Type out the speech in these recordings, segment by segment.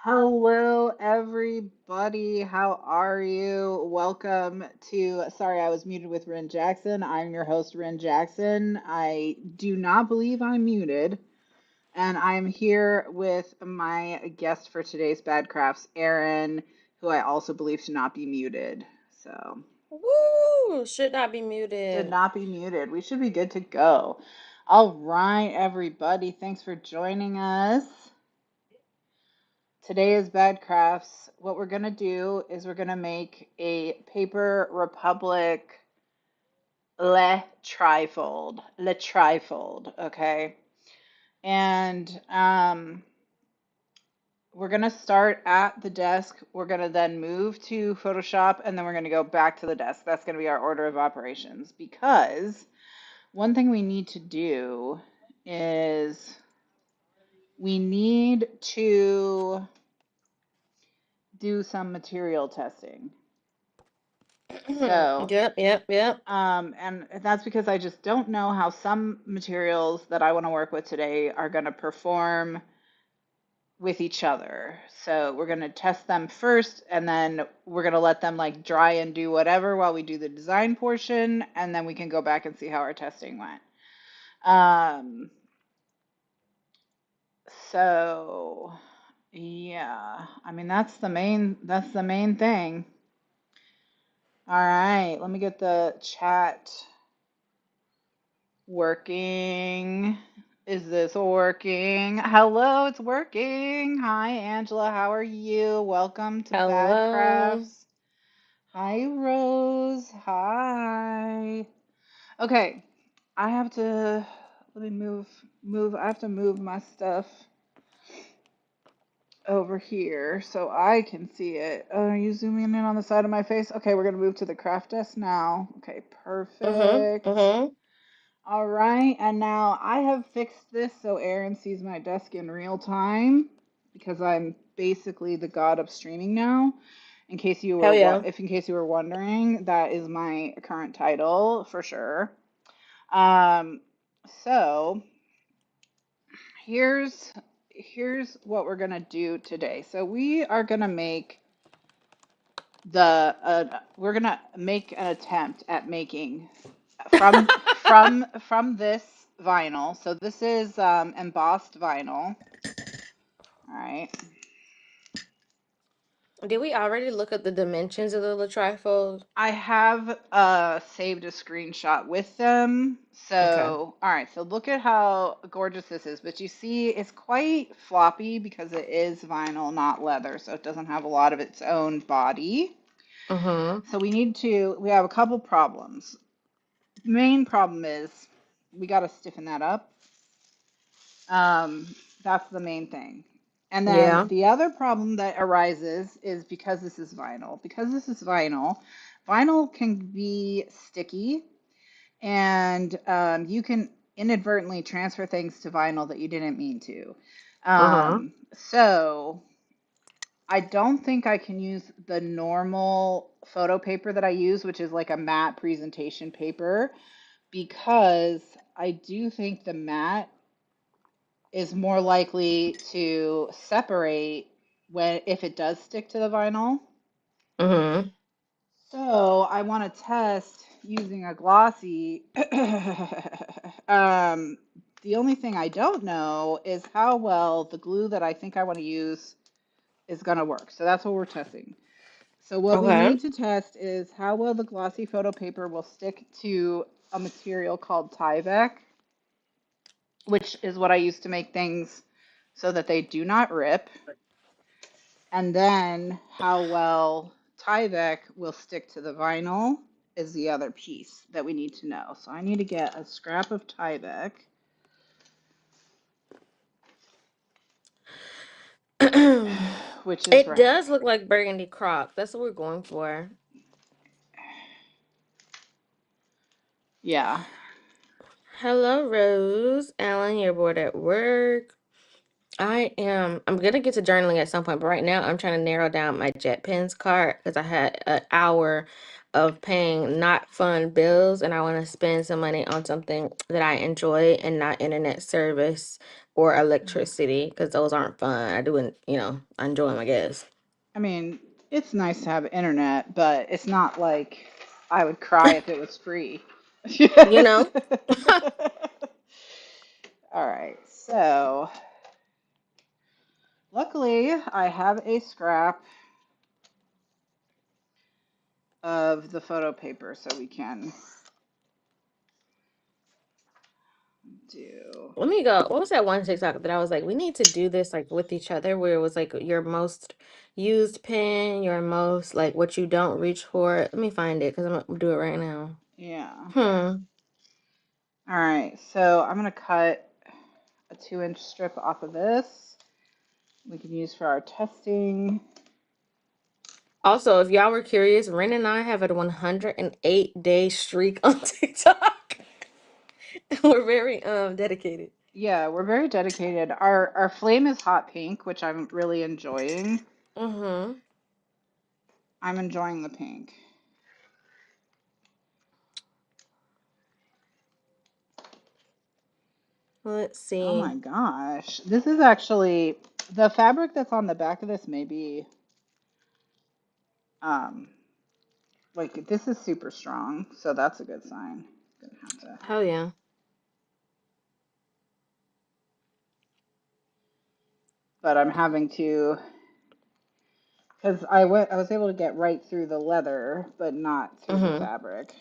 Hello, everybody. How are you? Welcome to. Sorry, I was muted with Ren Jackson. I'm your host, Ren Jackson. I do not believe I'm muted, and I'm here with my guest for today's Bad Crafts, Aaron, who I also believe to not be muted. So, Woo! Should not be should muted. not be muted. We should be good to go. All right, everybody. Thanks for joining us. Today is Bad Crafts. What we're going to do is we're going to make a Paper Republic Le Trifold, okay? And we're going to start at the desk. We're going to then move to Photoshop, and then we're going to go back to the desk. That's going to be our order of operations because one thing we need to do is we need to do some material testing. So, Yep. and that's because I just don't know how some materials that I want to work with today are going to perform with each other. So we're going to test them first, and then we're going to let them like dry and do whatever while we do the design portion, and then we can go back and see how our testing went. Um, so yeah, I mean that's the main thing. All right, let me get the chat working. Is this working? Hello, it's working. Hi, Angela. How are you? Welcome to Bad Hello. Crafts. Hi, Rose. Hi. Okay, I have to let me move. I have to move my stuff over here so I can see it. Are you zooming in on the side of my face? Okay, we're gonna move to the craft desk now. Okay, Mm-hmm. perfect. Mm-hmm. All right, and now I have fixed this so Aaron sees my desk in real time because I'm basically the god of streaming now. Hell yeah. In case you were wondering, that is my current title for sure. Um, so here's what we're gonna do today. So we're gonna make an attempt at making from this vinyl. So this is embossed vinyl. All right. Did we already look at the dimensions of the trifold? I have saved a screenshot with them. Okay. So, all right. So look at how gorgeous this is. But you see, it's quite floppy because it is vinyl, not leather. So it doesn't have a lot of its own body. Mm-hmm. So we have a couple problems. Main problem is we got to stiffen that up. Um, that's the main thing. And then Yeah. the other problem that arises is because this is vinyl. Because this is vinyl, vinyl can be sticky, and you can inadvertently transfer things to vinyl that you didn't mean to. Uh-huh. So I don't think I can use the normal photo paper that I use, which is like a matte presentation paper, because I do think the matte is more likely to separate when if it does stick to the vinyl. Mm-hmm. So I want to test using a glossy. um, the only thing I don't know is how well the glue that I think I want to use is going to work. So that's what we're testing. So what we Okay. need to test is how well the glossy photo paper will stick to a material called Tyvek, which is what I use to make things so that they do not rip. And then how well Tyvek will stick to the vinyl is the other piece that we need to know. So I need to get a scrap of Tyvek, which is It right. does look like burgundy croc. That's what we're going for. Yeah. Hello, Rose. Alan, you're bored at work. I'm gonna get to journaling at some point, but right now I'm trying to narrow down my JetPens card because I had an hour of paying not fun bills and I want to spend some money on something that I enjoy and not internet service or electricity because those aren't fun. I do, I enjoy them, I guess. I mean, it's nice to have internet, but it's not like I would cry if it was free. You know? All right, so luckily I have a scrap of the photo paper so we can do. Let me go. What was that one TikTok that I was like, we need to do this like with each other, where it was like your most used pen, your most like what you don't reach for. Let me find it because I'm gonna do it right now. Yeah. Hmm. All right, so I'm going to cut a 2-inch strip off of this. We can use for our testing. Also, if y'all were curious, Ren and I have a 108-day streak on TikTok. We're very dedicated. Yeah, we're very dedicated. Our flame is hot pink, which I'm really enjoying. Mm-hmm. I'm enjoying the pink. Let's Oh see. my gosh. This is actually the fabric that's on the back of this may be um like this is super strong, so that's a good sign. Gonna have to, Hell yeah. but I'm having to because I was able to get right through the leather, but not through the Mm-hmm. fabric.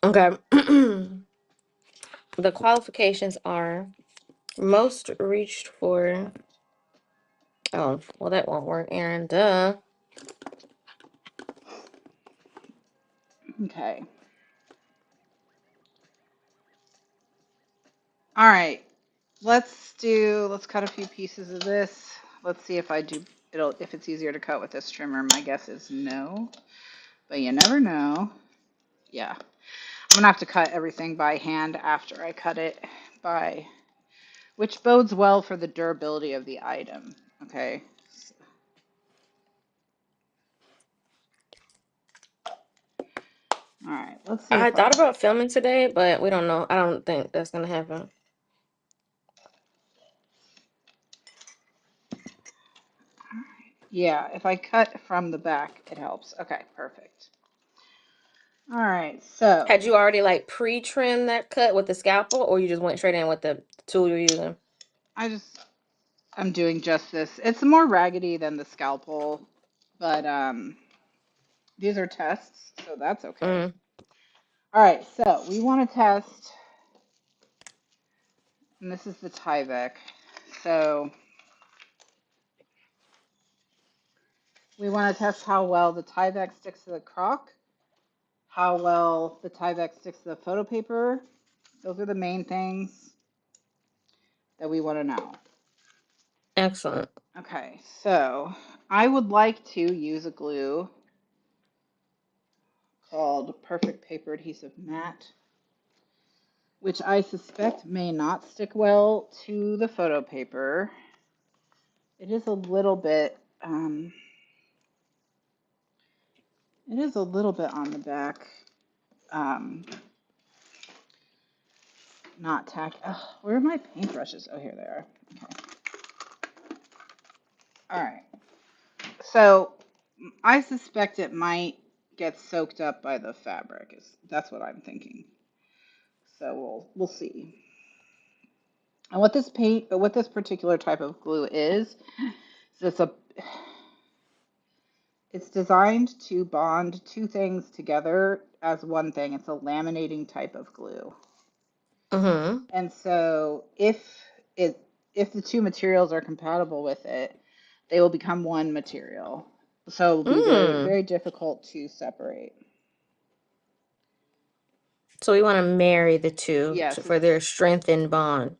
Okay. The qualifications are most reached for. Oh, well, that won't work, Aaron. Duh. Okay. All right. Let's cut a few pieces of this. Let's see if I do it'll if it's easier to cut with this trimmer. My guess is no, but you never know. Yeah. I'm gonna have to cut everything by hand after I cut it by, which bodes well for the durability of the item. Okay. All right. Let's see I if I. thought about filming today, but we don't know. I don't think that's gonna happen. Yeah, if I cut from the back, it helps. Okay, perfect. All right. So Had you already like pre-trimmed that cut with the scalpel, or you just went straight in with the tool you're using? I just I'm doing just this. It's more raggedy than the scalpel, but these are tests, so that's okay. Mm. All right, so we want to test, and this is the Tyvek. So we want to test how well the Tyvek sticks to the croc, how well the Tyvek sticks to the photo paper. Those are the main things that we want to know. Excellent. Okay, so I would like to use a glue called Perfect Paper Adhesive Matte, which I suspect may not stick well to the photo paper. It is a little bit, it is a little bit on the back. Um, not tack. Ugh, where are my paintbrushes? Oh, here they are. Okay. All right. So I suspect it might get soaked up by the fabric. That's what I'm thinking. So we'll see. And what this particular type of glue is it's a it's designed to bond two things together as one thing. It's a laminating type of glue. Mm-hmm. And so it if the two materials are compatible with it, they will become one material. So it will be very, Mm. very difficult to separate. So we want to marry the two Yes, for their strengthened bond.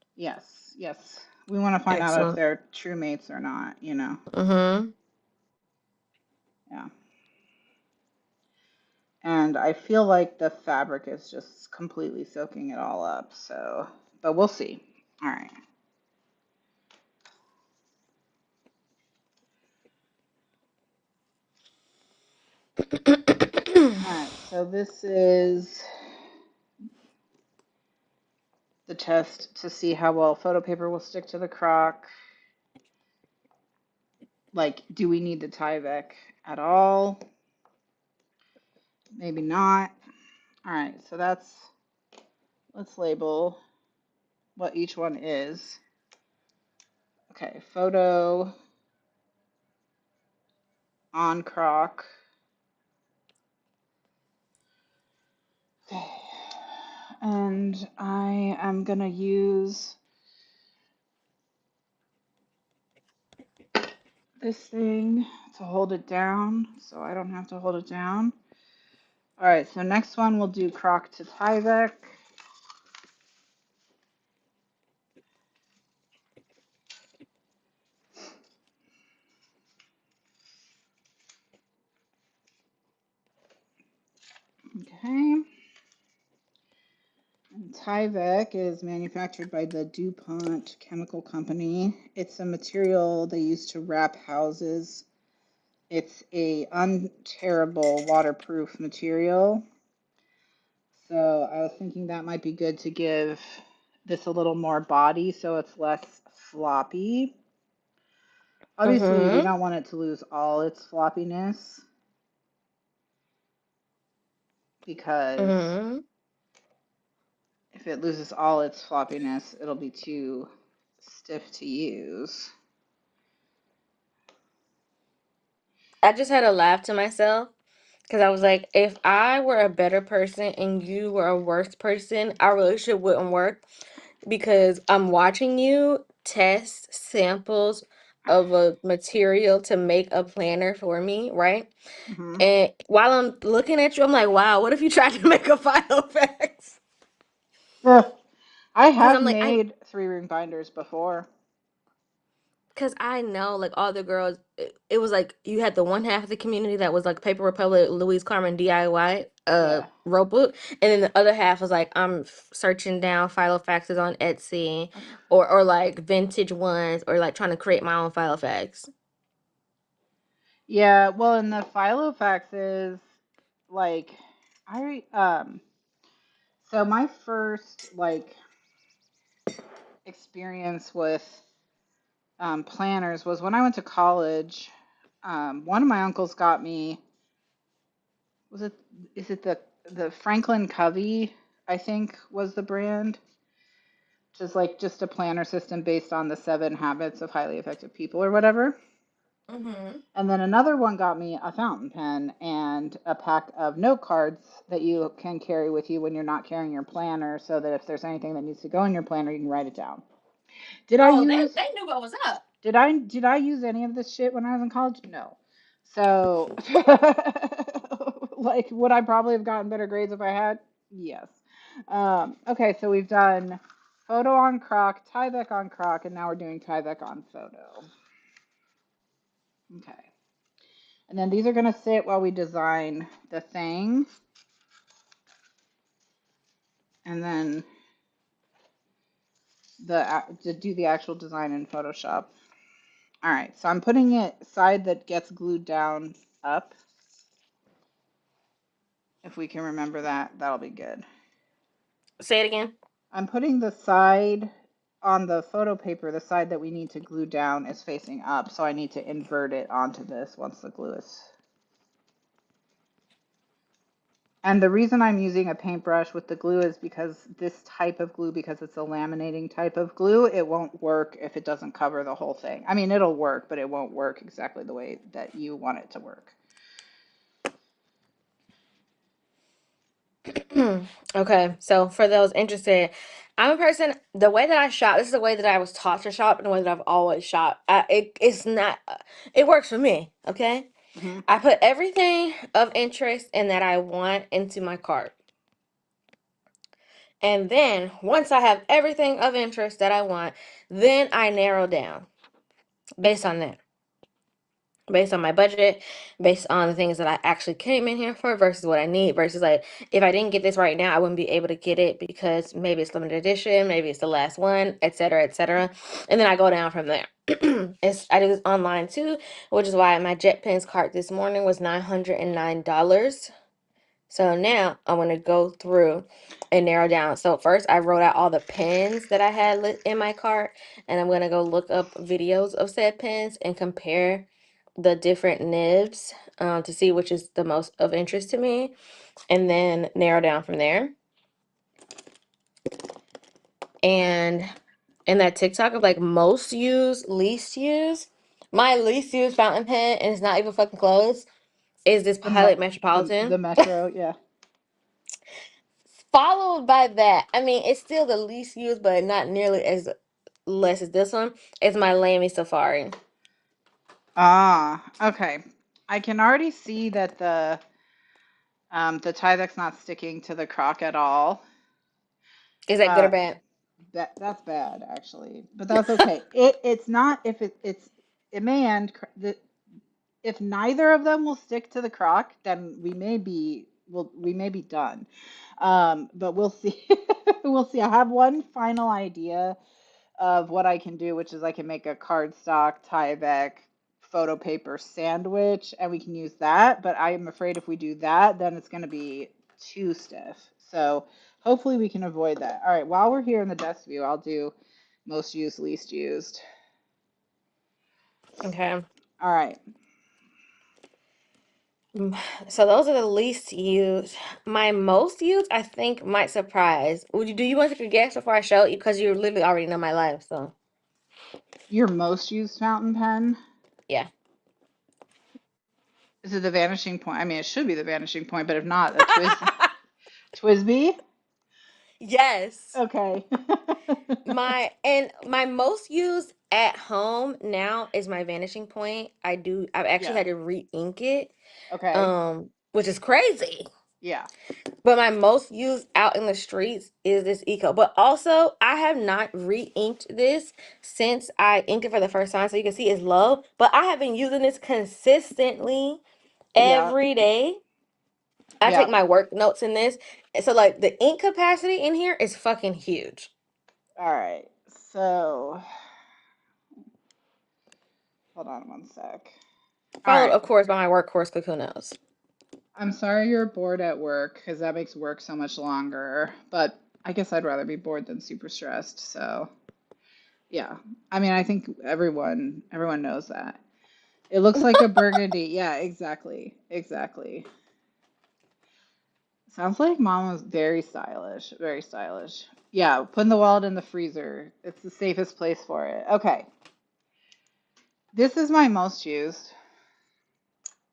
yes. We want to find out if Excellent. they're true mates or not, you know. Mm-hmm. Yeah. And I feel like the fabric is just completely soaking it all up. So, but we'll see. All right. All right. So this is the test to see how well photo paper will stick to the crock. Like, do we need the Tyvek at all? Maybe not. All right, so let's label what each one is. Okay, photo on crock. Okay. And I am gonna use this thing to hold it down so I don't have to hold it down. All right, so next one we'll do crock to Tyvek. Okay. And Tyvek is manufactured by the DuPont Chemical Company. It's a material they use to wrap houses. It's a unterrible waterproof material. So I was thinking that might be good to give this a little more body so it's less floppy. Obviously, we Mm-hmm. don't want it to lose all its floppiness because Mm-hmm. if it loses all its floppiness, it'll be too stiff to use. I just had to laugh to myself because I was like, if I were a better person and you were a worse person, our relationship wouldn't work because I'm watching you test samples of a material to make a planner for me, right? Hmm. And while I'm looking at you, I'm like, wow, what if you tried to make a file effects? I Because have I'm like, made 3-ring binders before. because I know like all the girls, it was like you had the one half of the community that was like Paper Republic, Louise Carmen DIY Yeah. rope book, and then the other half was like I'm searching down Filofaxes on Etsy, or like vintage ones, or like trying to create my own Filofax. Yeah, well, in the Filofax is like I so my first like experience with planners was when I went to college. One of my uncles got me, was it is it the Franklin Covey, I think was the brand, which is like just a planner system based on the 7 habits of highly effective people or whatever. Mm-hmm. And then another one got me a fountain pen and a pack of note cards that you can carry with you when you're not carrying your planner, so that if there's anything that needs to go in your planner, you can write it down. Did I Oh, use they knew what was up. did I use any of this shit when I was in college? No. So like would I probably have gotten better grades if I had? Yes. Okay, so we've done photo on croc, Tyvek on croc, and now we're doing Tyvek on photo. Okay. And then these are going to sit while we design the thing. And then to do the actual design in Photoshop. All right, so I'm putting it side that gets glued down up. If we can remember that, that'll be good. Say it again. I'm putting the side on the photo paper, the side that we need to glue down is facing up, so I need to invert it onto this once the glue is. And the reason I'm using a paintbrush with the glue is because this type of glue, because it's a laminating type of glue, it won't work if it doesn't cover the whole thing. I mean, it'll work, but it won't work exactly the way that you want it to work. Okay, so for those interested, I'm a person. The way that I shop, this is the way that I was taught to shop, and the way that I've always shopped. It's not. It works for me. Okay, Hmm. I put everything of interest and that I want into my cart, and then once I have everything of interest that I want, then I narrow down based on that, based on my budget, based on the things that I actually came in here for versus what I need versus like if I didn't get this right now, I wouldn't be able to get it because maybe it's limited edition, maybe it's the last one, etc., etc. And then I go down from there. I do this online too, which is why my JetPens cart this morning was $909. So now I'm going to go through and narrow down. So first I wrote out all the pens that I had in my cart, and I'm going to go look up videos of said pens and compare the different nibs to see which is the most of interest to me, and then narrow down from there. And in that TikTok of like most used, least used, my least used fountain pen, and it's not even fucking close, is this The me Pilot the Metropolitan. Metro, yeah. Followed by that, I mean, it's still the least used, but not nearly as less as this one. It's my Lamy Safari. Ah, okay. I can already see that the Tyvek's not sticking to the croc at all. Is that good or Uh, bad? that's bad actually, but that's okay. It's not if it may end if neither of them will stick to the croc, then we may be done. But we'll see. We'll see. I have one final idea of what I can do, which is I can make a cardstock Tyvek photo paper sandwich, and we can use that. But I am afraid if we do that, then it's going to be too stiff. So hopefully we can avoid that. All right, while we're here in the desk view, I'll do most used, least used. Okay. All right. So those are the least used. My most used, I think, might surprise. Do you want to take a guess before I show you? Because you literally already know my life, so Your most used fountain pen? yeah. Is it the vanishing point? I mean, it should be the vanishing point, but if not, a Twisby? Yes. Okay. My most used at home now is my Vanishing Point. I've actually Yeah. had to re-ink it, Okay. which is crazy. Yeah. But my most used out in the streets is this Eco. But also, I have not re-inked this since I inked it for the first time. So you can see it's low. But I have been using this consistently Yeah. every day. I take Yeah. my work notes in this. So like the ink capacity in here is fucking huge. All right. So, hold on one sec. All Followed, right. of course, by my workhorse Cocoons. I'm sorry you're bored at work because that makes work so much longer, but I guess I'd rather be bored than super stressed. So, yeah. I mean, I think everyone knows that. It looks like a burgundy. Yeah, exactly. Exactly. Sounds like mom was very stylish. Very stylish. Yeah, putting the wallet in the freezer. It's the safest place for it. Okay. This is my most used.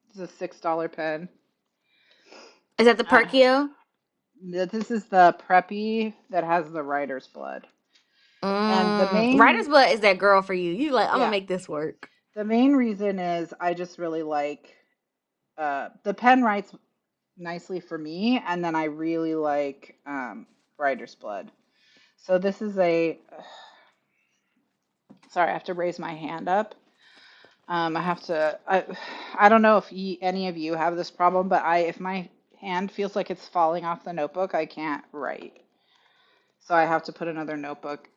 It's a $6 pen. Is that the Uh, Perkio? this is the Preppy that has the writer's blood. And Writer's Blood is that girl for you. You like, I'm gonna yeah, make this work. the main reason is I just really like the pen writes nicely for me, and then I really like writer's blood. So this is a, sorry, I have to raise my hand up. I have to, I don't know if any of you have this problem, but if my hand feels like it's falling off the notebook, I can't write. So I have to put another notebook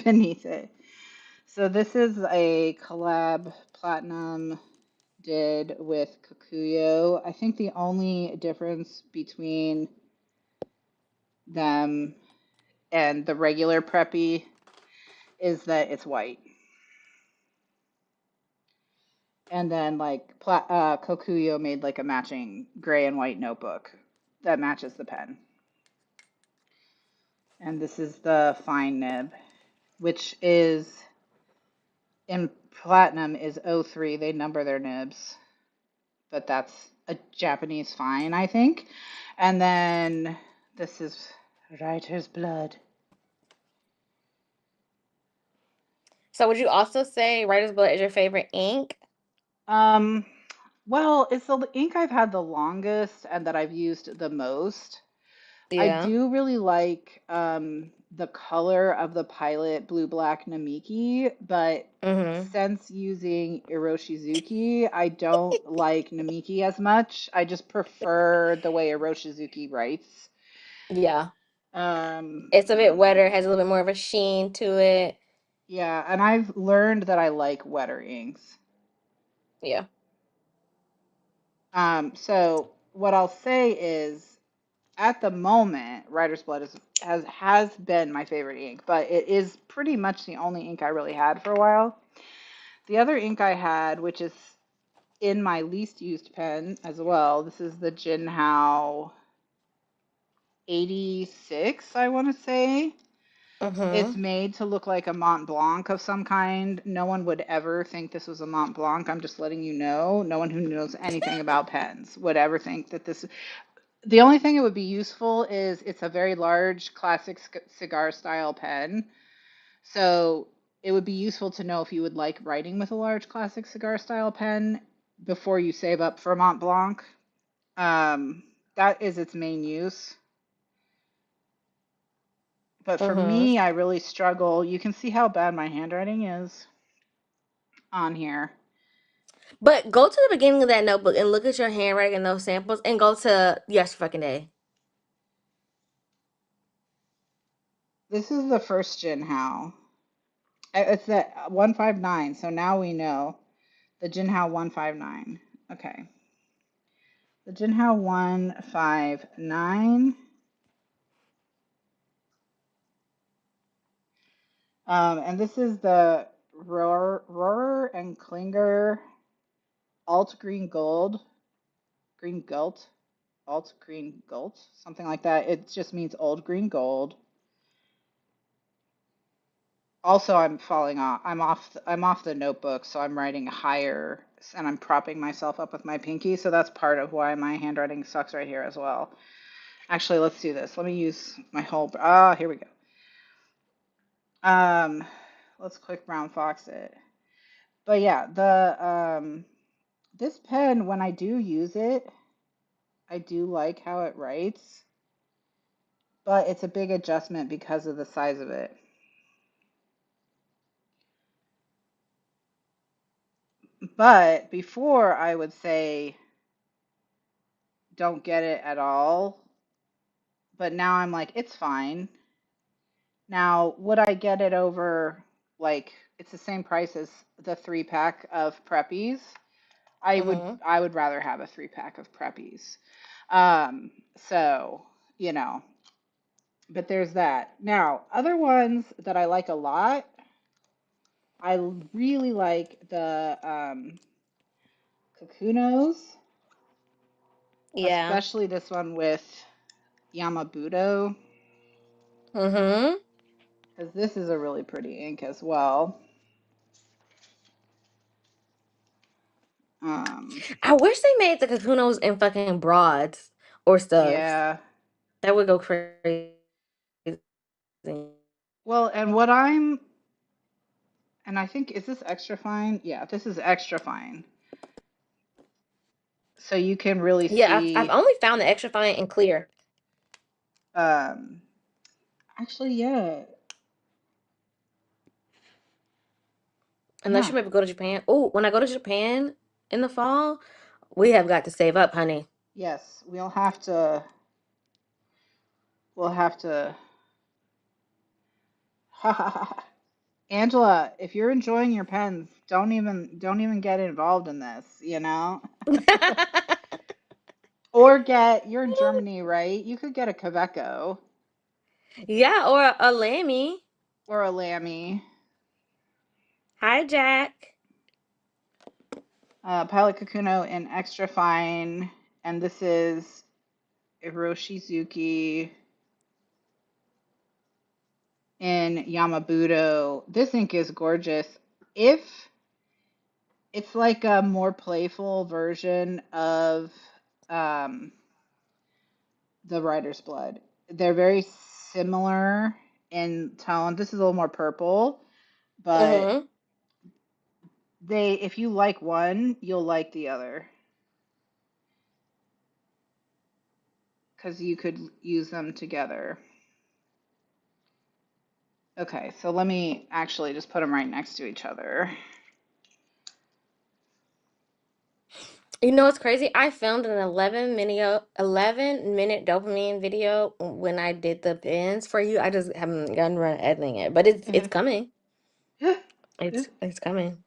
beneath it. So this is a collab Platinum did with Kikuyo. I think the only difference between them and the regular Preppy is that it's white. And then like Kokuyo made like a matching gray and white notebook that matches the pen. And this is the fine nib, which is in platinum is O3. They number their nibs, but that's a Japanese fine, I think. And then this is writer's blood. So would you also say Writer's Blood is your favorite ink? Um, well, it's the ink I've had the longest and that I've used the most. I Yeah. do really like the color of the Pilot Blue Black Namiki, but Mm-hmm. since using Iroshizuki, I don't like Namiki as much. I just prefer the way Iroshizuki writes. Yeah. Um, It's a bit wetter, has a little bit more of a sheen to it. yeah, and I've learned that I like wetter inks. Yeah. So what I'll say is, at the moment, Writer's Blood has been my favorite ink, but it is pretty much the only ink I really had for a while. The other ink I had, which is in my least used pen as well, this is the Jinhao 86, I want to say. It's Mm-hmm. made to look like a Mont Blanc of some kind. No one would ever think this was a Mont Blanc. I'm just letting you know. No one who knows anything about pens would ever think that this. The only thing it would be useful is it's a very large classic cigar style pen. So it would be useful to know if you would like writing with a large classic cigar style pen before you save up for Mont Blanc. Um, that is its main use. But for Mm-hmm. me, I really struggle. You can see how bad my handwriting is on here. But go to the beginning of that notebook and look at your handwriting and those samples and go to yesterday fucking day. This is the first Jinhao. It's the 159, so now we know the Jinhao 159. Okay. The Jinhao 159. And this is the Rohrer and Klinger Alt Green Gold, Green Gult, Alt Green Gult, something like that. It just means old green gold. Also, I'm falling off. I'm off the notebook, so I'm writing higher, and I'm propping myself up with my pinky. So that's part of why my handwriting sucks right here as well. Actually, let's do this. Let me use my whole. Ah, here we go. Um, let's quick brown fox it. But yeah, the this pen, when I do use it, I do like how it writes, but it's a big adjustment because of the size of it. But before I would say don't get it at all, but now I'm like it's fine. Now, would I get it over like it's the same price as the 3 pack of Preppies? Mm-hmm. I would rather have a 3 pack of Preppies. Um, so, you know, but there's that. Now, other ones that I like a lot, I really like the Kakunos, Yeah. especially this one with Yamabudo, Mm-hmm. because this is a really pretty ink as well. Um, I wish they made the Kakunos in fucking broads or stubs. yeah. That would go crazy. Well, and I think, is this extra fine? Yeah, this is extra fine. So you can really Yeah, I've see, only found the extra fine and clear. um, actually, yeah, Unless yeah, you maybe go to Japan. Oh, when I go to Japan in the fall, we have got to save up, honey. yes, we'll have to, Angela, if you're enjoying your pens, don't even get involved in this, you know? Or you're in Germany, right? You could get a Kaweco Yeah, or a Lammy. or a Lamy. Hi, Jack. Pilot Kakuno in extra fine, and this is Hiroshizuki in Yamabudo. This ink is gorgeous. If it's like a more playful version of um, the Writer's Blood. They're very similar in tone. This is a little more purple, but Mm-hmm. if you like one, you'll like the other because you could use them together. Okay, so let me actually just put them right next to each other. You know what's crazy? I filmed an 11-minute dopamine video when I did the pins for you. I just haven't gotten around to editing it, but it's coming. It's coming.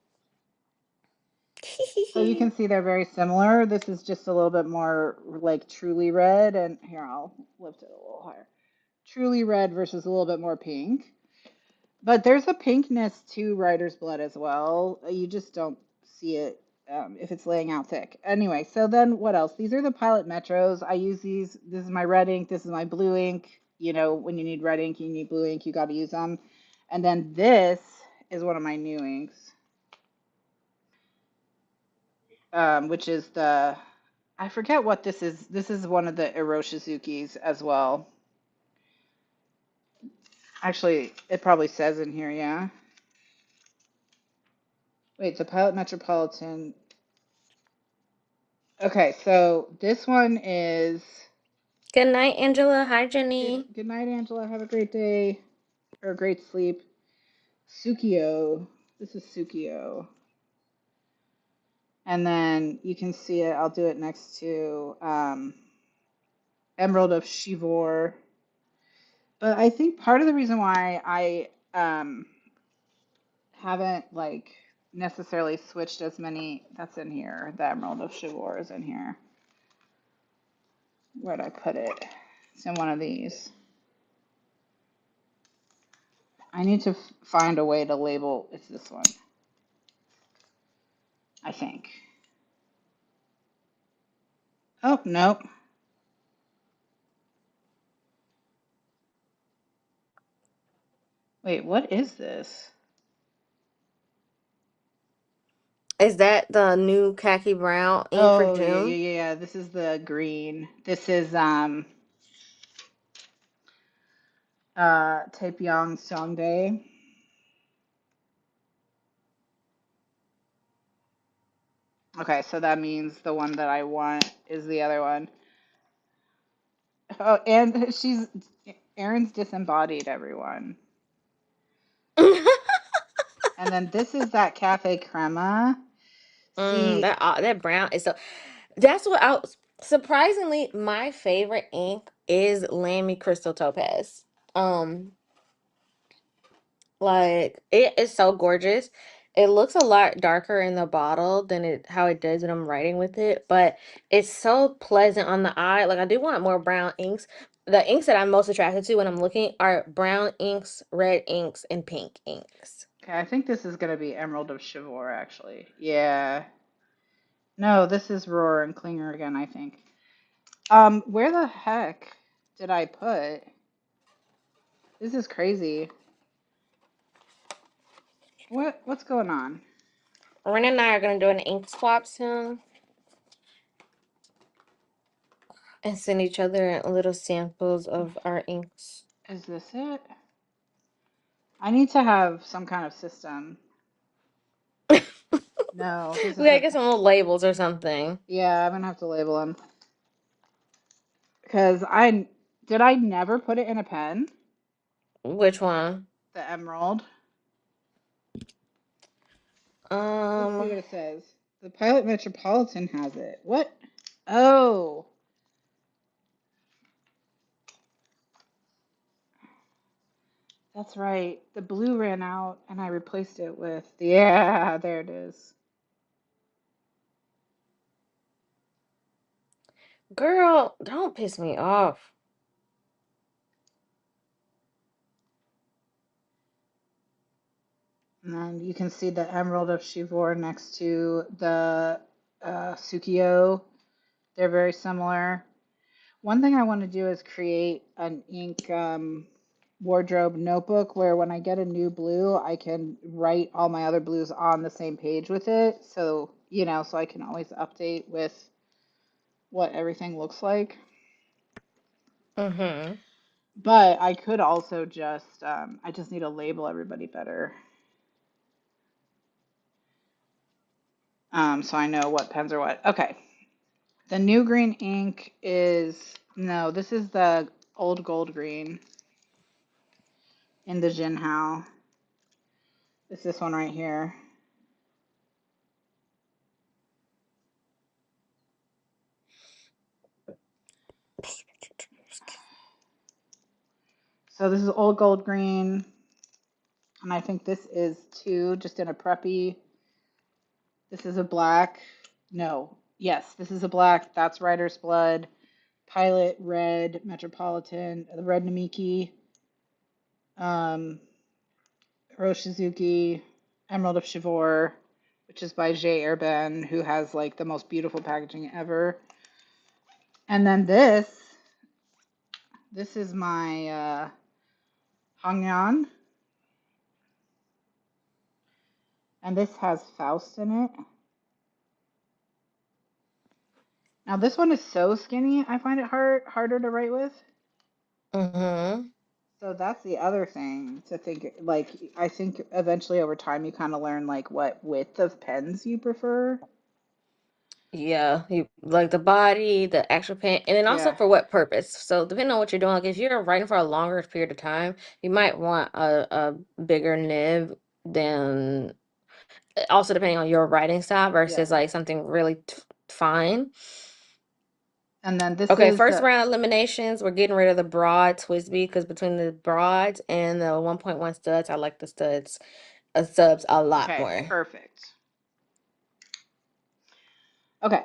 So you can see they're very similar. This is just a little bit more like truly red, and here I'll lift it a little higher. Truly red versus a little bit more pink. But there's a pinkness to Writer's Blood as well. You just don't see it if it's laying out thick. Anyway, so then what else? These are the Pilot Metros. I use these. This is my red ink. This is my blue ink. You know, when you need red ink, you need blue ink. You got to use them. And then this is one of my new inks, which is the, I forget what this is. This is one of the Iroshizuki's as well. Actually, it probably says in here, yeah. Wait, the Pilot Metropolitan. Okay, so this one is Good night, Angela. Hi, Jenny. good night, Angela. Have a great day or a great sleep. Tsukio. This is Tsukio. And then you can see it. I'll do it next to Emerald of Shivor. But I think part of the reason why I haven't like necessarily switched as many, that's in here. The Emerald of Shivor is in here. Where'd I put it? It's in one of these. I need to find a way to label. It's this one, I think. Oh, nope. Wait, what is this? Is that the new khaki brown ink for Oh, yeah, yeah, June? yeah. This is the green. This is Taepyeong Songdae. Okay, so that means the one that I want is the other one. Oh, and Erin's disembodied everyone. And then this is that Cafe Crema. See, That brown is so. That's what I was. Surprisingly, my favorite ink is Lamy Crystal Topaz. Um, like it is so gorgeous. It looks a lot darker in the bottle than it how it does when I'm writing with it, but it's so pleasant on the eye. Like I do want more brown inks. The inks that I'm most attracted to when I'm looking are brown inks, red inks, and pink inks. okay, I think this is gonna be Emerald of Chivor, actually. Yeah. No, this is Roar and Klinger again, I think. Where the heck did I put? This is crazy. What's going on? Ren and I are gonna do an ink swap soon and send each other little samples of our inks. Is this it? I need to have some kind of system. No, this We gotta isn't. get some little labels or something. Yeah, I'm gonna have to label them. Because I never put it in a pen? Which one? The emerald. Let's see Um, what it says. The Pilot Metropolitan has it. What? Oh, that's right. The blue ran out and I replaced it with, yeah, there it is. girl, don't piss me off. And then you can see the Emerald of Shivor next to the Tsukio. They're very similar. One thing I want to do is create an ink wardrobe notebook where when I get a new blue, I can write all my other blues on the same page with it. So, so I can always update with what everything looks like. Mm-hmm. But I could also I just need to label everybody better. So I know what pens are what. Okay. The new green ink is, no, this is the old gold green in the Jinhao. It's this one right here. So this is old gold green, and I think this is too, just in a preppy. This is a black. No. Yes, this is a black. That's Rider's Blood. Pilot red, Metropolitan, the red Namiki, um, Roshizuki, Emerald of Chivor, which is by Jay Airben, who has like the most beautiful packaging ever. And then this is my Hongyan, and this has Faust in it. Now this one is so skinny, I find it harder to write with. Mm-hmm. So that's the other thing to think. Like, I think eventually over time you kind of learn like what width of pens you prefer. Yeah, you like the body, the actual pen, and then also Yeah, for what purpose. So depending on what you're doing, like if you're writing for a longer period of time, you might want a bigger nib than also depending on your writing style yeah. versus like something really fine. And then this Okay, is first the round eliminations, we're getting rid of the broad Twisby because between the broads and the 1.1 studs, I like the subs a lot okay, more. perfect. Okay,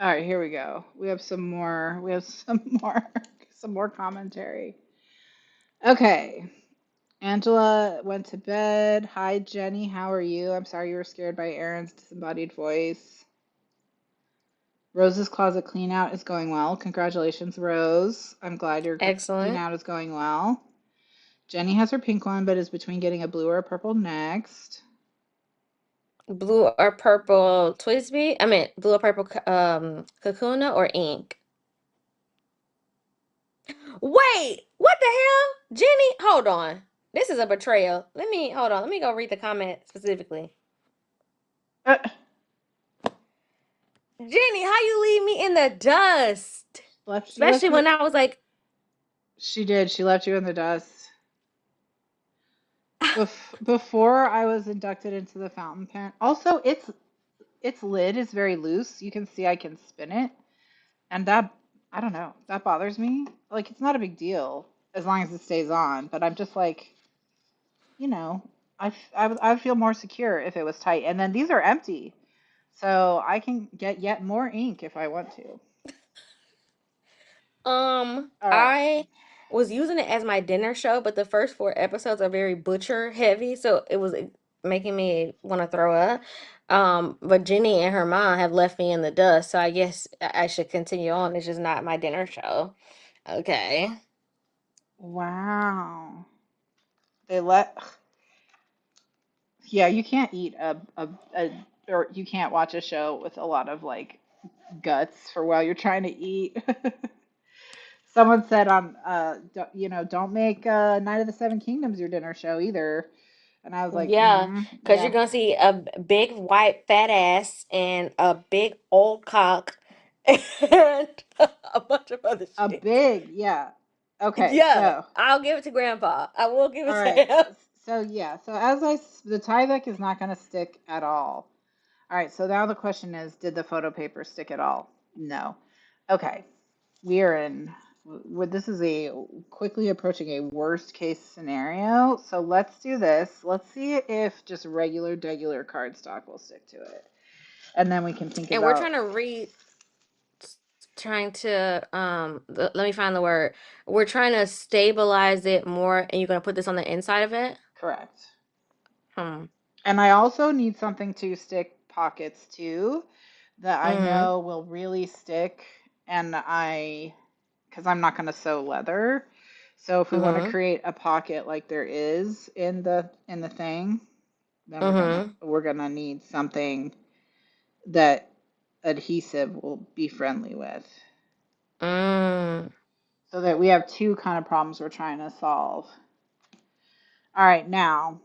all right, here we go. We have some more. We have some more. Some more commentary. Okay, Angela went to bed. Hi, Jenny. How are you? I'm sorry you were scared by Aaron's disembodied voice. Rose's closet clean out is going well. Congratulations, Rose. I'm glad your clean Excellent. out is going well. Jenny has her pink one, but is between getting a blue or a purple next. Blue or purple Twisby? I mean, blue or purple Kakuna or ink? Wait, what the hell? Jenny, hold on. This is a betrayal. Hold on. Let me go read the comment specifically. Uh, Jenny, how you leave me in the dust? she left Especially you. when I was like, She did. She left you in the dust. Before I was inducted into the fountain pen. Also, its lid is very loose. You can see I can spin it, and that I don't know. That bothers me. Like it's not a big deal as long as it stays on. But I'm just like, you know, I would feel more secure if it was tight. And then these are empty, so I can get yet more ink if I want to. All right. I was using it as my dinner show, but the first four episodes are very butcher heavy, so it was making me want to throw up. But Jenny and her mom have left me in the dust, so I guess I should continue on. It's just not my dinner show. Okay. Wow. They let. Yeah, you can't eat or you can't watch a show with a lot of like guts for while you're trying to eat. Someone said on don't make Night of the Seven Kingdoms your dinner show either. And I was like, Yeah, because you're yeah, gonna see a big white fat ass and a big old cock and a bunch of other a shit. big, yeah. Okay, Yeah, so I'll give it to Grandpa. I will give all it to right, him. so yeah, so the Tyvek is not going to stick at all. All right, so now the question is, did the photo paper stick at all? No. Okay, we are in. This is a quickly approaching a worst case scenario. So let's do this. Let's see if just regular cardstock will stick to it, and then we can think And we're about trying to let me find the word. We're trying to stabilize it more, and you're gonna put this on the inside of it. correct. Hmm. And I also need something to stick pockets to that I Mm-hmm. know will really stick, and because I'm not going to sew leather. So if we want to Mm-hmm. create a pocket like there is in the thing, then Mm-hmm. we're gonna need something that adhesive will be friendly with. Mm. So that we have two kind of problems we're trying to solve. All right, now,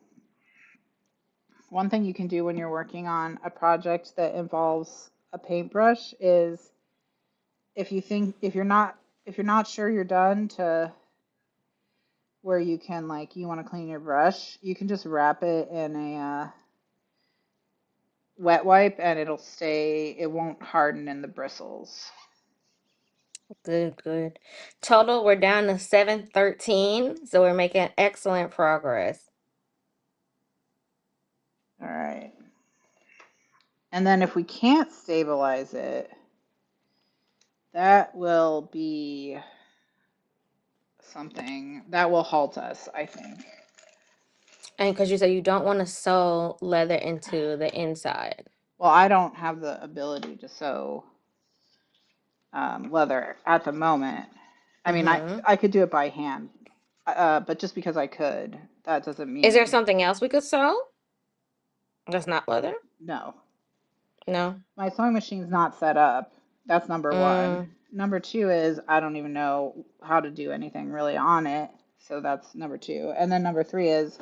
one thing you can do when you're working on a project that involves a paintbrush is if you're not sure you're done to where you can like you want to clean your brush, you can just wrap it in a wet wipe and it won't harden in the bristles. Good, good. Total, we're down to 713, so we're making excellent progress. All right. And then if we can't stabilize it, that will be something that will halt us, I think. And because you said you don't want to sew leather into the inside. Well, I don't have the ability to sew leather at the moment. I mean, Mm-hmm. I could do it by hand, but just because I could, that doesn't Is there mean something else we could sew that's not leather? no. No. My sewing machine's not set up. That's number one. Mm, Number two is I don't even know how to do anything really on it. So that's number two. And then number three is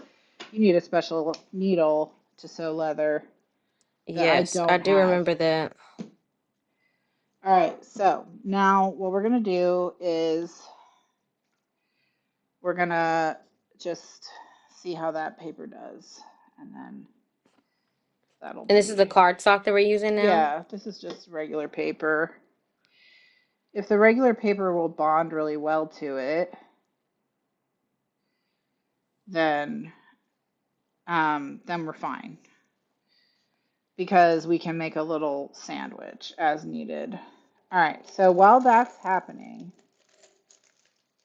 you need a special needle to sew leather that I yes, I don't do have. remember that. All right, so now what we're going to do is we're going to just see how that paper does. And then that'll And this is the be, cardstock that we're using now? yeah, this is just regular paper. If the regular paper will bond really well to it, then then we're fine because we can make a little sandwich as needed. All right, so while that's happening,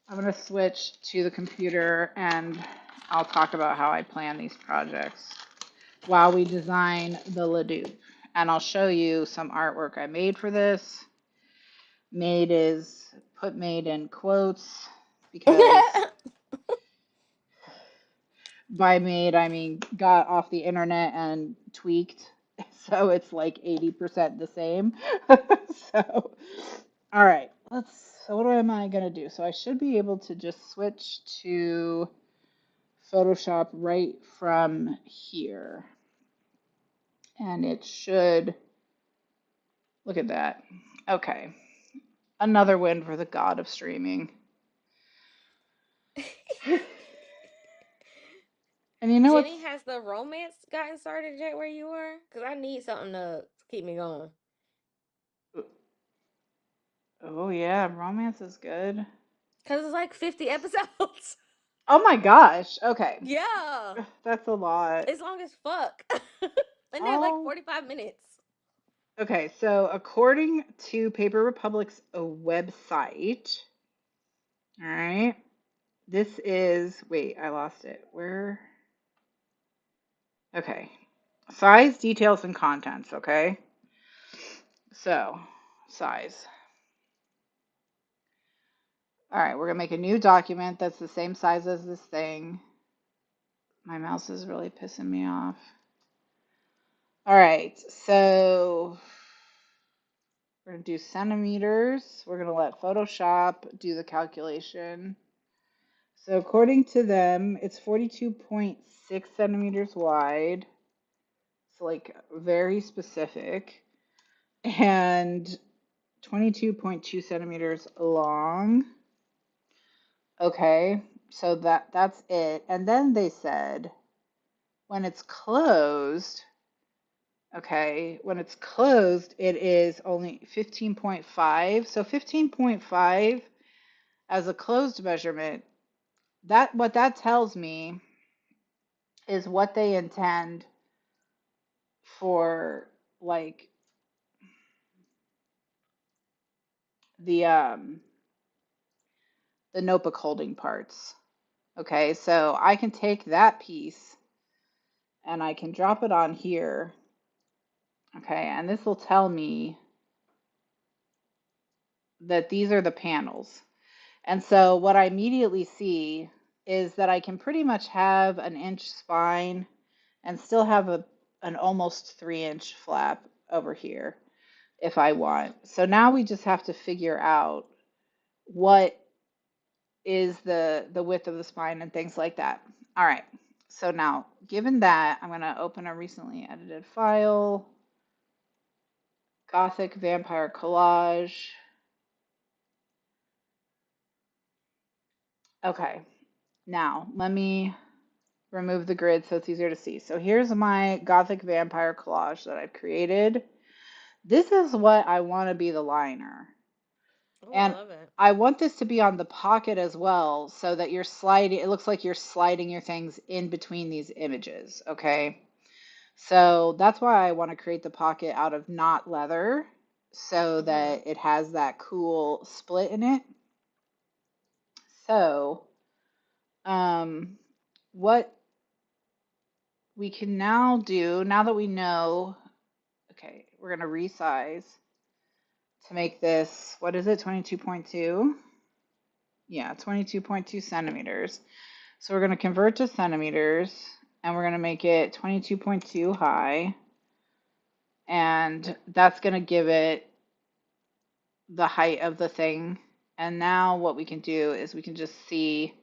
I'm going to switch to the computer and I'll talk about how I plan these projects while we design the Ledoux. And I'll show you some artwork I made for this. Made is put made in quotes because by made, I mean got off the internet and tweaked. So it's like 80% the same. So, all right, so what am I going to do? So I should be able to just switch to Photoshop right from here. And it should, look at that. Okay, another win for the god of streaming. And you know what's, Jenny, has the romance gotten started yet where you are? Because I need something to keep me going. oh yeah, romance is good. Because it's like 50 episodes. Oh my gosh. Okay. Yeah. That's a lot. It's long as fuck. And they're like Oh. 45 minutes. Okay, so according to Paper Republic's website, all right, this is, wait, I lost it. Where? Okay. Size, details, and contents, okay? So, size. All right, we're going to make a new document that's the same size as this thing. My mouse is really pissing me off. All right, so we're going to do centimeters. We're going to let Photoshop do the calculation. So according to them, it's 42.6 centimeters wide. It's like very specific. And 22.2 centimeters long. Okay, so that's it. And then they said when it's closed, okay, when it's closed, it is only 15.5. So 15.5 as a closed measurement, that what that tells me is what they intend for like the um the notebook holding parts. Okay, so I can take that piece and I can drop it on here. Okay, and this will tell me that these are the panels. And so what I immediately see is that I can pretty much have an inch spine and still have an almost 3-inch flap over here if I want. So now we just have to figure out what is the width of the spine and things like that. All right. So now, given that, I'm going to open a recently edited file, Gothic Vampire Collage. Okay. Now, let me remove the grid so it's easier to see. So here's my Gothic Vampire Collage that I've created. This is what I want to be the liner. Oh, I And love it. I want this to be on the pocket as well so that you're sliding, it looks like you're sliding your things in between these images, okay? So that's why I want to create the pocket out of not leather so Mm-hmm. that it has that cool split in it. So, um, what we can now do, now that we know, okay, we're going to resize to make this, what is it, 22.2? Yeah, 22.2 centimeters. So we're going to convert to centimeters and we're going to make it 22.2 high. And that's going to give it the height of the thing. And now what we can do is we can just see,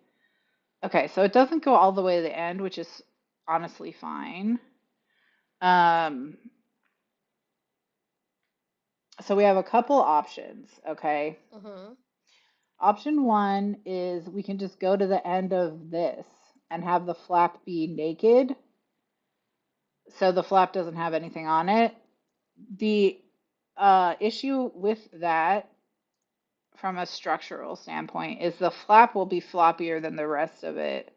okay, so it doesn't go all the way to the end, which is honestly fine. Um, so we have a couple options, okay? Mm-hmm. Option one is we can just go to the end of this and have the flap be naked. So the flap doesn't have anything on it. The issue with that from a structural standpoint is the flap will be floppier than the rest of it.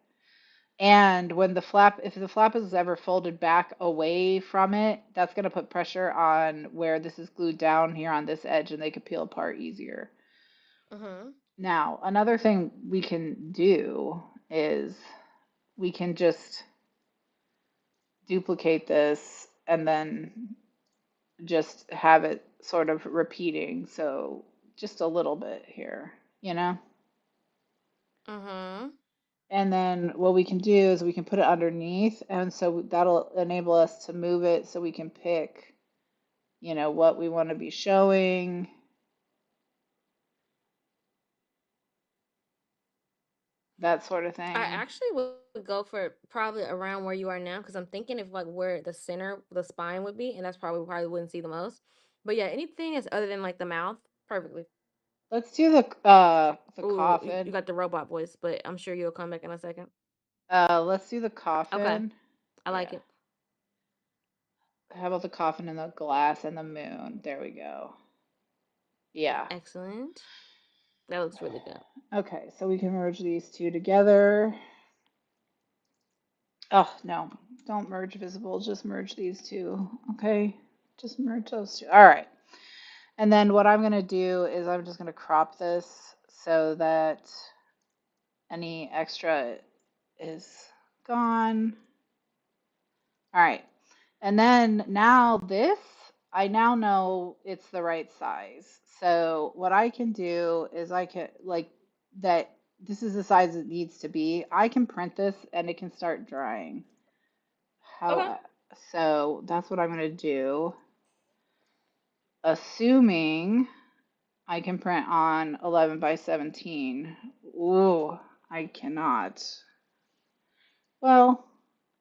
And when if the flap is ever folded back away from it, that's going to put pressure on where this is glued down here on this edge and they could peel apart easier. Mm-hmm. Now, another thing we can do is we can just duplicate this and then just have it sort of repeating. So just a little bit here, you know? Mm-hmm. And then what we can do is we can put it underneath, and so that'll enable us to move it so we can pick, what we want to be showing, that sort of I thing. actually would go for probably around where you are now because I'm thinking of like where the center, the spine would be, and that's probably wouldn't see the most. But yeah, anything is other than like the mouth, perfectly. Let's do the Ooh, you coffin. got the robot voice, but I'm sure you'll come back in a second. Let's do the Okay, coffin. I like Yeah. it. How about the coffin and the glass and the moon? There we go. Yeah. Excellent. That looks really good. Okay, so we can merge these two together. Oh, no, don't merge visible, just merge these two. Okay, just merge those two. All right. And then what I'm going to do is I'm just going to crop this so that any extra is gone. All right. And then now this, I now know it's the right size. So what I can do is I can like that this is the size it needs to be. I can print this and it can start drying. Okay. How, so that's what I'm going to do. Assuming I can print on 11 by 17. Ooh, I cannot. Well,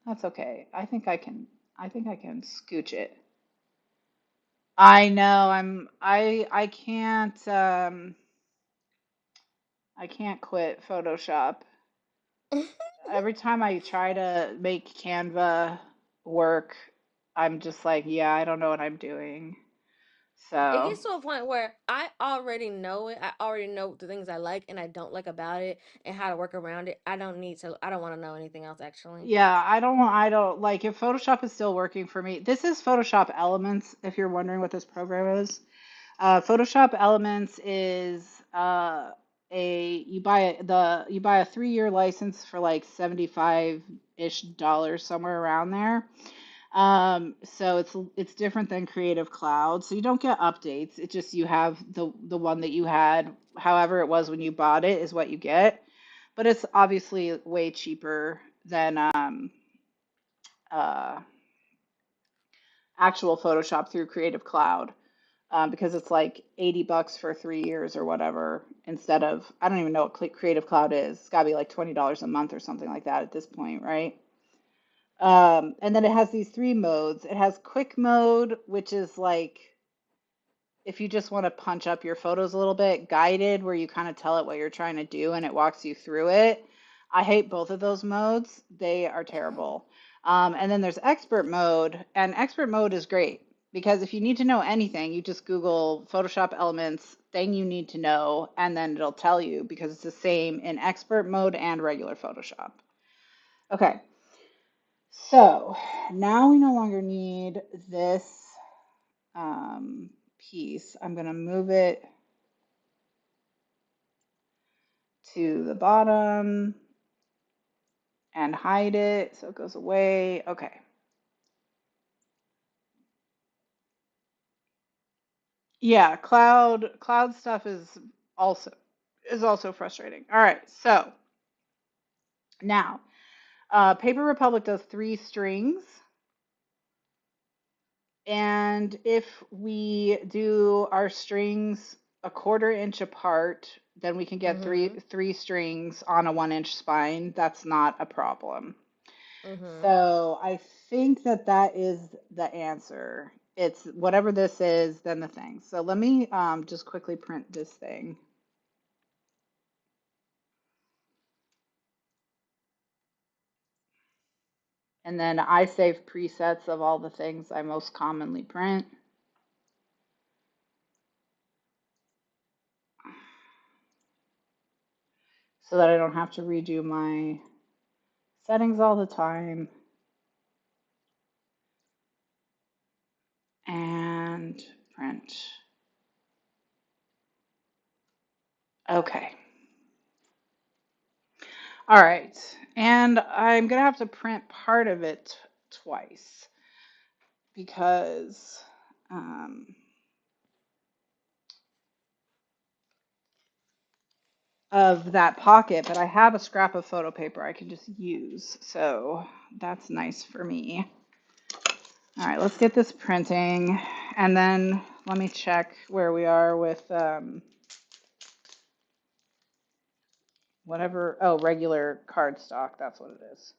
that's okay. I think I can scooch it. I know I can't quit Photoshop. Every time I try to make Canva work, I'm just like, yeah, I don't know what I'm doing. It So, gets to a point where I already know it. I already know the things I like and I don't like about it and how to work around it. I don't need to. I don't want to know anything else actually. yeah, I don't like if Photoshop is still working for me. This is Photoshop Elements, if you're wondering what this program is. Photoshop Elements is you buy a 3-year license for like 75-ish dollars somewhere around there. So it's different than Creative Cloud. So you don't get updates. It just you have the one that you had, however it was when you bought it is what you get. But it's obviously way cheaper than uh, actual Photoshop through Creative Cloud. Because it's like 80 bucks for 3 years or whatever instead of, I don't even know what Creative Cloud is. It's got to be like $20 a month or something like that at this point, right? And then it has these three modes. It has quick mode, which is like if you just want to punch up your photos a little bit, guided, where you kind of tell it what you're trying to do and it walks you through it. I hate both of those modes. They are terrible. And then there's expert mode, and expert mode is great because if you need to know anything, you just Google Photoshop Elements thing you need to know, and then it'll tell you because it's the same in expert mode and regular Photoshop. Okay, So now we no longer need this um, piece. I'm going to move it to the bottom and hide it so it goes away. Okay. Yeah, cloud stuff also also frustrating. All right, so now Paper Republic does 3 strings, and if we do our strings a 1/4 inch apart, then we can get Mm-hmm. three strings on a 1 inch spine. That's not a problem. Mm-hmm. So I think that that is the answer. It's whatever this is, then the thing. So let me just quickly print this thing. And then I save presets of all the things I most commonly print. So that I don't have to redo my settings all the time. And print. Okay. All right. And I'm going to have to print part of it twice because of that pocket, but I have a scrap of photo paper I can just use. So that's nice for me. All right, let's get this printing. And then let me check where we are with whatever. Oh, regular cardstock. That's what it is.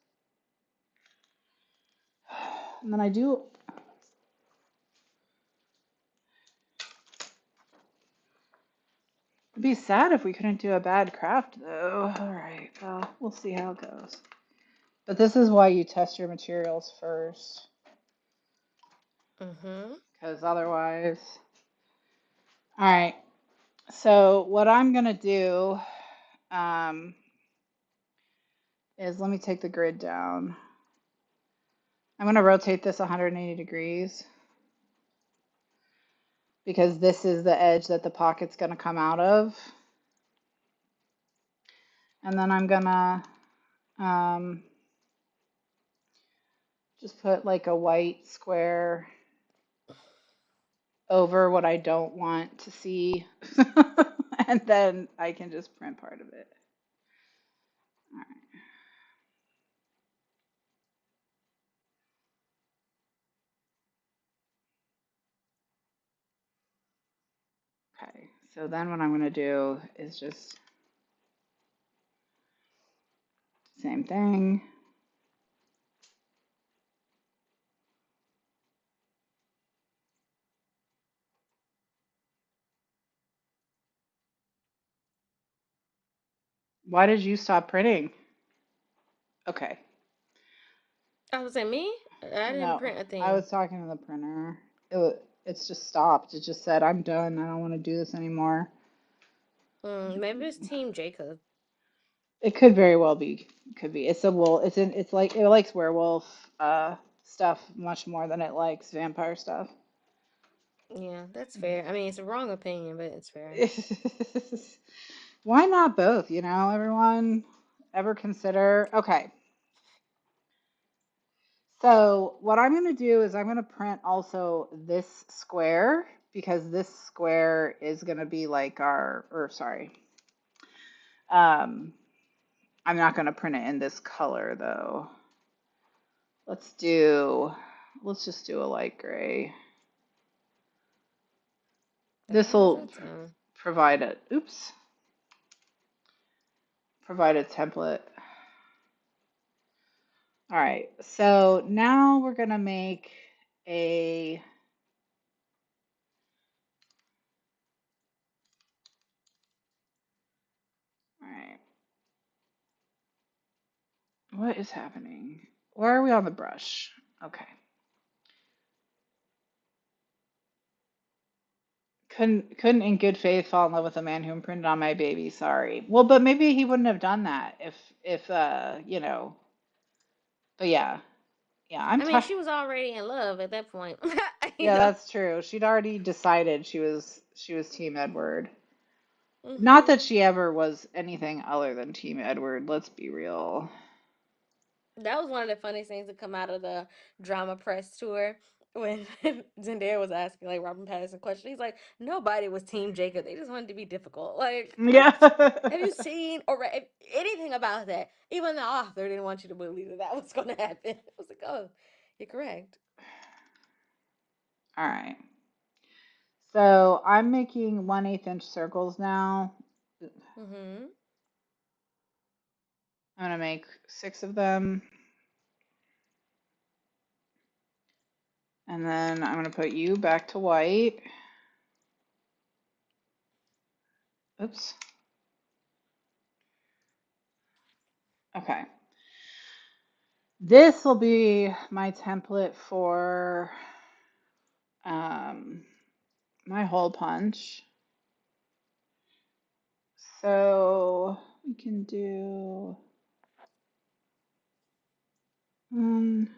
And then I do. It'd be sad if we couldn't do a bad craft, though. All right, well, we'll see how it goes. But this is why you test your materials first, Mm-hmm. because otherwise. All right, so what I'm going to do um, is let me take the grid down. I'm going to rotate this 180 degrees because this is the edge that the pocket's going to come out of. And then I'm going to just put like a white square over what I don't want to see. And then I can just print part of it. All right. Okay, so then what I'm going to do is just same thing. Why did you stop printing? Okay. I was like, me? I didn't No, print a I thing. was talking to the printer. It's just stopped. It just said, I'm done. I don't want to do this anymore. Maybe it's Team Jacob. It could very well be. Could be. It's a wool. It's like it likes werewolf stuff much more than it likes vampire stuff. Yeah, that's fair. I mean, it's a wrong opinion, but it's fair. Why not both? Everyone ever consider? Okay. So what I'm going to do is I'm going to print also this square because this square is going to be like or sorry. Um, I'm not going to print it in this color though. Let's do, let's just do a light gray. This How does will that sound? provide it. Oops, provide a template. All right, so now we're gonna make a, all right, what is happening? Where are we on the brush? Okay. Couldn't in good faith fall in love with a man who imprinted on my baby. Sorry. Well, but maybe he wouldn't have done that if but yeah, Yeah, I'm I mean, tired. she was already in love at that point. you Yeah, know. that's true. She'd already decided she was Team Edward. Not that hmm she ever was anything other than Team Edward, let's be real. That was one of the funniest things to come out of the drama press tour when Zendaya was asking like Robin Pattinson questions. He's like, nobody was Team Jacob. They just wanted to be difficult. Like, Yeah. have you seen or read anything about that? Even the author didn't want you to believe that that was going to happen. I was like, oh, you're correct. All right. So I'm making 1/8 inch circles now. Mm-hmm. I'm gonna make 6 of them. And then I'm gonna put you back to white. Oops. Okay. This will be my template for um, my hole punch. So we can um,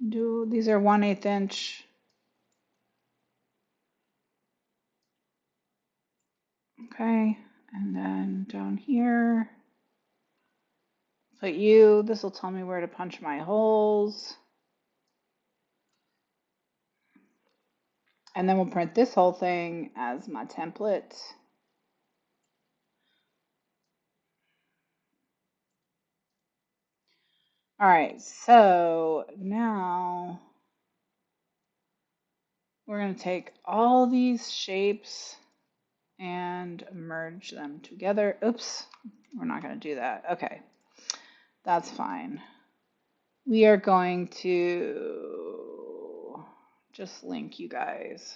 do these are 1/8 inch. Okay, and then down here, put you. This will tell me where to punch my holes. And then we'll print this whole thing as my template. All right, so now we're going to take all these shapes and merge them together. Oops, we're not going to do that. Okay, that's fine. We are going to just link you guys.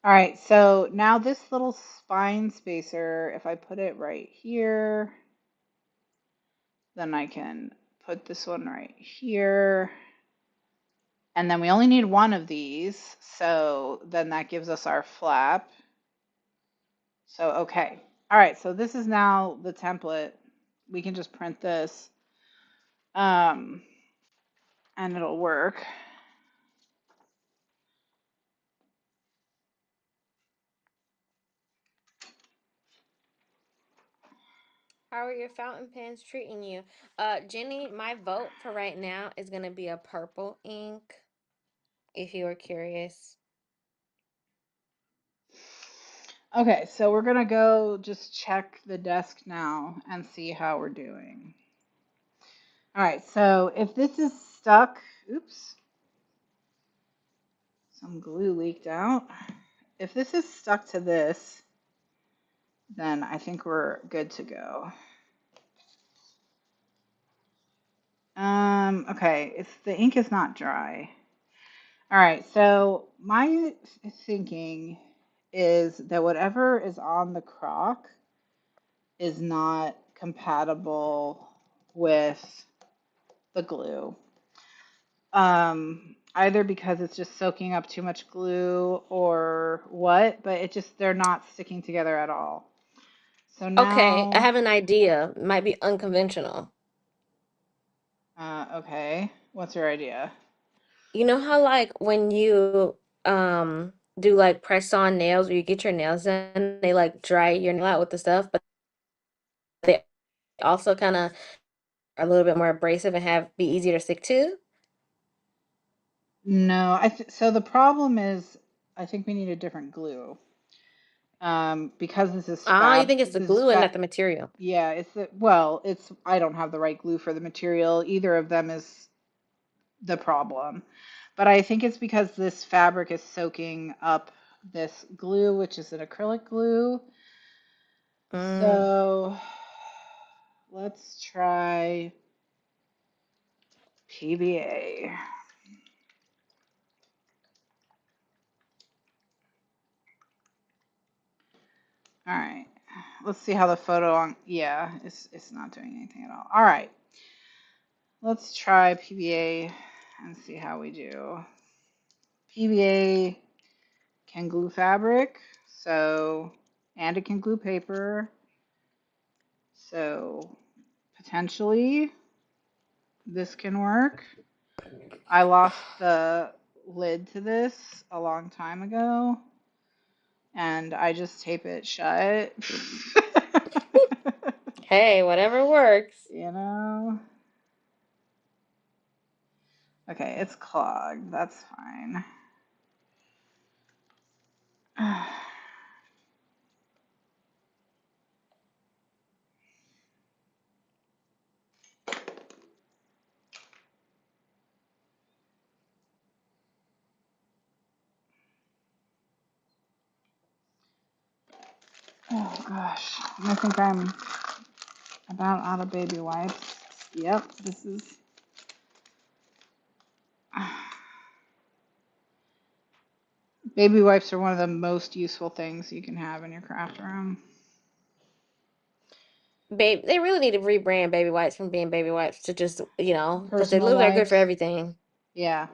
All right, so now this little spine spacer, if I put it right here, then I can put this one right here. And then we only need one of these, so then that gives us our flap. So, okay. All right, so this is now the template. We can just print this, and it'll work. How are your fountain pens treating you? Jenny, my vote for right now is gonna be a purple ink, if you are curious. Okay, so we're gonna go just check the desk now and see how we're doing. All right, so if this is stuck, oops, some glue leaked out. If this is stuck to this, then I think we're good to go. Okay, the ink is not dry. All right, so my thinking is that whatever is on the croc is not compatible with the glue. Either because it's just soaking up too much glue or what, but they're not sticking together at all. So Okay, I now, have an idea. Might be unconventional. okay, what's your idea? You know how like when you do like press on nails where you get your nails done, they like dry your nail out with the stuff, but they also kind of are a little bit more abrasive and have be easier to stick to. No, so the problem is I think we need a different glue. Because Ah, you think it's the this is glue and fat. not the material. Yeah, well, I don't have the right glue for the material. Either of them is the problem. But I think it's because this fabric is soaking up this glue, which is an acrylic glue. Mm. So let's try PBA. All right. Let's see how the photo on, yeah, it's not doing anything at all. All right. Let's try PBA and see how we do. PBA can glue fabric, so, and it can glue paper. So potentially this can work. I lost the lid to this a long time ago, and I just tape it shut. Hey, whatever works. You know? Okay, it's clogged. That's fine. Oh gosh, I think I'm about out of baby wipes. Yep, this is. Baby wipes are one of the most useful things you can have in your craft room. Babe, they really need to rebrand baby wipes from being baby wipes to just, because they Personal literally are good for wipes. everything. Yeah.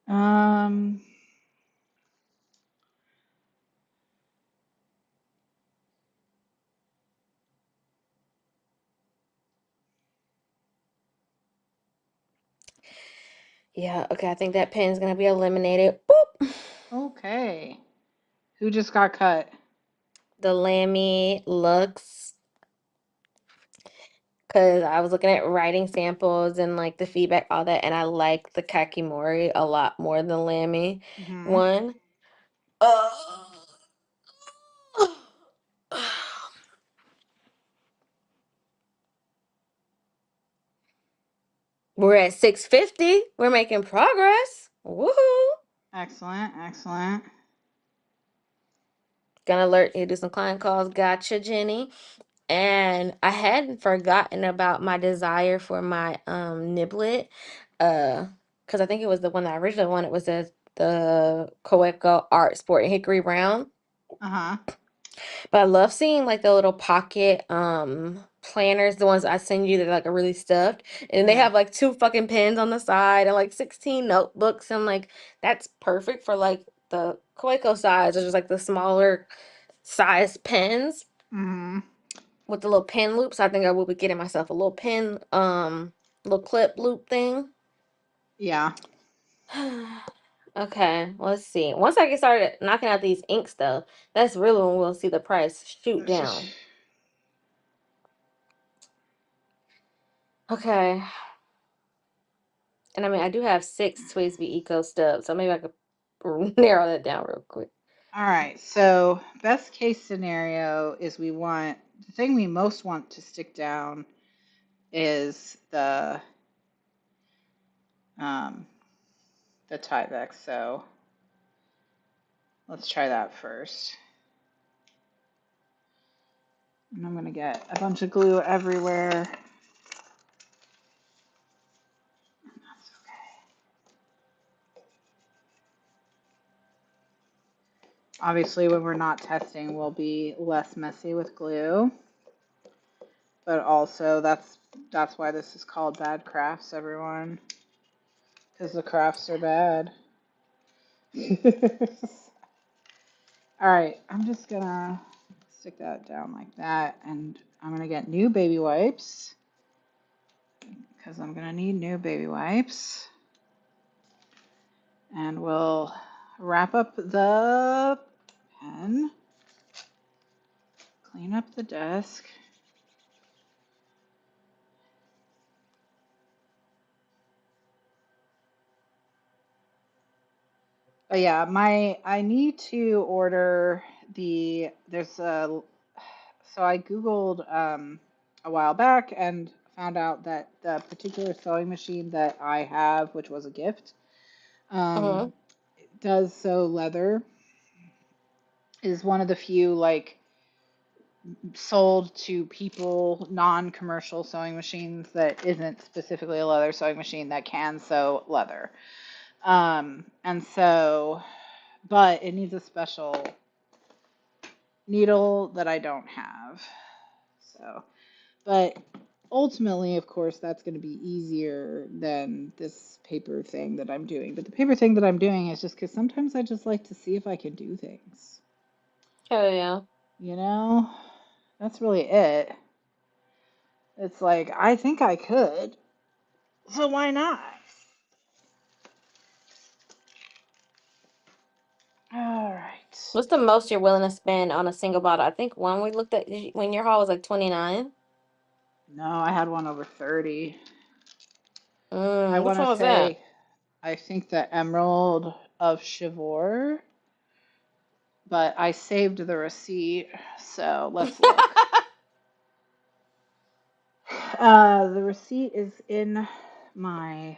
Um. Yeah, okay, I think that pen's gonna be eliminated. Boop! Okay. Who just got cut? The Lamy Lux, because I was looking at writing samples and like the feedback, all that, and I like the Kakimori a lot more than Lamy Hmm. one. We're at 650. We're making progress. Woohoo! Excellent. Excellent. Gonna alert you, do some client calls. Gotcha, Jenny. And I hadn't forgotten about my desire for my niblet. Because I think it was the one that I originally wanted was the Coeco Art Sport Hickory Brown. Uh huh. But I love seeing like the little pocket planners, the ones I send you that like are really stuffed. And they Yeah. have like two fucking pens on the side and like 16 notebooks. I'm like, that's perfect for like the Coeco size or just like the smaller size pens Hmm. with the little pen loops. I think I will be getting myself a little pen, little clip loop thing. Yeah. Okay, let's see. Once I get started knocking out these inks though, that's really when we'll see the price shoot down. Okay. And I mean, I do have 6 Twisby Eco stubs, so maybe I could narrow that down real quick. All right. So, best case scenario is the thing we most want to stick down is um the Tyvek. So, let's try that first. And I'm gonna get a bunch of glue everywhere. That's okay. Obviously, when we're not testing, we'll be less messy with glue. But also, that's why this is called bad crafts, everyone, because the crafts are bad. All right, I'm just gonna stick that down like that, and I'm gonna get new baby wipes because I'm gonna need new baby wipes, and we'll wrap up the pen, clean up the desk. But yeah, I need to order there's a so I Googled a while back and found out that the particular sewing machine that I have, which was a gift, Mm-hmm. does sew leather, is one of the few like sold to people non-commercial sewing machines that isn't specifically a leather sewing machine that can sew leather. And so, but it needs a special needle that I don't have. So, but ultimately, of course, that's going to be easier than this paper thing that I'm doing. But the paper thing that I'm doing is just because sometimes I just like to see if I can do things, Hell yeah. you know? That's really it. It's like, I think I could, so why not? All right. What's the most you're willing to spend on a single bottle? I think one we looked at when your haul was like 29. No, I had one over 30. I Which want one to was that? say, I think the Emerald of Chivor, but I saved the receipt, so let's look. The receipt is in my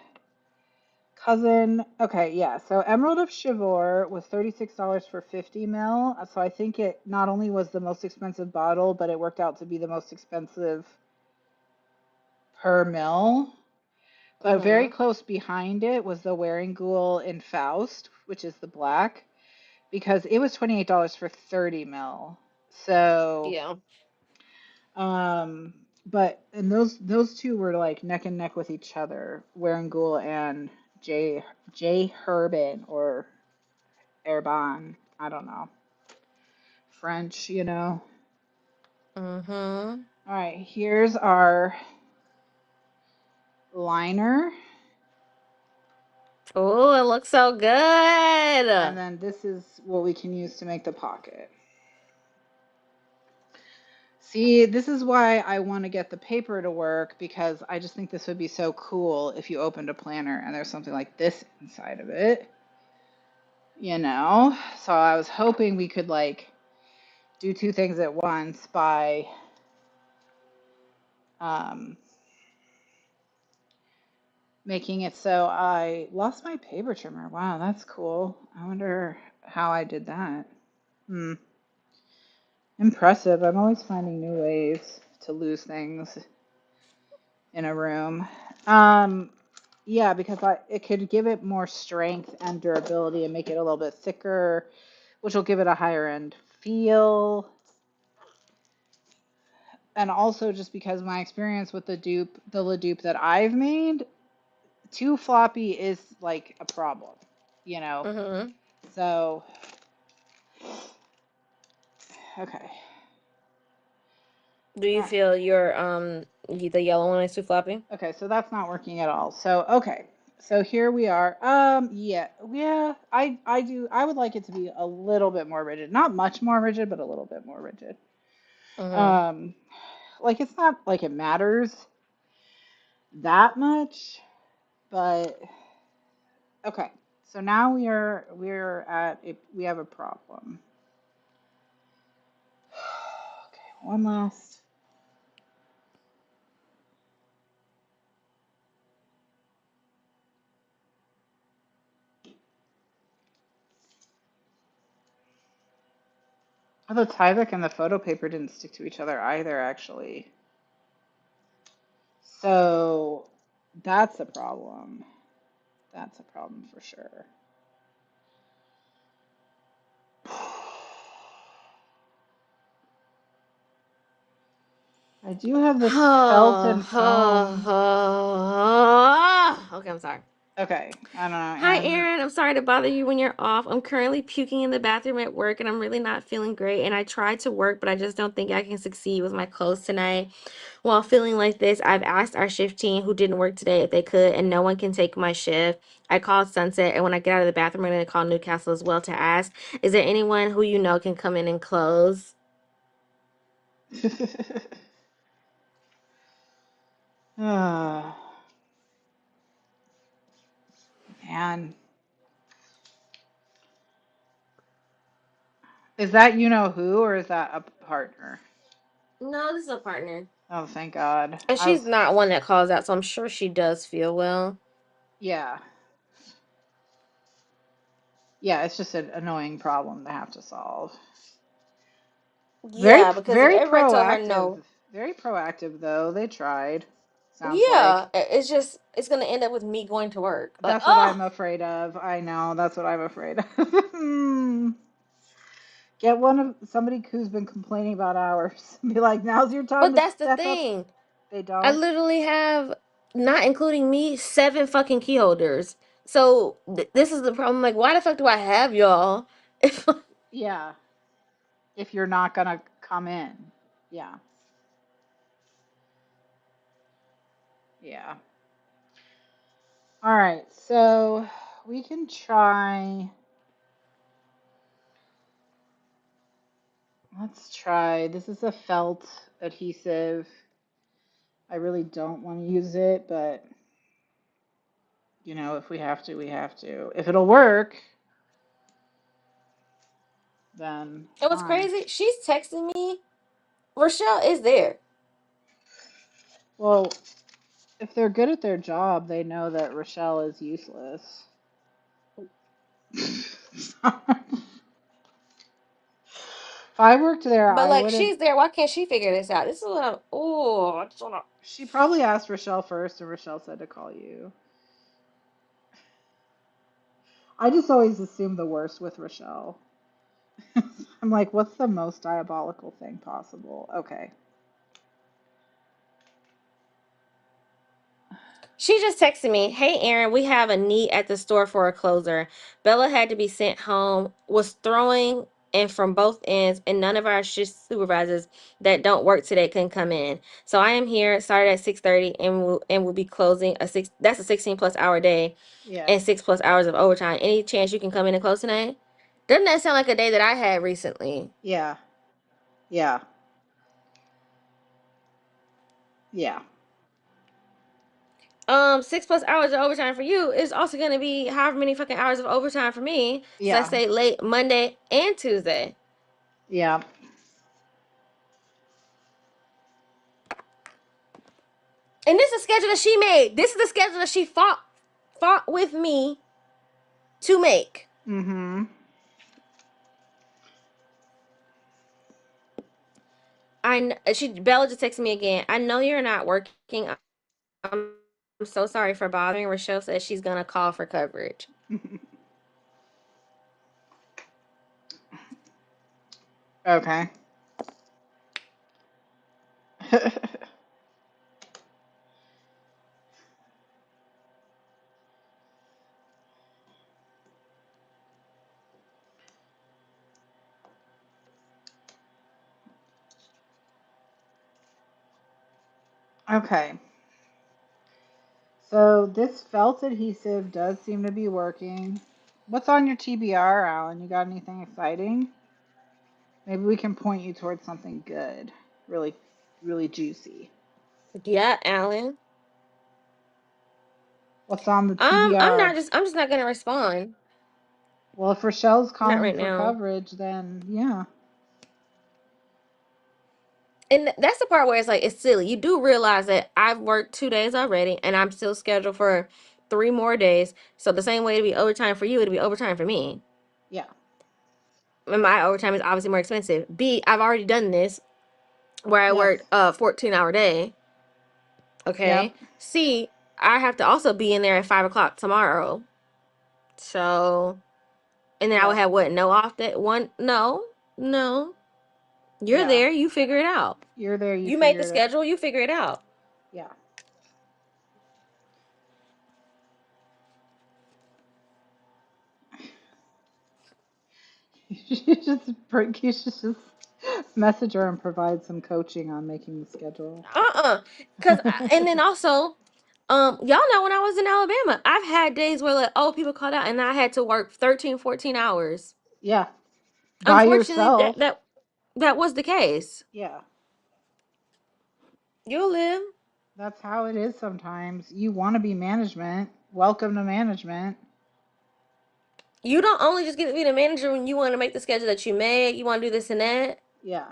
cousin. Okay, yeah. So Emerald of Chivor was $36 for 50 ml. So I think it not only was the most expensive bottle, but it worked out to be the most expensive per mil. But very Mm-hmm. close behind it was the Wearing Ghoul in Faust, which is the black, because it was $28 for 30 mil. So, Yeah. um, but and those two were like neck and neck with each other, Wearing Ghoul and J Herbin or Herbin, I don't know, French, you know. Mm-hmm. All right, here's our liner, Oh, it looks so and good. then this is what we can use to make the pocket. See, this is why I want to get the paper to work, because I just think this would be so cool if you opened a planner and there's something like this inside of it, you know? So I was hoping we could like do two things at once by um, making it so I lost my paper trimmer. Wow, that's cool. I wonder how I did that. Hmm. Impressive. I'm always finding new ways to lose things in a room. Um, yeah, because it could give it more strength and durability and make it a little bit thicker, which will give it a higher end feel. And also just because my experience with the La Dupe that I've made, too floppy is like a problem, you know? Mm-hmm. So, okay. Do you feel your the yellow one is too floppy? Okay, so that's not working at all. So, okay. So here we are. Yeah, I would like it to be a little bit more rigid. Not much more rigid, but a little bit more rigid. Mm-hmm. Um, like it's not like it matters that much, but okay. So now we have a problem. Okay, one last. Oh, the Tyvek and the photo paper didn't stick to each other either, actually. So that's a problem. That's a problem for sure. I do have this felt and foam. Okay, I'm sorry. Okay, I don't know. Hi, And Erin. I'm sorry to bother you when you're off. I'm currently puking in the bathroom at work and I'm really not feeling great. And I tried to work, but I just don't think I can succeed with my clothes tonight. While feeling like this, I've asked our shift team who didn't work today if they could, and no one can take my shift. I called Sunset, and when I get out of the bathroom, I'm going to call Newcastle as well to ask, is there anyone who you know can come in and close? oh, man, is that you know who or is that a partner? No, this is a partner. Oh, thank God. And I she's was, not one that calls out, so I'm sure she does feel well. yeah, yeah. It's just an annoying problem to have to solve. Very, Yeah, because if very everybody told her proactive. no, Very proactive though. They tried. Sounds like. yeah, it's just it's gonna end up with me going to work. Like, That's what oh, I'm afraid of. I know. That's what I'm afraid of. Get one of somebody who's been complaining about hours. Be like, now's your time but to that's the step up. thing. They I don't. literally have, not including me, 7 fucking key holders. So this is the problem. Like, why the fuck do I have y'all? If Yeah. If you're not gonna come in. Yeah. Yeah. All right. So we can try. Let's try. This is a felt adhesive. I really don't want to use it, but if we have to, we have to. If it'll work, then It was fine. crazy. She's texting me. Rochelle is there. Well, if they're good at their job, they know that Rochelle is useless. If I worked there, But I like would have. she's there. Why can't she figure this out? This is what I'm. Oh, I just wanna. She probably asked Rochelle first, and Rochelle said to call you. I just always assume the worst with Rochelle. I'm like, what's the most diabolical thing possible? Okay. She just texted me, "Hey Aaron, we have a need at the store for a closer. Bella had to be sent home. Was throwing in from both ends, and none of our shift supervisors that don't work today can come in. So I am here. Started at 6:30, and we'll be closing a six. That's a 16+ hour day, Yeah. and 6+ hours of overtime. Any chance you can come in and close tonight? Doesn't that sound like a day that I had recently? Yeah. Yeah. Yeah. 6+ hours of overtime for you is also gonna be however many fucking hours of overtime for me. So let's Yeah. say late Monday and Tuesday. Yeah. And this is the schedule that she made. This is the schedule that she fought with me to make. Mm-hmm. Bella just texted me again. I know you're not working. I'm so sorry for bothering. Rochelle says she's gonna call for coverage. Okay. Okay. So this felt adhesive does seem to be working. What's on your TBR, Alan? You got anything exciting? Maybe we can point you towards something good. Really, really juicy. Yeah, Alan. What's on the I'm not TBR? just. I'm just not gonna respond. Well, if Rochelle's Not calling right for now. coverage, then yeah. And that's the part where it's like it's silly. You do realize that I've worked 2 days already, and I'm still scheduled for 3 more days. So the same way it'd be overtime for you, it'd be overtime for me. Yeah. And my overtime is obviously more expensive. B, I've already done this where I Yes. worked a 14-hour day. Yep. Okay. C, I have to also be in there at 5 o'clock tomorrow. So, and then I would Yep. have what? No off that one? No, no. You're Yeah. there. You figure it out. You're there, you You made the figured it. schedule. You figure it out. Yeah. You should just message her and provide some coaching on making the schedule. Cause and then also, y'all know when I was in Alabama, I've had days where like, oh, people called out and I had to work 13, 14 hours. Yeah. By Unfortunately, that yourself. that that was the case. Yeah. You'll live. That's how it is sometimes. You want to be management. Welcome to management. You don't only just get to be the manager when you want to make the schedule that you made. You want to do this and that. Yeah.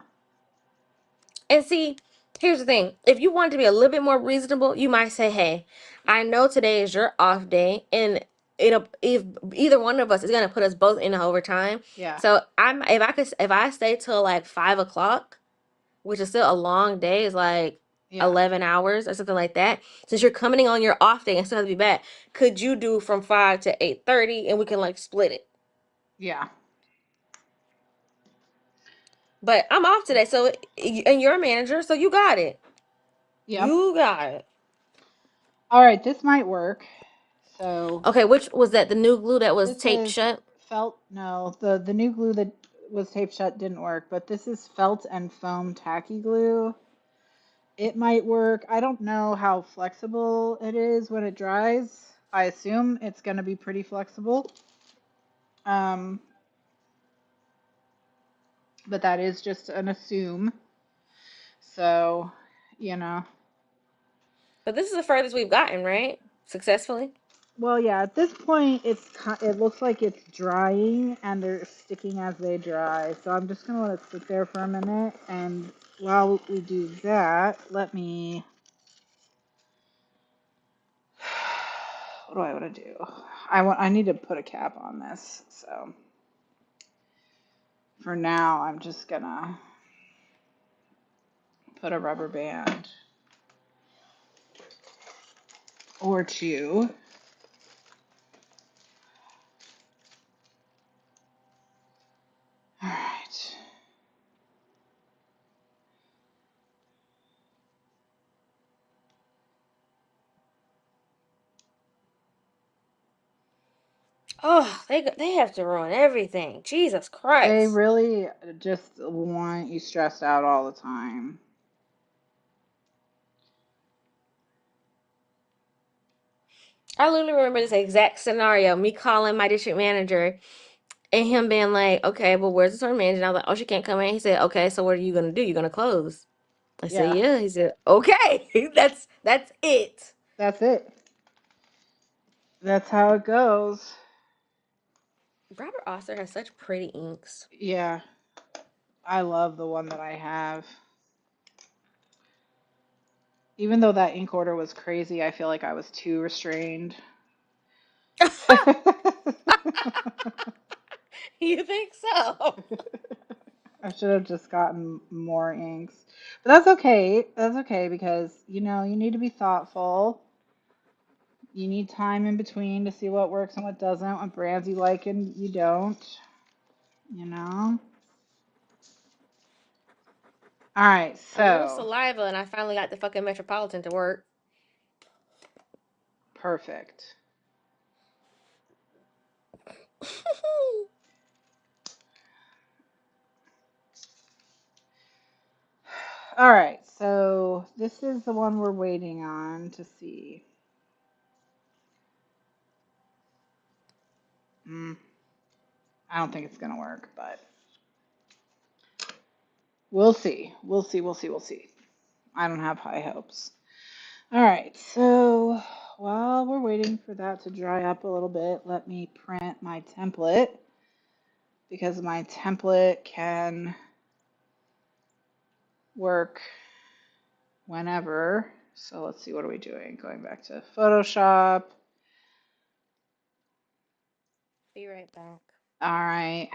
And see, here's the thing. If you want to be a little bit more reasonable, you might say, "Hey, I know today is your off day, and it'll if either one of us is gonna put us both in overtime. Yeah. So I'm if I stay till like 5 o'clock, which is still a long day, is like Yeah. 11 hours or something like that. Since you're coming on your off day and still have to be back, could you do from 5 to 8:30, and we can like split it? Yeah. But I'm off today, so and you're a manager, so you got it. Yep. You got it. All right, this might work. So Okay, which was that? The new glue that was this taped is shut? felt no, the new glue that was taped shut didn't work, but this is felt and foam tacky glue. It might work. I don't know how flexible it is when it dries. I assume it's going to be pretty flexible. Um, but that is just an assume. So, you know. But this is the furthest we've gotten, right? Successfully. Well, yeah, at this point, it looks like it's drying and they're sticking as they dry. So I'm just going to let it sit there for a minute. And while we do that, let me. What do I want to do? I need to put a cap on this. So for now, I'm just going to put a rubber band or two. All right. Oh, they have to ruin everything. Jesus They Christ. really just want you stressed out all the time. I literally remember this exact scenario. Me calling my district manager and him being like, "Okay, well, where's the store manager?" And I was like, "Oh, she can't come in." He said, "Okay, so what are you gonna do? You gonna close?" I said, Yeah, "Yeah." He said, "Okay, that's it." that's it. That's how it goes. Robert Oster has such pretty inks. Yeah, I love the one that I have. Even though that ink order was crazy, I feel like I was too restrained. You think so? I should have just gotten more inks. But that's okay. That's okay because, you need to be thoughtful. You need time in between to see what works and what doesn't, what brands you like and you don't, you know? All right, A little so saliva, and I finally got the fucking Metropolitan to work. perfect. All right, so this is the one we're waiting on to see. Mm, I don't think it's going to work, but we'll see. We'll see. We'll see. We'll see. I don't have high hopes. All right, so while we're waiting for that to dry up a little bit, let me print my template because my template can work whenever. So let's see, what are we doing? Going back to Photoshop. Be right back. All right.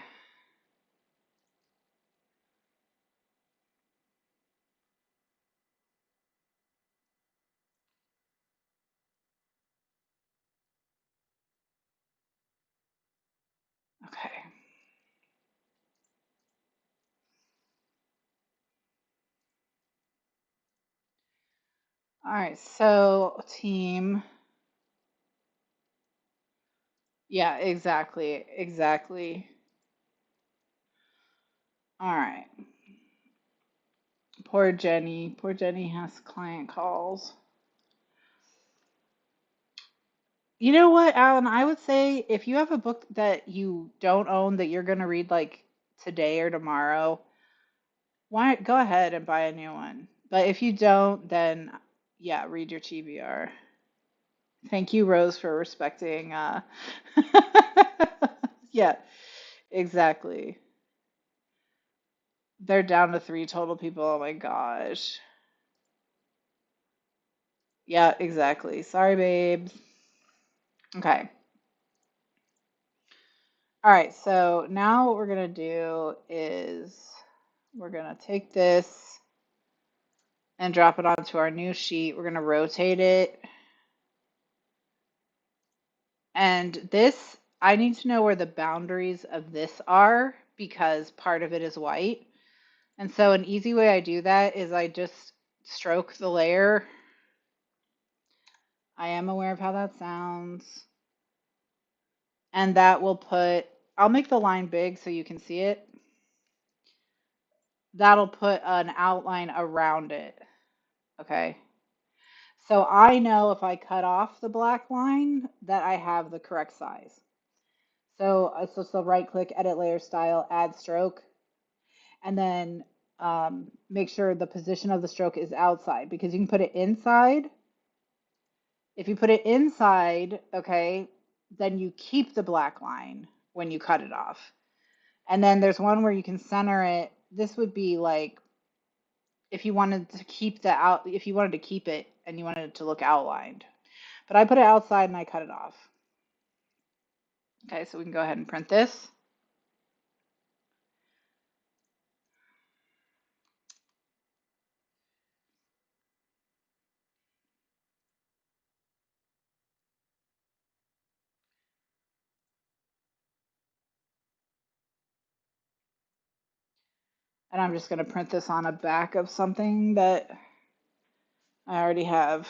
Okay. All right, so team. Yeah, exactly. Exactly. All right. Poor Jenny. Poor Jenny has client calls. You know what, Alan? I would say if you have a book that you don't own that you're going to read like today or tomorrow, why go ahead and buy a new one. But if you don't, then yeah, read your TBR. Thank you, Rose, for respecting. Yeah, exactly. They're down to three total people. Oh my gosh. Yeah, exactly. Sorry, babes. Okay. All right. So now what we're gonna do is we're gonna take this and drop it onto our new sheet. We're gonna rotate it. And this, I need to know where the boundaries of this are because part of it is white. And so an easy way I do that is I just stroke the layer. I am aware of how that sounds. And that will put, I'll make the line big so you can see it. that'll put an outline around it. Okay. So I know if I cut off the black line that I have the correct size. So right click, edit layer style, add stroke, and then make sure the position of the stroke is outside because you can put it inside. If you put it inside, okay, then you keep the black line when you cut it off. And then there's one where you can center it. This would be like if you wanted to keep if you wanted to keep it and you wanted it to look outlined. But I put it outside and I cut it off. Okay, so we can go ahead and print this. And I'm just going to print this on a back of something that I already have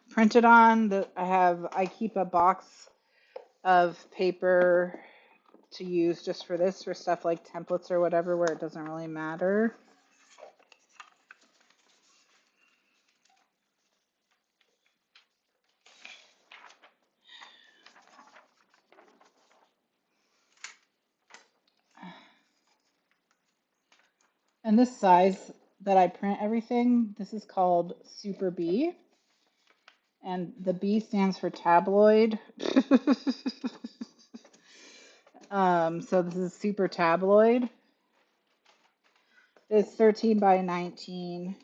printed on. I keep a box of paper to use just for this, for stuff like templates or whatever, where it doesn't really matter. And this size that I print everything, this is called Super B. And the B stands for tabloid. So this is super tabloid. It's 13 by 19.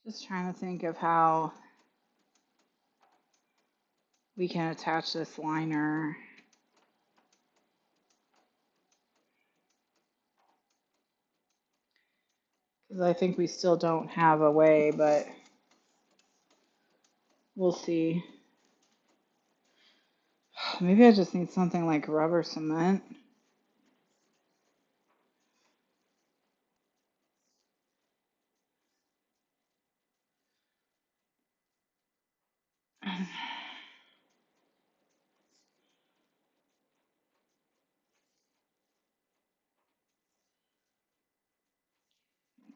Just trying to think of how we can attach this liner. Because I think we still don't have a way, but we'll see. Maybe I just need something like rubber cement.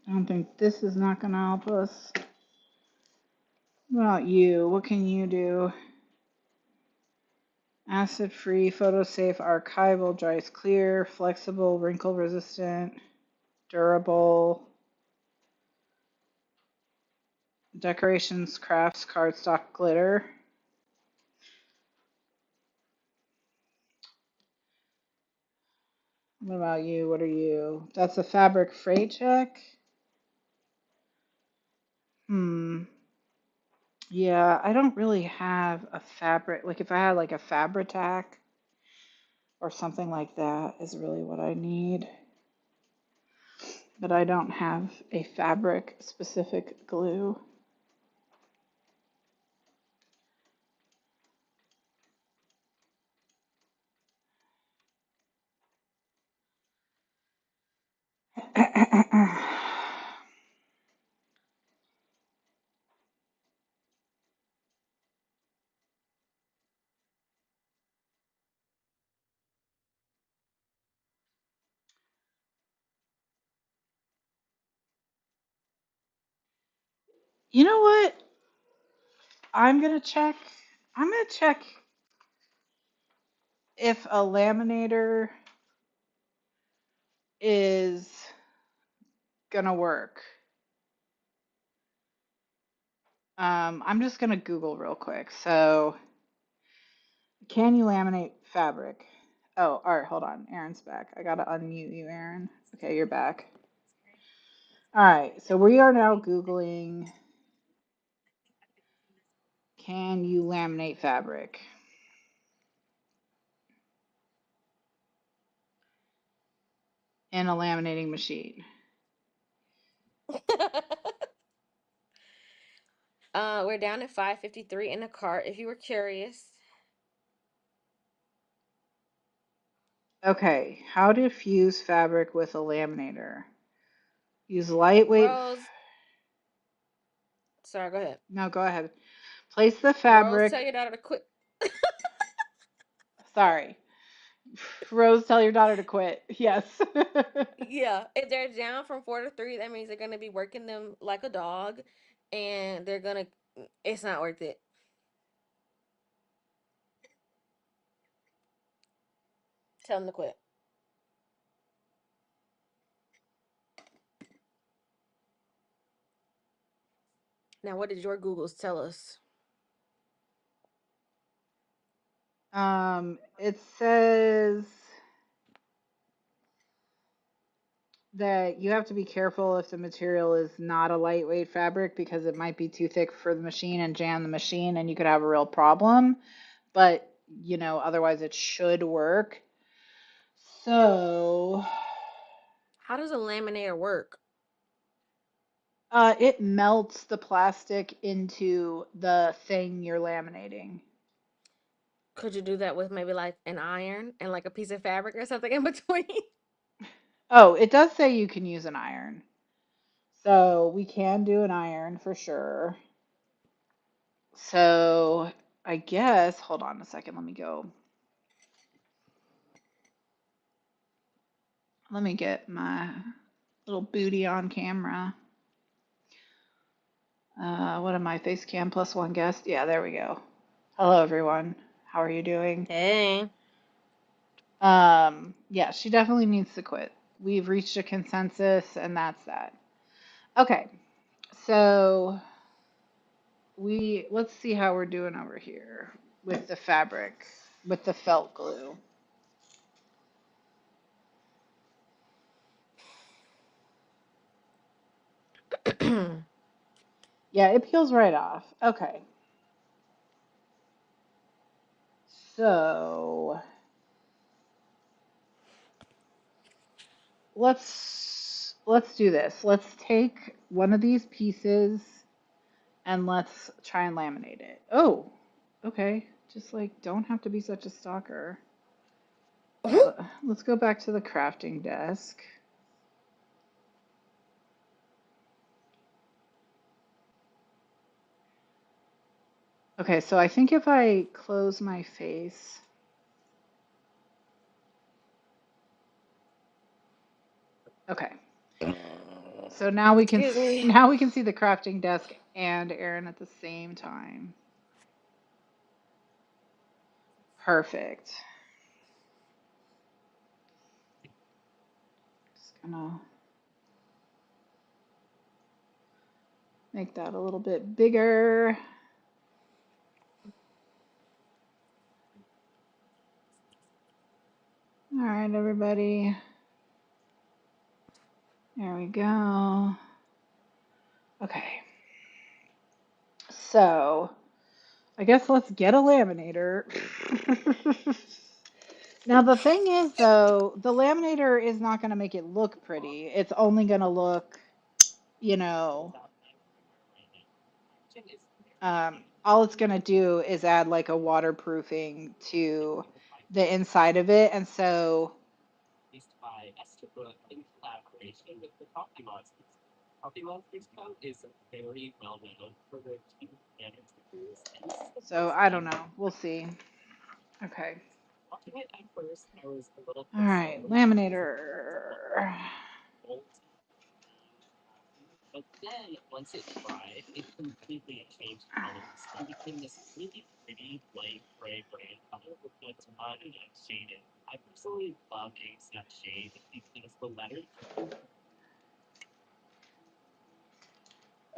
I don't think this is not going to help us. What about you? What can you do? Acid-free, photo-safe, archival, dries clear, flexible, wrinkle-resistant, durable, decorations, crafts, cardstock, glitter. What about you? What are you? That's a fabric freight check. Yeah, I don't really have a fabric. Like if I had like a Fabri-Tac or something like that is really what I need. But I don't have a fabric specific glue. You know what? I'm gonna check. I'm gonna check if a laminator is gonna work. I'm just gonna Google real quick. So, can you laminate fabric? Oh, all right, hold on. Aaron's back. I gotta unmute you, Aaron. Okay, you're back. All right, so we are now Googling, can you laminate fabric in a laminating machine? We're down at 553 in the cart, if you were curious. Okay, how to fuse fabric with a laminator. Use lightweight. Rose, sorry, go ahead. No, go ahead. Place the Rose, fabric. tell your daughter to quit. Sorry. Rose, tell your daughter to quit. Yes. Yeah, if they're down from 4 to 3, that means they're gonna be working them like a dog, and they're gonna. It's not worth it. Tell them to quit. Now, what did your Googles tell us? It says that you have to be careful if the material is not a lightweight fabric because it might be too thick for the machine and jam the machine and you could have a real problem. But, otherwise it should work. So, How does a laminator work? it melts the plastic into the thing you're laminating. Could you do that with maybe like an iron and like a piece of fabric or something in between? Oh, it does say you can use an iron. So we can do an iron for sure. So I guess, hold on a second, let me go. Let me get my little booty on camera. What am I, face cam plus one guest? Yeah, there we go. Hello, everyone. How are you doing? Hey. Yeah, she definitely needs to quit. We've reached a consensus, and that's that. Okay, so let's see how we're doing over here with the fabric, with the felt glue. Yeah, it peels right off. Okay. So let's do this. Let's take one of these pieces and let's try and laminate it. Oh, okay. Just like don't have to be such a stalker. All right, let's go back to the crafting desk. Okay, so I think if I close my face, okay. So now we can Excuse me. now we can see the crafting desk and Aaron at the same time. Perfect. Just gonna make that a little bit bigger. All right, everybody. There we go. Okay. So, I guess let's get a laminator. Now, the thing is, though, the laminator is not going to make it look pretty. It's only going to look, you know, all it's going to do is add like a waterproofing to the inside of it. And so, I don't know. We'll see. Okay. All right, laminator.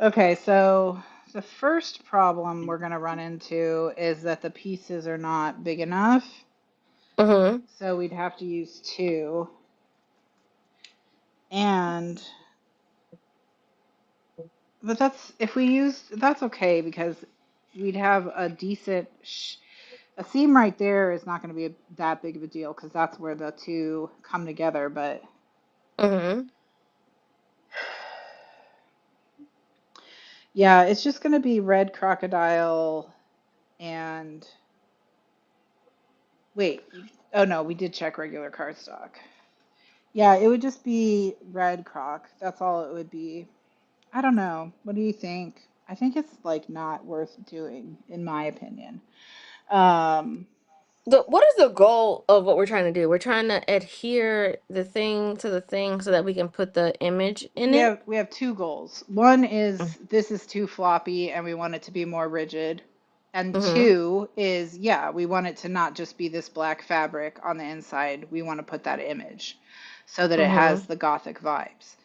Okay, so the first problem we're going to run into is that the pieces are not big enough. Mm-hmm. So we'd have to use two. And, but if we use, that's okay because we'd have a decent, a seam right there is not going to be that big of a deal because that's where the two come together. But Mm-hmm. Yeah, it's just going to be red crocodile and wait. Oh no, we did check regular cardstock. Yeah, it would just be red croc. That's all it would be. I don't know. What do you think? I think it's like not worth doing, in my opinion. Um, What is the goal of what we're trying to do? We're trying to adhere the thing to the thing so that we can put the image in it. we have two goals. One is this is too floppy and we want it to be more rigid. And Mm-hmm. two is, yeah, we want it to not just be this black fabric on the inside. We want to put that image so that it has Mm-hmm. the gothic vibes.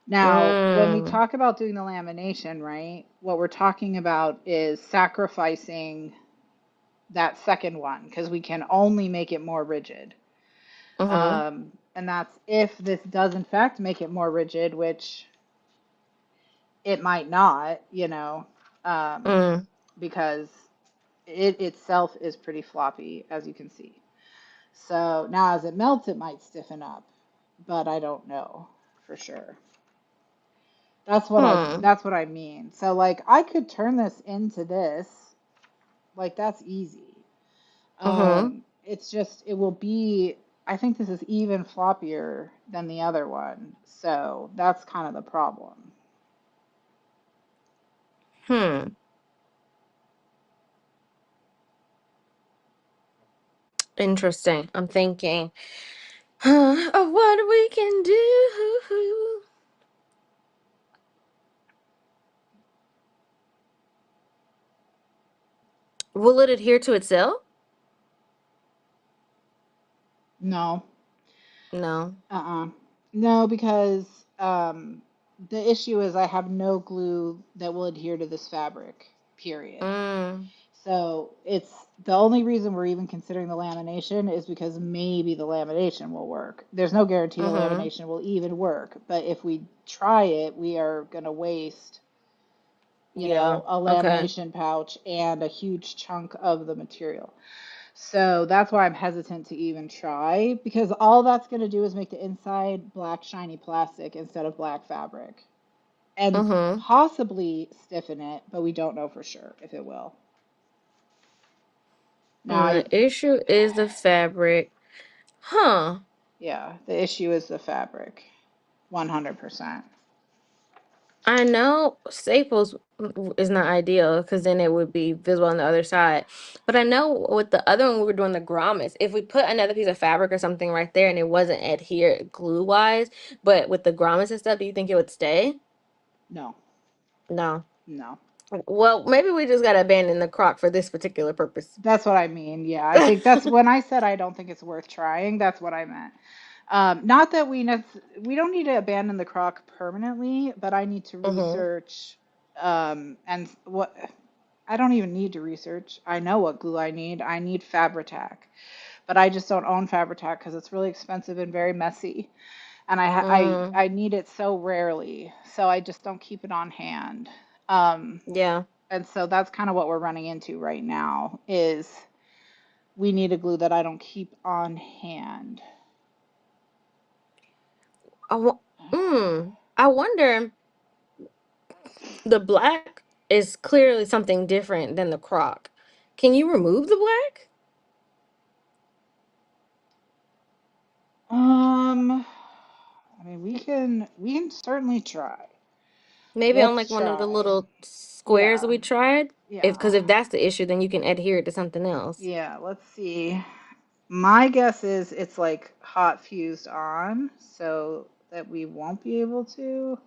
Now, when we Mm. talk about doing the lamination, right, what we're talking about is sacrificing that second one because we can only make it more rigid. Mm-hmm. And that's if this does in fact make it more rigid, which it might not, um, Mm. because it itself is pretty floppy, as you can see. So now as it melts, it might stiffen up, but I don't know for sure. Hmm. That's what I mean. So like I could turn this into this, like that's easy. Mm-hmm. It's just it will be I think this is even floppier than the other one. So that's kind of the problem. Hmm. Interesting. I'm thinking of what we can do. Will it adhere to itself? No. No. Uh-uh. No, because the issue is I have no glue that will adhere to this fabric, period. Mm. So it's the only reason we're even considering the lamination is because maybe the lamination will work. There's no guarantee the Mm-hmm. lamination will even work, but if we try it, we are going to waste, Yeah. a Okay. lamination pouch and a huge chunk of the material. So that's why I'm hesitant to even try because all that's going to do is make the inside black shiny plastic instead of black fabric and Mm-hmm. possibly stiffen it, but we don't know for sure if it will. Now, And the issue is the fabric. Huh. yeah, the issue is the fabric, 100%. I know staples is not ideal because then it would be visible on the other side. But I know with the other one we were doing the grommets. If we put another piece of fabric or something right there and it wasn't adhered glue wise, but with the grommets and stuff, do you think it would stay? No, No. no. Well, maybe we just gotta abandon the crock for this particular purpose. That's what I mean. Yeah, I think that's when I said I don't think it's worth trying. That's what I meant. Not that we don't need to abandon the crock permanently, but I need to Mm-hmm. research and what I don't even need to research. I know what glue I need. I need Fabri-Tac, but I just don't own Fabri-Tac because it's really expensive and very messy, and Mm, I need it so rarely, so I just don't keep it on hand. Um, yeah. and so that's kind of what we're running into right now is we need a glue that I don't keep on hand. I wa- I wonder. The black is clearly something different than the croc. Can you remove the black? Um, I mean, we can certainly try. Maybe on like Let's one of the try. little squares that Yeah, we tried. If yeah, because if that's the issue, then you can adhere it to something else. yeah. Let's see. My guess is it's like hot fused on, so that we won't be able to.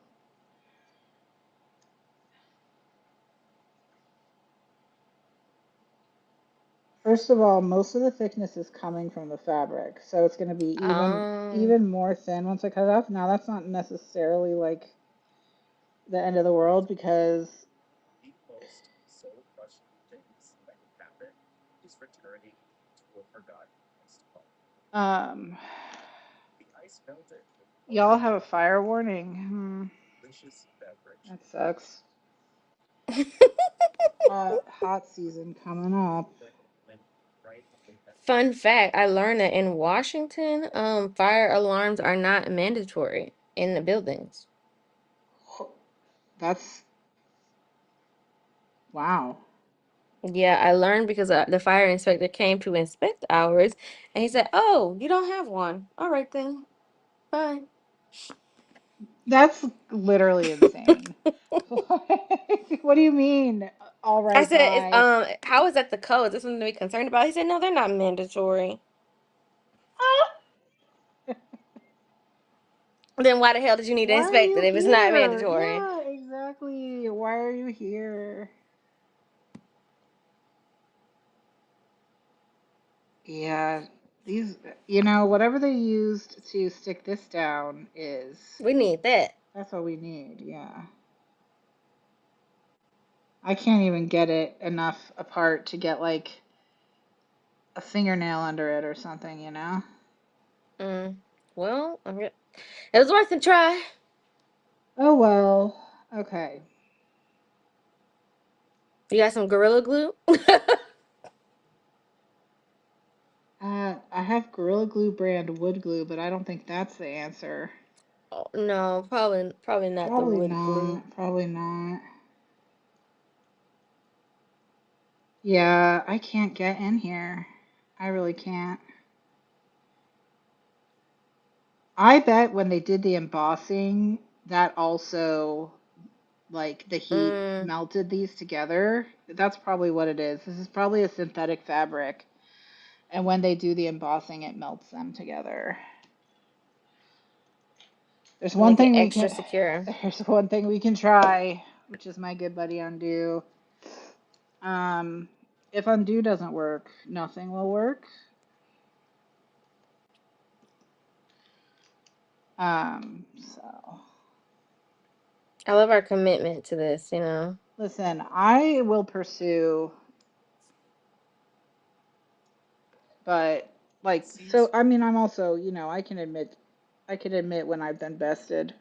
First of all, most of the thickness is coming from the fabric, so it's going to be Um. even more thin once I cut it off. Now that's not necessarily like the end of the world because um y'all have a fire warning. That sucks. Hot season coming up. Fun fact: I learned that in Washington, fire alarms are not mandatory in the buildings. That's Wow. Yeah, I learned because the fire inspector came to inspect ours, and he said, "Oh, you don't have one. All right then, fine." That's literally insane. What do you mean? All I right, said, bye. how is that the code? Is this something to be concerned about?" He said, "No, they're not mandatory." Then why the hell did you need to Why are inspect you it if it's not here? mandatory? Yeah, exactly. Why are you here? Yeah, these, whatever they used to stick this down We need that. that's what we need. Yeah. I can't even get it enough apart to get like a fingernail under it or something. Mm. Well, it was worth a try. Oh well. Okay. You got some Gorilla Glue? I have Gorilla Glue brand wood glue, but I don't think that's the answer. Oh, no, probably not the Probably wood glue. not. Probably not. Yeah, I can't get in here. I really can't. I bet when they did the embossing, that also, like, the heat Mm. melted these together. That's probably what it is. This is probably a synthetic fabric. And when they do the embossing, it melts them together. There's one Make it thing we extra can secure. there's one thing we can try, which is my good buddy undo. Um, if undo doesn't work, nothing will work. So I love our commitment to this. listen, I will pursue, but like, so I mean, I'm also, I can admit when I've been bested.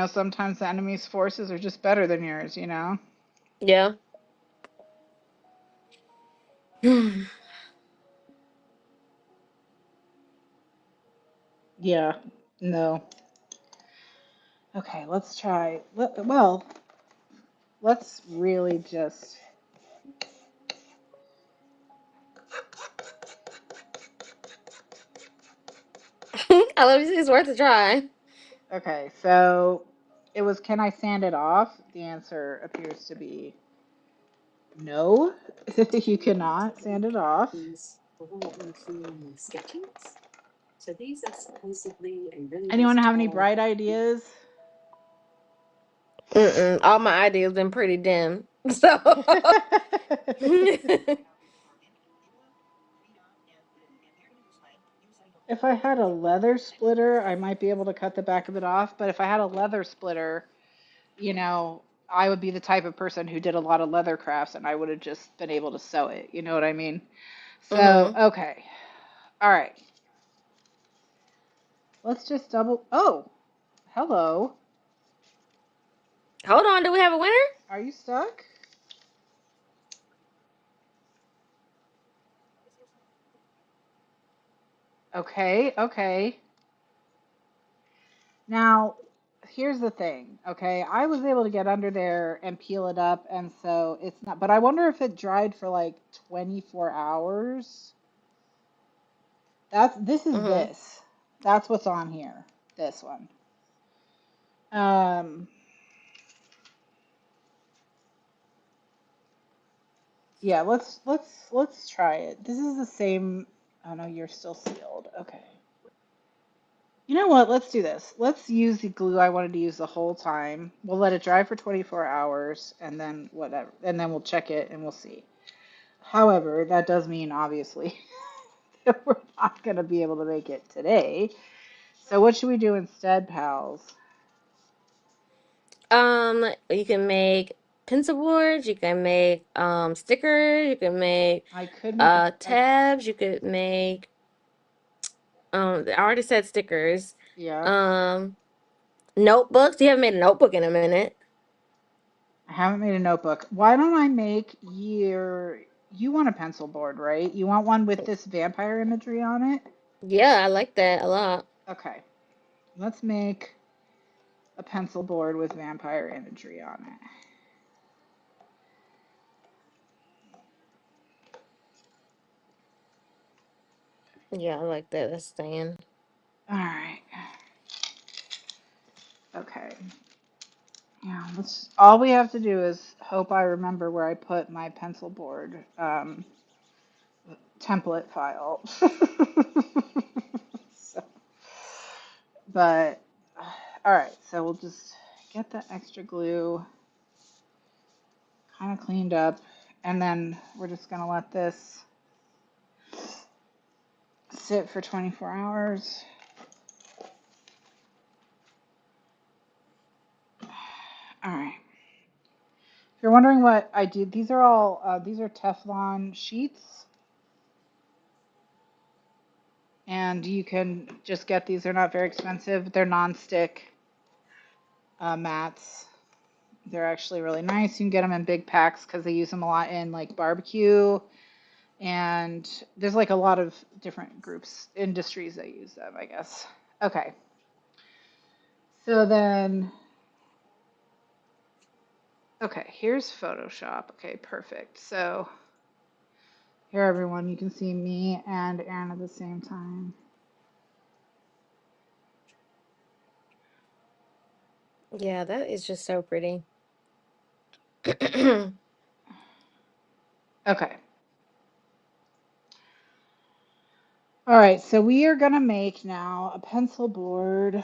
Sometimes the enemy's forces are just better than yours. Yeah. Yeah. No. Okay, let's try. Well, let's really just. I love you. It's worth a try. Okay, so it was, can I sand it off? The answer appears to be no. You cannot sand it off. Anyone have any bright ideas? Mm-mm. All my ideas been pretty dim. So If I had a leather splitter, I might be able to cut the back of it off. But if I had a leather splitter, I would be the type of person who did a lot of leather crafts and I would have just been able to sew it. You know what I mean? So, hmm okay. All right. Let's just double. Oh, hello. Hold on, do we have a winner? Are you stuck? Okay, okay. Now, here's the thing, okay? I was able to get under there and peel it up, and so it's not, but I wonder if it dried for like 24 hours. This is hmm this. That's what's on here. This one. Um, yeah, let's try it. This is the same. Oh no, you're still sealed. Okay. You know what? Let's do this. Let's use the glue I wanted to use the whole time. We'll let it dry for 24 hours and then whatever. And then we'll check it and we'll see. However, that does mean obviously that we're not going to be able to make it today. So what should we do instead, pals? You can make pencil boards, you can make stickers, you can make I could make tabs, you could make I already said stickers. yeah. Um Notebooks. You haven't made a notebook in a minute. I haven't made a notebook. Why don't I make you want a pencil board, right? You want one with this vampire imagery on it? Yeah, I like that a lot. Okay. Let's make a pencil board with vampire imagery on it. Yeah, I like that. That's staying. All right. Okay. Yeah, all we have to do is hope I remember where I put my pencil board template file. So, but all right, so we'll just get the extra glue kind of cleaned up, and then we're just gonna let this sit for 24 hours. All right. If you're wondering what I did, these are Teflon sheets, and you can just get these. They're not very expensive. They're non-stick mats. They're actually really nice. You can get them in big packs because they use them a lot in like barbecue, and there's like a lot of different groups, industries that use them, I guess. Okay. So then, okay, here's Photoshop. Okay, perfect. So here, everyone, you can see me and Aaron at the same time. Yeah, that is just so pretty. Okay. All right, so we are gonna make now a pencil board.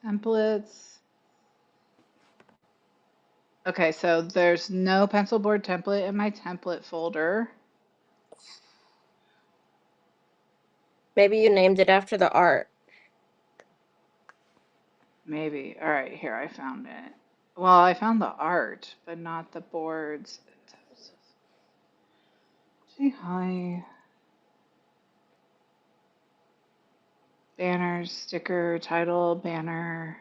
Templates. Okay, so there's no pencil board template in my template folder. Maybe you named it after the art. Maybe. All right, here I found it. Well, I found the art, but not the boards. See, hi. Banner, sticker, title, banner.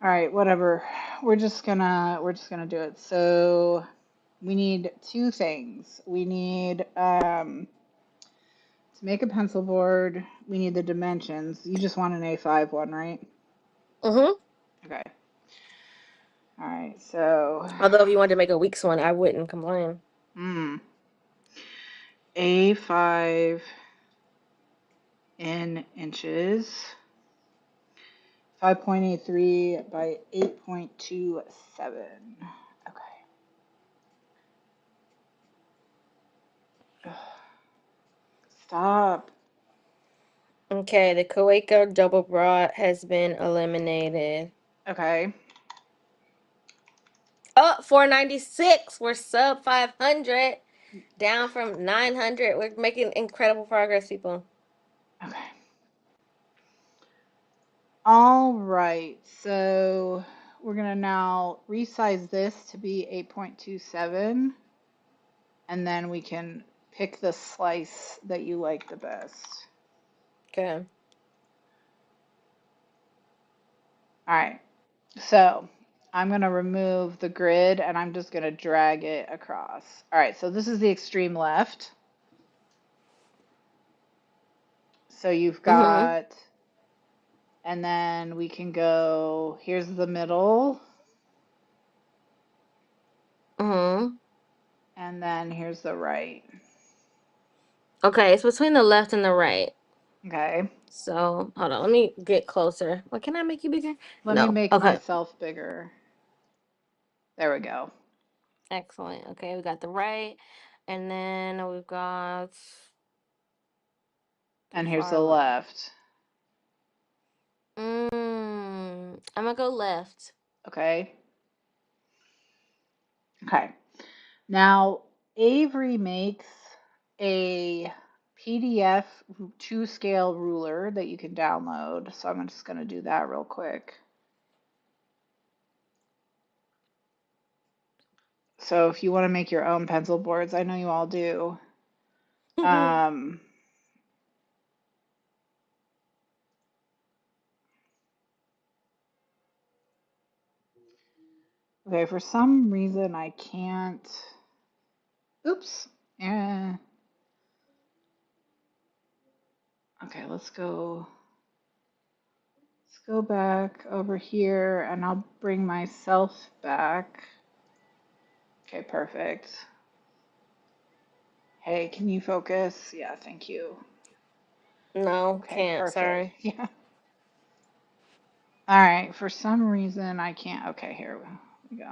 All right, whatever. We're just gonna do it. So we need two things. We need to make a pencil board. We need the dimensions. You just want an A5 one, right? Mm-hmm. Okay. All right. So Although if you wanted to make a week's one, I wouldn't complain. hmm, A5 in inches. 5.83 by 8.27. Okay. Ugh, stop. Okay, the Kaweco double broad has been eliminated. Okay. Oh, 496. We're sub 500. Down from 900. We're making incredible progress, people. Okay. All right. So we're going to now resize this to be 8.27, and then we can pick the slice that you like the best. Okay. All right. So I'm going to remove the grid and I'm just going to drag it across. All right. So this is the extreme left. So you've Mm-hmm. got, and then we can go, here's the middle, Mm-hmm. and then here's the right. Okay, it's between the left and the right. Okay. So, hold on. Let me get closer. What, can I make you bigger? Let me No. make Okay. myself bigger. There we go. Excellent. Okay, we got the right. And then we've got the And here's far the left. left. I'm gonna go left. Okay. Okay. Now, Avery makes a PDF to scale ruler that you can download. So I'm just going to do that real quick. So if you want to make your own pencil boards, I know you all do. Um, Okay, for some reason I can't. Oops. Eh. Okay, let's go. Let's go back over here and I'll bring myself back. Okay, perfect. Hey, can you focus? Yeah, thank you. No, Okay, can't. perfect. Sorry. Yeah. All right, for some reason I can't. Okay, here we go.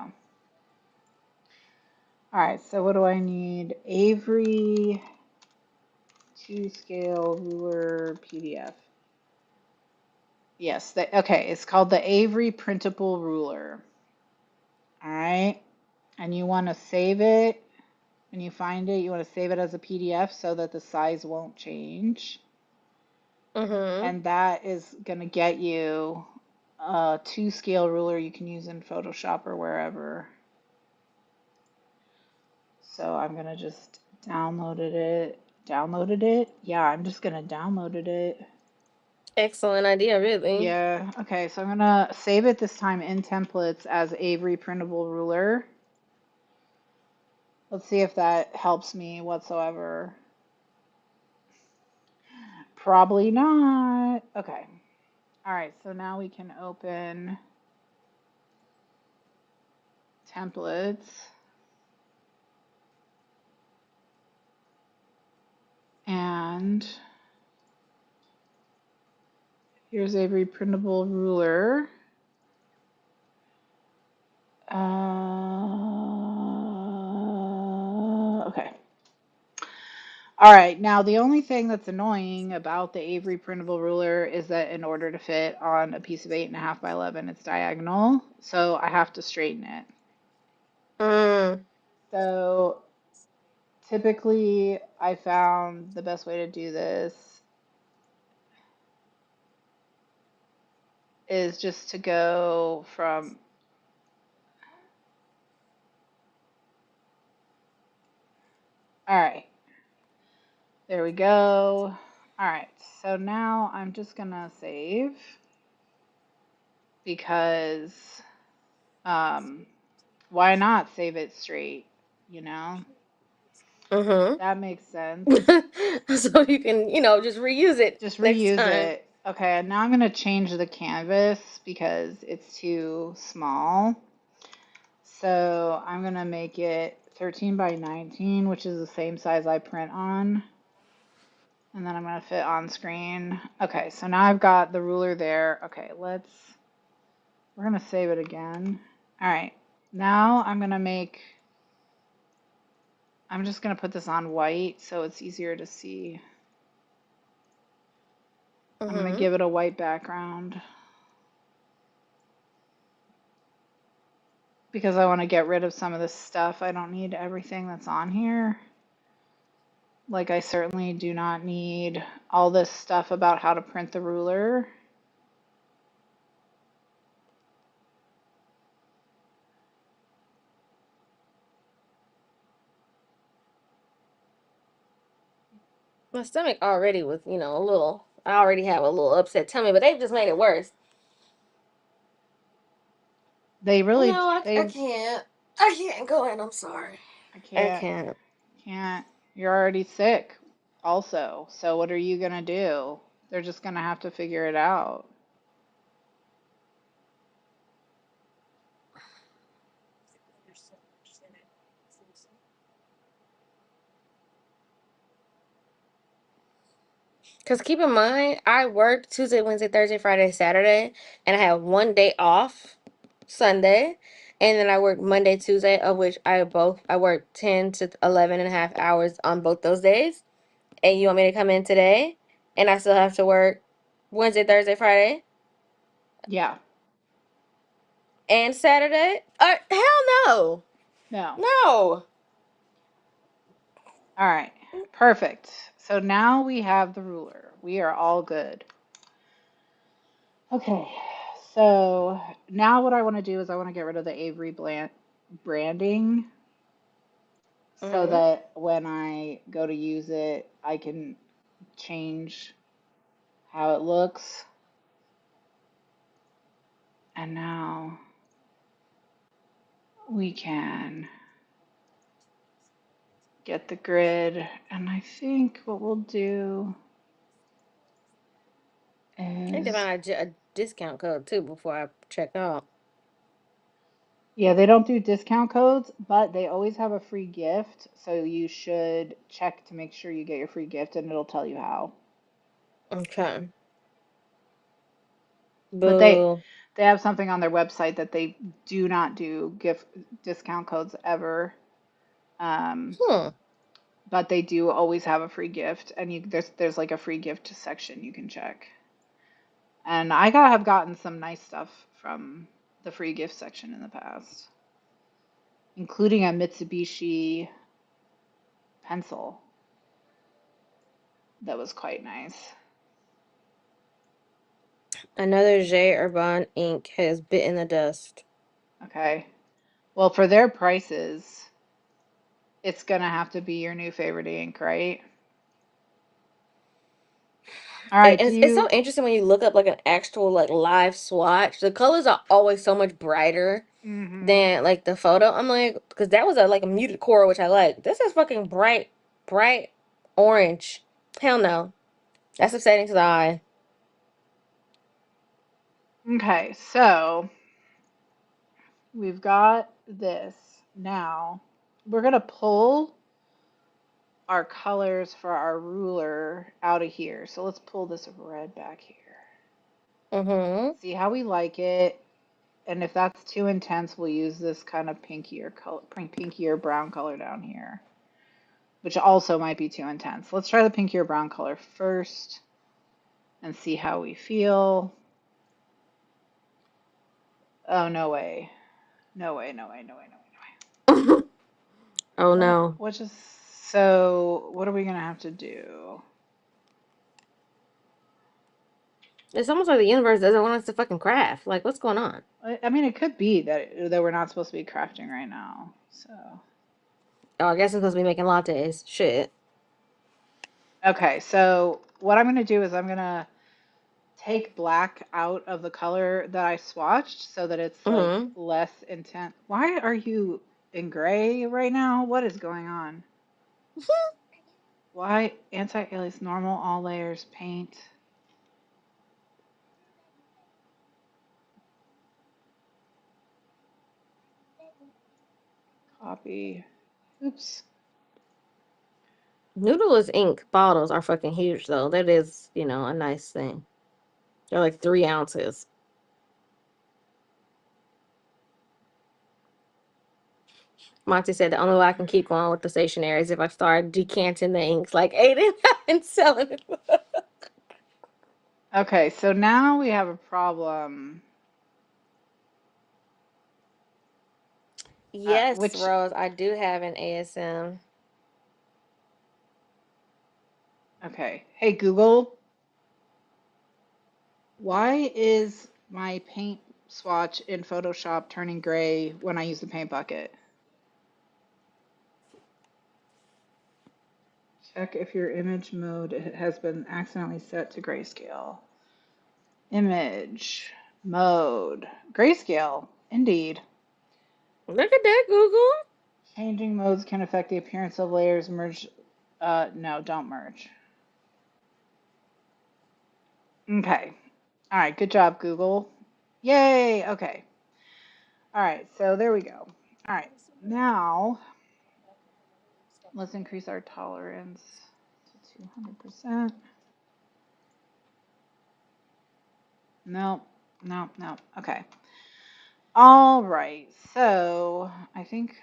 All right, so what do I need? Avery 2-scale ruler PDF. Yes, okay, it's called the Avery printable ruler. All right, and you want to save it. When you find it, you want to save it as a PDF so that the size won't change. Mm-hmm. And that is going to get you a 2-scale ruler you can use in Photoshop or wherever. So I'm going to just downloaded it. Downloaded it? Yeah, I'm just going to downloaded it. Excellent idea, really. Yeah, okay, so I'm going to save it this time in templates as Avery printable ruler. Let's see if that helps me whatsoever. Probably not. Okay. All right, so now we can open templates. And here's a reprintable ruler. Okay. All right, now the only thing that's annoying about the Avery printable ruler is that in order to fit on a piece of 8.5 by 11, it's diagonal, so I have to straighten it. Mm. So typically, I found the best way to do this is just to go from, all right, there we go. All right, so now I'm just gonna save because why not save it straight? You know, Mm-hmm. that makes sense. So you can, just reuse it Just next reuse time. it. Okay, and now I'm gonna change the canvas because it's too small. So I'm gonna make it 13 by 19, which is the same size I print on. And then I'm gonna fit on screen. Okay, so now I've got the ruler there. Okay, we're gonna save it again. All right, now I'm just gonna put this on white so it's easier to see. I'm gonna Mm-hmm. give it a white background because I want to get rid of some of this stuff. I don't need everything that's on here. Like I certainly do not need all this stuff about how to print the ruler. My stomach already was, a little. I already have a little upset tummy, but they've just made it worse. They really, No, I they, can't. I can't go in. I'm sorry. I I can't, can't. can't. You're already sick also. So what are you gonna do? They're just gonna have to figure it out. Because keep in mind, I work Tuesday, Wednesday, Thursday, Friday, Saturday, and I have one day off Sunday. And then I work Monday, Tuesday, of which I work 10 to 11 and a half hours on both those days. And you want me to come in today? And I still have to work Wednesday, Thursday, Friday, Yeah, and Saturday? Hell no. no. No. All right, perfect. So now we have the ruler. We are all good. Okay, so now what I want to do is I want to get rid of the Avery branding so Mm-hmm. that when I go to use it, I can change how it looks. And now, we can get the grid. And I think what we'll do I need to is, find a discount code too before I check out. yeah, they don't do discount codes, but they always have a free gift. So you should check to make sure you get your free gift and it'll tell you how. Okay. But Boo. they have something on their website that they do not do gift discount codes ever. Um, Hmm. but they do always have a free gift, and there's like a free gift section you can check. And have gotten some nice stuff from the free gift section in the past, including a Mitsubishi pencil that was quite nice. Another J Urban ink has bitten the dust. Okay. Well, for their prices, it's gonna have to be your new favorite ink, right? All right, And it's so interesting when you look up like an actual like live swatch. The colors are always so much brighter Mm-hmm. than like the photo. I'm like, because that was a like a muted coral, which I like. This is fucking bright orange. Hell no, that's upsetting to the eye. Okay, so we've got this. Now we're gonna pull our colors for our ruler out of here. So let's pull this red back here. Mm-hmm. See how we like it. And if that's too intense, we'll use this kind of pinkier color, pinkier brown color down here, which also might be too intense. Let's try the pinkier brown color first and see how we feel. Oh, no way. No way, no way, no way, no way, Oh no way. no. What are we gonna have to do? It's almost like the universe doesn't want us to fucking craft. Like, what's going on? I mean, it could be that we're not supposed to be crafting right now. So, Oh, I guess I'm supposed to be making lattes. Shit. okay, so what I'm gonna do is I'm gonna take black out of the color that I swatched so that it's like Mm-hmm. less intense. Why are you in gray right now? What is going on? Why anti-alias normal all layers paint copy. Oops. Noodles ink bottles are fucking huge though. That is, a nice thing. They're like 3 ounces. Monty said the only way I can keep going with the stationery is if I start decanting the inks like Aiden and selling it. Okay, so now we have a problem. Yes, Which Rose, I do have an ASM. okay. Hey Google, why is my paint swatch in Photoshop turning gray when I use the paint bucket? Check if your image mode has been accidentally set to grayscale. Image mode. Grayscale. Indeed. Look at that, Google. Changing modes can affect the appearance of layers. Merge. No, don't merge. Okay. All right. Good job, Google. Yay. Okay. All right. So there we go. All right. Now let's increase our tolerance to 200%. No, no, no. Okay. All right. So I think.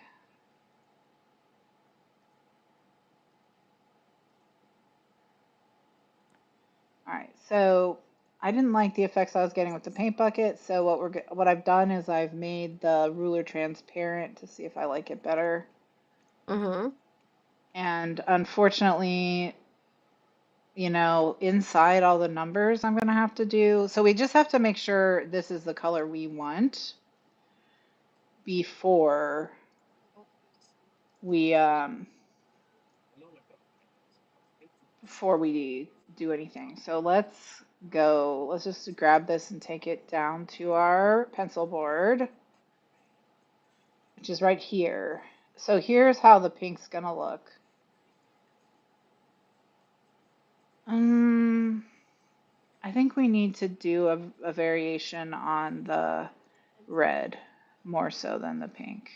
All right. So I didn't like the effects I was getting with the paint bucket. So what I've done is I've made the ruler transparent to see if I like it better. Mm-hmm. And unfortunately, inside all the numbers I'm going to have to do. So we just have to make sure this is the color we want before we do anything. So let's go. Let's just grab this and take it down to our pencil board, which is right here. So here's how the pink's gonna look. Um, I think we need to do a variation on the red more so than the pink.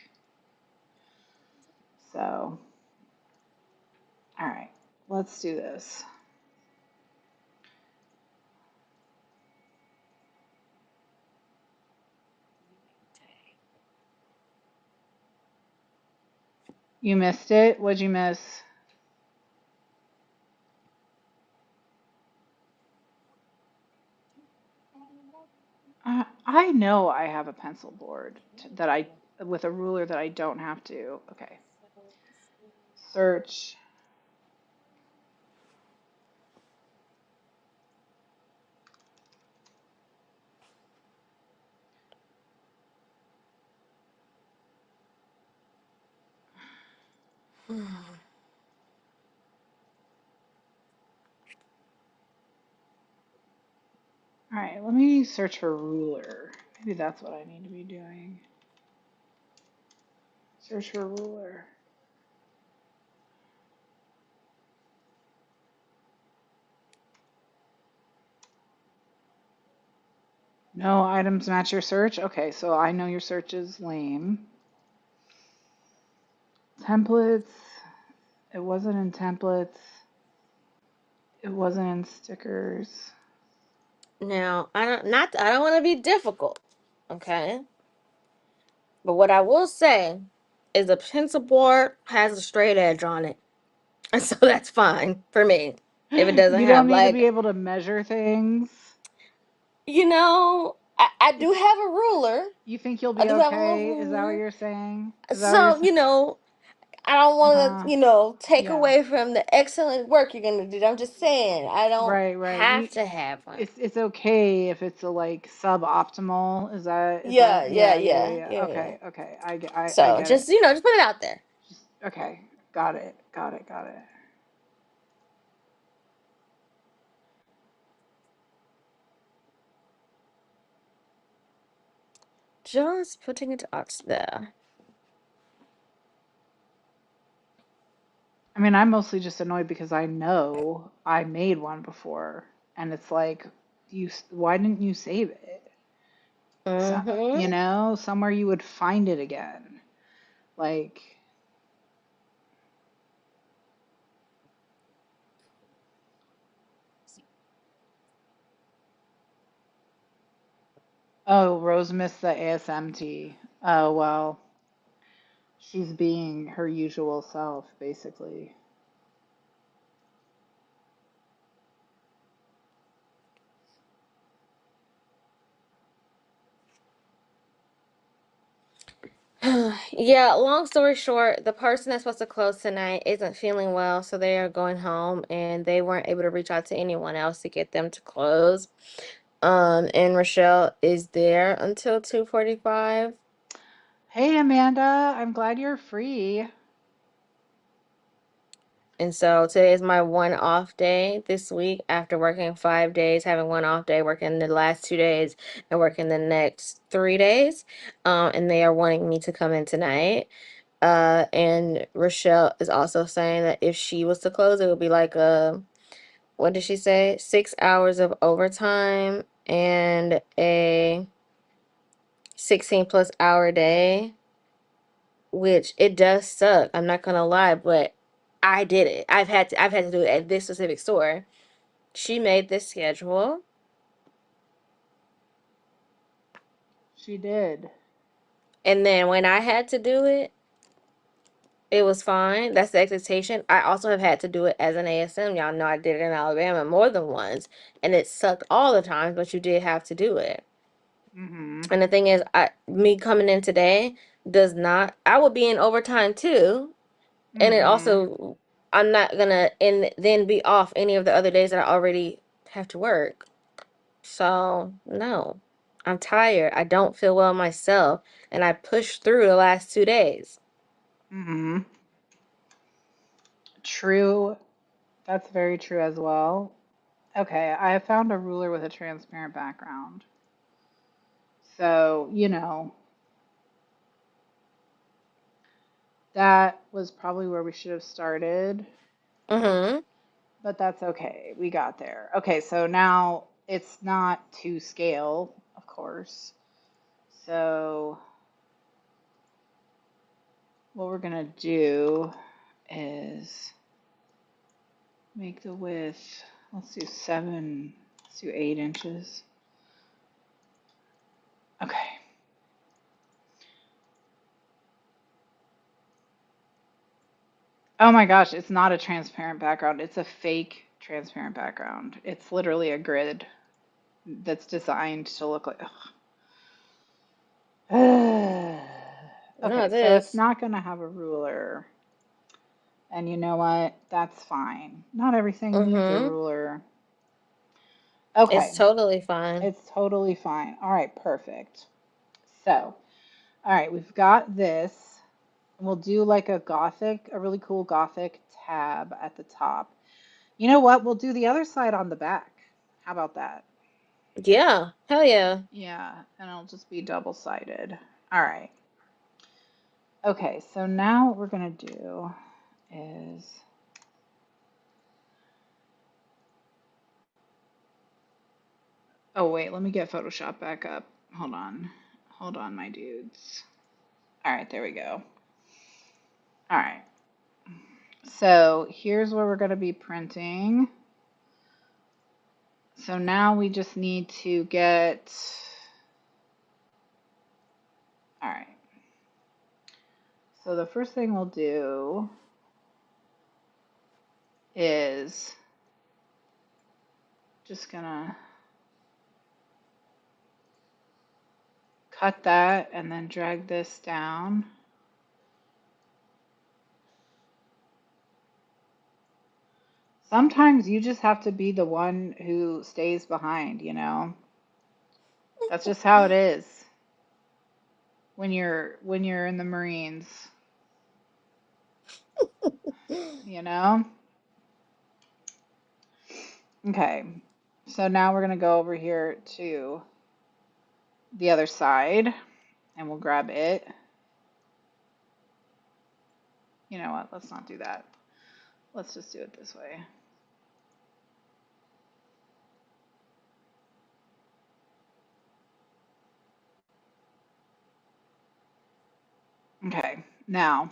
So, all right, let's do this. You missed it? What'd you miss? I know I have a pencil board that I with a ruler that I don't have to. Okay. Search. All right, let me search for ruler. Maybe that's what I need to be doing. Search for ruler. No items match your search? Okay, so I know your search is lame. Templates. It wasn't in templates. It wasn't in stickers. Now, I don't want to be difficult, okay? But what I will say is the pencil board has a straight edge on it. And so that's fine for me. If it doesn't You have don't need to like, be able to measure things. I do It's have a ruler. you think you'll I be do have a little okay? Is that what ruler. you're saying? Is that what you're So, saying? I don't want Uh-huh. to, take Yeah. away from the excellent work you're going to do. I'm just saying, I don't Right, right. have to have one. It's okay if it's a like suboptimal. Is that Yeah, yeah, yeah, yeah, yeah, yeah, yeah. yeah. Okay, okay. I So get it. just put it out there. Just okay. Got it. Got it. Got it. Just putting it out there. I mean, I'm mostly just annoyed because I know I made one before and it's like why didn't you save it? So, Mm-hmm. somewhere you would find it again. Like, oh, Rose missed the ASMT. Oh, well, she's being her usual self, basically. Yeah, long story short, the person that's supposed to close tonight isn't feeling well, so they are going home and they weren't able to reach out to anyone else to get them to close. And Rochelle is there until 2:45. Hey, Amanda, I'm glad you're free. And so today is my one off day this week after working 5 days, having one off day, working the last 2 days and working the next 3 days. And they are wanting me to come in tonight. And Rochelle is also saying that if she was to close, it would be like what did she say? 6 hours of overtime and a 16 plus hour day, which it does suck. I'm not gonna lie, but I did it. I've had to do it at this specific store. She made this schedule, She did. and then when I had to do it, it was fine. That's the expectation. I also have had to do it as an ASM. Y'all know I did it in Alabama more than once, and it sucked all the times, but you did have to do it. Mm-hmm. And the thing is, me coming in today does not. I would be in overtime too, and it Mm-hmm. also I'm not gonna and then be off any of the other days that I already have to work. So no, I'm tired. I don't feel well myself, and I pushed through the last 2 days. Mm-hmm. True. That's very true as well. Okay, I have found a ruler with a transparent background. So, That was probably where we should have started, Mm-hmm. but that's okay. We got there. Okay, so now it's not to scale, of course. So what we're gonna do is make the width, let's do 7, let's do 8 inches. Okay. Oh my gosh, it's not a transparent background. It's a fake transparent background. It's literally a grid that's designed to look like. No, Okay, it so it's is. not going to have a ruler. And you know what? That's fine. Not everything needs a Mm-hmm. ruler. Okay, It's totally fine. it's totally fine. All right, perfect. So, all right, we've got this. We'll do like a really cool Gothic tab at the top. You know what? We'll do the other side on the back. How about that? Yeah. Hell yeah. Yeah, and it'll just be double-sided. All right. Okay, so now what we're gonna do is, oh wait, let me get Photoshop back up. Hold on. Hold on, my dudes. All right, there we go. All right. So here's where we're gonna be printing. So now we just need to get, all right. So the first thing we'll do is just gonna cut that and then drag this down. Sometimes you just have to be the one who stays behind, you know? That's just how it is when you're in the Marines, you know? Okay. So now we're going to go over here to the other side and we'll grab it. You know what? Let's not do that. Let's just do it this way. Okay. Now,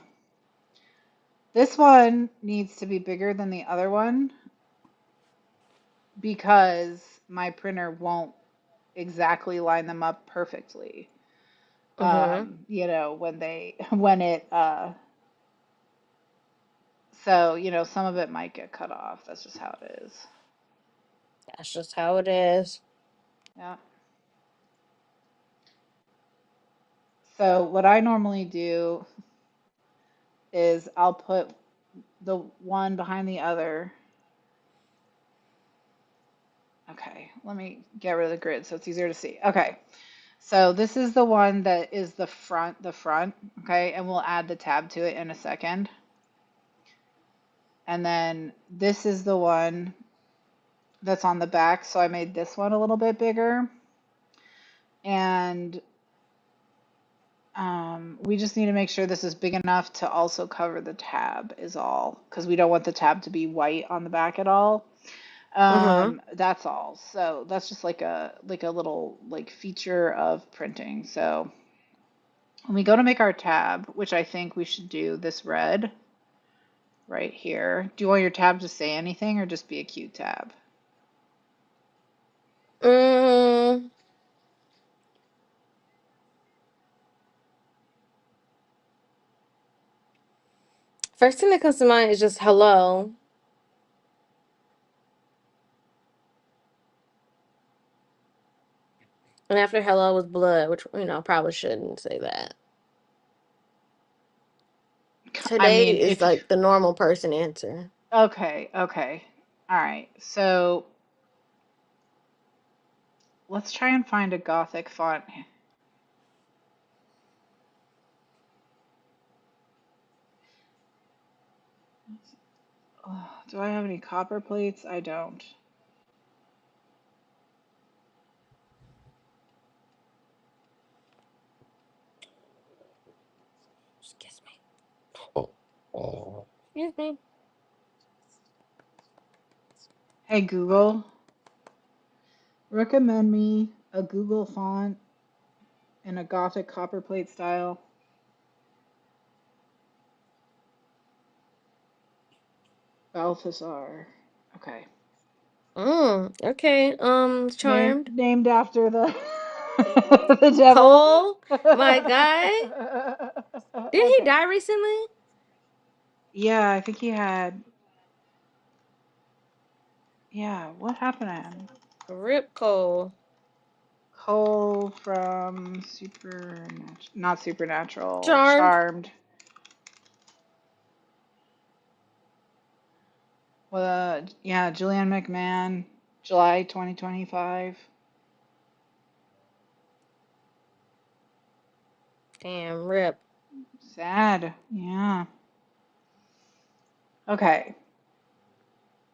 this one needs to be bigger than the other one because my printer won't exactly line them up perfectly. Mm-hmm. You know, when it, so, you know, some of it might get cut off. That's just how it is. That's just how it is. Yeah. So what I normally do is I'll put the one behind the other. Okay, let me get rid of the grid so it's easier to see. Okay, so this is the one that is the front, okay, and we'll add the tab to it in a second. And then this is the one that's on the back, so I made this one a little bit bigger. And we just need to make sure this is big enough to also cover the tab is all, because we don't want the tab to be white on the back at all. Mm-hmm. That's all. So that's just like a little like feature of printing. So when we go to make our tab, which I think we should do this red right here. Do you want your tab to say anything or just be a cute tab? Mm. First thing that comes to mind is just hello. And after hello was blood, which, probably shouldn't say that. I Today mean, is if like the normal person answer. okay, okay. All right. So let's try and find a Gothic font. Oh, do I have any copper plates? I don't. Excuse me. Excuse me. Hey Google, recommend me a Google font in a Gothic copperplate style. Balthazar. Okay. Okay. Charmed. Named after the the devil. Cole, my guy. Didn't he Okay. die recently? Yeah, I think he had. Yeah, what happened to him? Rip Cole. Cole from not Supernatural, Charmed. Charmed. Well, yeah, Julianne McMahon, July 2025. Damn, rip. Sad. Yeah. Okay.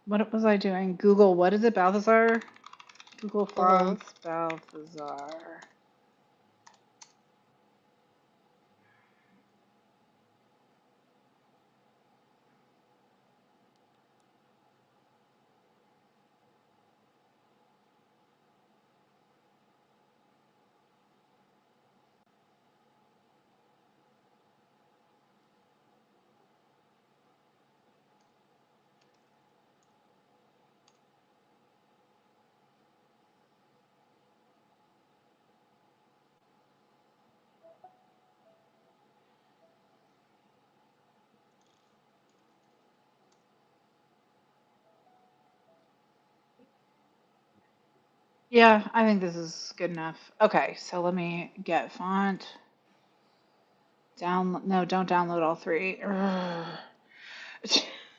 What was I doing? Google, what is it, Balthazar? Google Mm-hmm. fonts, Balthazar. Yeah, I think this is good enough. Okay, so let me get font. No, don't download all three. I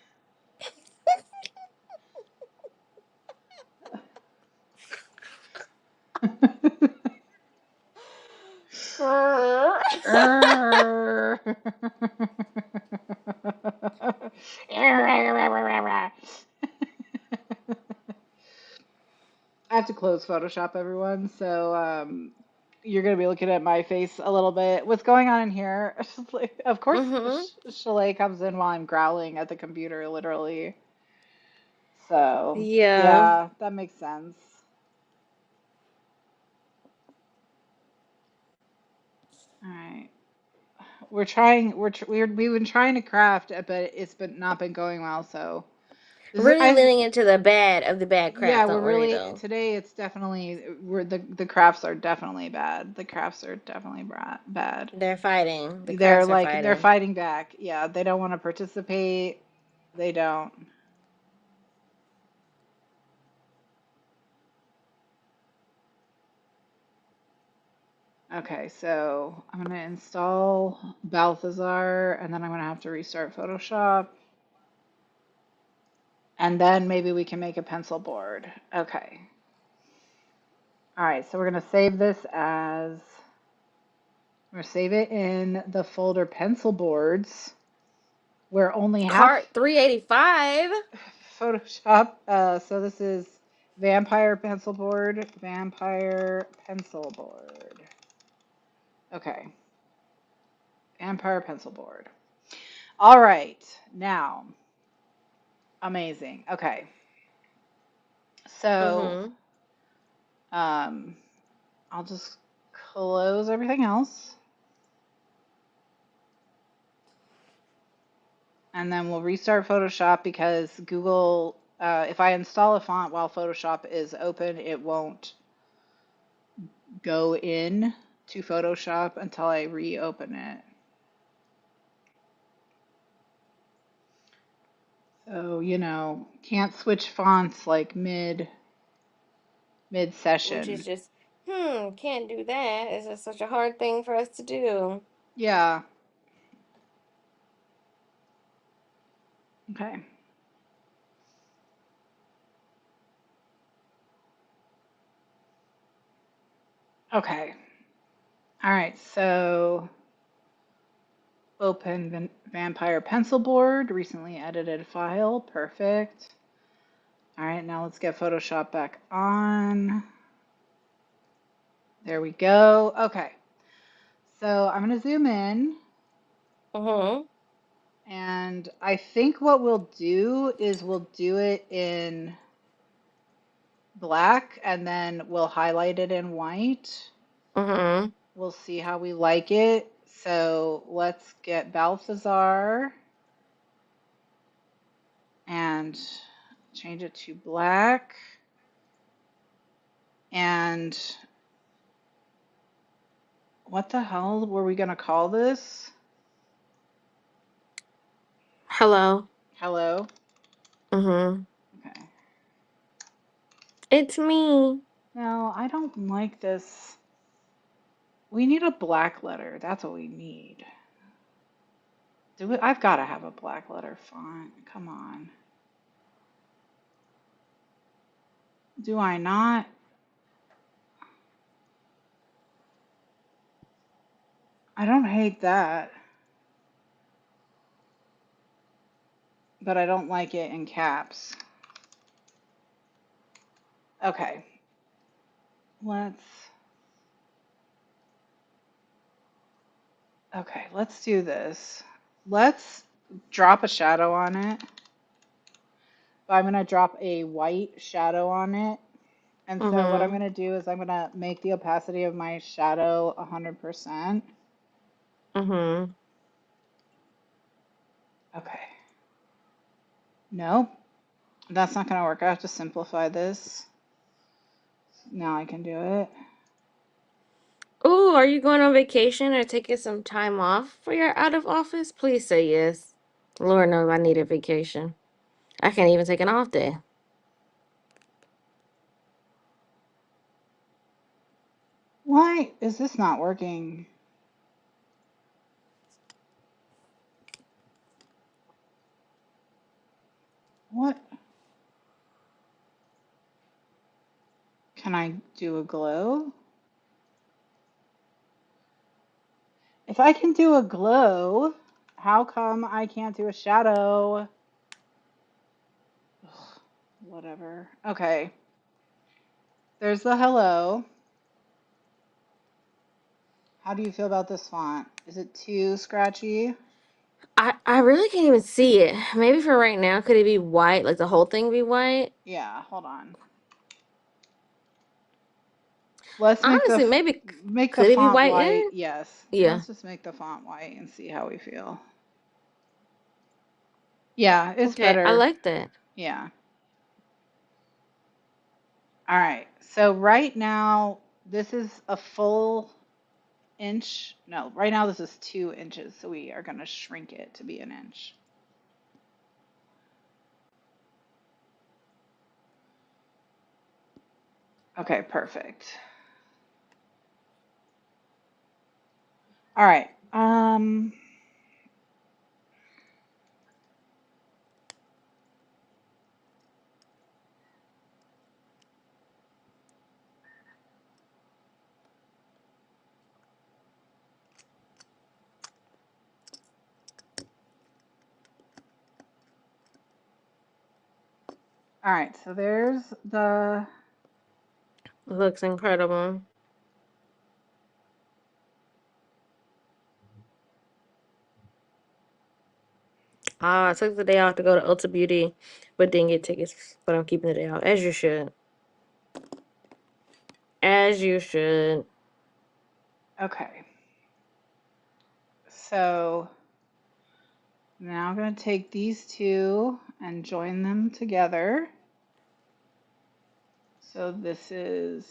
have to close Photoshop, everyone. So you're gonna be looking at my face a little bit. What's going on in here? Of course, Mm-hmm. Chalet comes in while I'm growling at the computer, literally. So Yeah. yeah, that makes sense. All right, we're trying. We've been trying to craft, but it's been not been going well. So this is Really I leaning into the bad of the bad Yeah, crap. we're Don't worry really though. today. It's definitely the crafts are definitely bad. The crafts are definitely bad. They're fighting. The They're crafts are like they're fighting. fighting back. Yeah, they don't want to participate. They don't. Okay, so I'm gonna install Balthazar, and then I'm gonna have to restart Photoshop, and then maybe we can make a pencil board. Okay. All right, so we're gonna save this as we're gonna save it in the folder pencil boards, where only half Cart 385. Photoshop. So this is vampire pencil board. Vampire pencil board. Okay. Vampire pencil board. All right. Now, amazing. Okay. So, Mm-hmm. um, I'll just close everything else, and then we'll restart Photoshop because Google. If I install a font while Photoshop is open, it won't go in to Photoshop until I reopen it. So, can't switch fonts like mid Which is session. just, can't do that. It's just such a hard thing for us to do. Yeah. Okay. Okay. All right. So open Vampire Pencil Board, recently edited file. Perfect. All right. Now let's get Photoshop back on. There we go. Okay. So I'm going to zoom in Mm-hmm. And I think what we'll do is we'll do it in black and then we'll highlight it in white. Mm-hmm. We'll see how we like it. So let's get Balthazar and change it to black. And what the hell were we going to call this? Hello. Hello? Mm-hmm. Okay. It's me. No, I don't like this. We need a black letter. That's what we need. I've got to have a black letter font. Come on. Do I not? I don't hate that, but I don't like it in caps. Okay. Let's let's do this. Let's drop a shadow on it. I'm going to drop a white shadow on it. And so what I'm Mm-hmm. going to do is I'm going to make the opacity of my shadow 100%. Mm-hmm. Okay. No, that's not going to work. I have to simplify this. Now I can do it. Ooh, are you going on vacation or taking some time off for your out of office? Please say yes. Lord knows I need a vacation. I can't even take an off day. Why is this not working? What? Can I do a glow? If I can do a glow, how come I can't do a shadow? Ugh, whatever. Okay. There's the hello. How do you feel about this font? Is it too scratchy? I really can't even see it. Maybe for right now, could it be white? Like the whole thing be white? Yeah, hold on. Let's Honestly, maybe make the could it be font white white. in? Yes. Yeah. Let's just make the font white and see how we feel. Yeah, it's Okay, I better. like that. Yeah. All right. So right now, this is a full inch. No, right now this is 2 inches. So we are going to shrink it to be an inch. Okay, perfect. All right. All right. So there's the. Looks incredible. I took the day off to go to Ulta Beauty, but didn't get tickets. But I'm keeping the day off, as you should. As you should. Okay. So now I'm going to take these two and join them together. So this is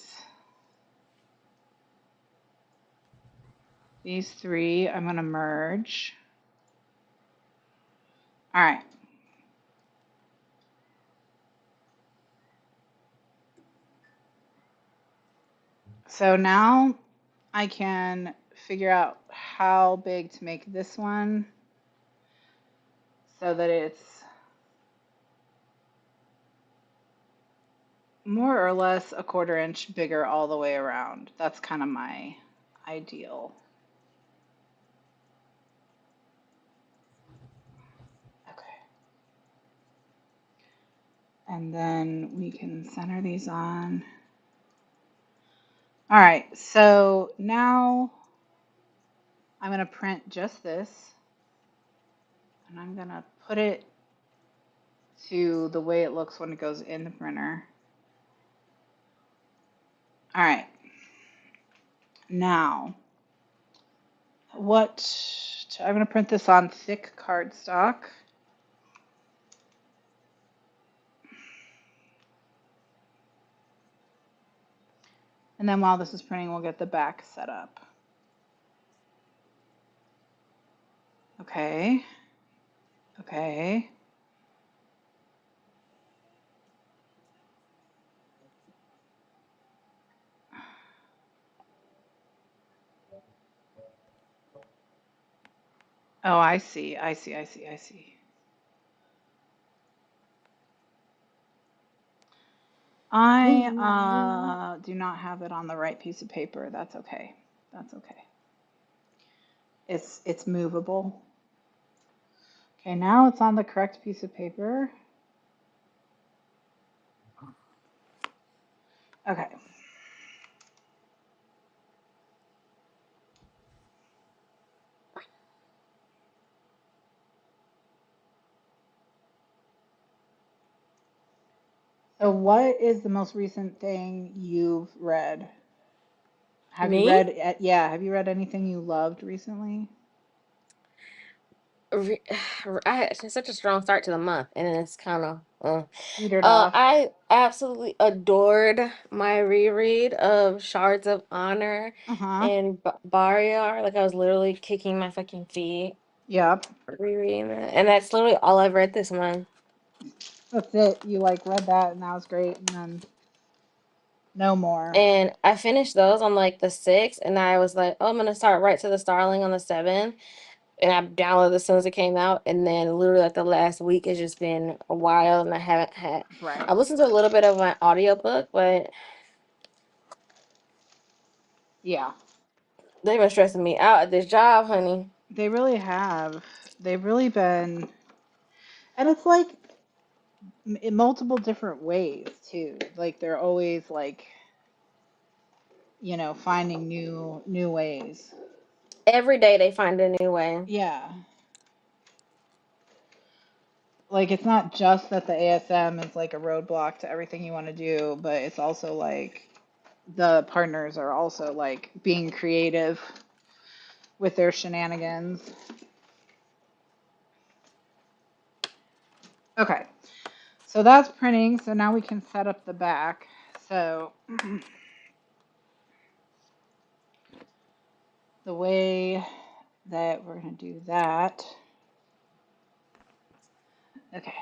these three. I'm going to merge. All right. So now I can figure out how big to make this one so that it's more or less a 1/4 inch bigger all the way around. That's kind of my ideal. Okay. And then we can center these on. All right, so now I'm going to print just this. And I'm going to put it to the way it looks when it goes in the printer. All right. Now, I'm going to print this on thick cardstock. And then while this is printing, we'll get the back set up. Okay. Okay. Oh, I see. I see. I see. I see. I do not have it on the right piece of paper. That's okay. That's okay. It's movable. Okay, now it's on the correct piece of paper. Okay. So what is the most recent thing you've read? Have you Me? read, have you read anything you loved recently? Re- it's such a strong start to the month, and then it's kind of. Petered off. I absolutely adored my reread of Shards of Honor Uh-huh. and Barrier. Like I was literally kicking my fucking feet Yep. rereading that, and that's literally all I've read this month. That's it. You like read that and that was great and then no more. And I finished those on like the 6th, and I was like, oh, I'm gonna start Right to the Starling on the 7th. And I downloaded as soon as it came out, and then literally like the last week has just been a while, and I haven't had. I Right. listened to a little bit of my audiobook, but Yeah. they've been stressing me out at this job, honey. They really have. They've really been, and it's like in multiple different ways too. Like they're always like, finding new ways. Every day they find a new way. Yeah. Like it's not just that the ASM is like a roadblock to everything you want to do, but it's also like the partners are also like being creative with their shenanigans. Okay. So that's printing. So now we can set up the back. So the way that we're going to do that. Okay.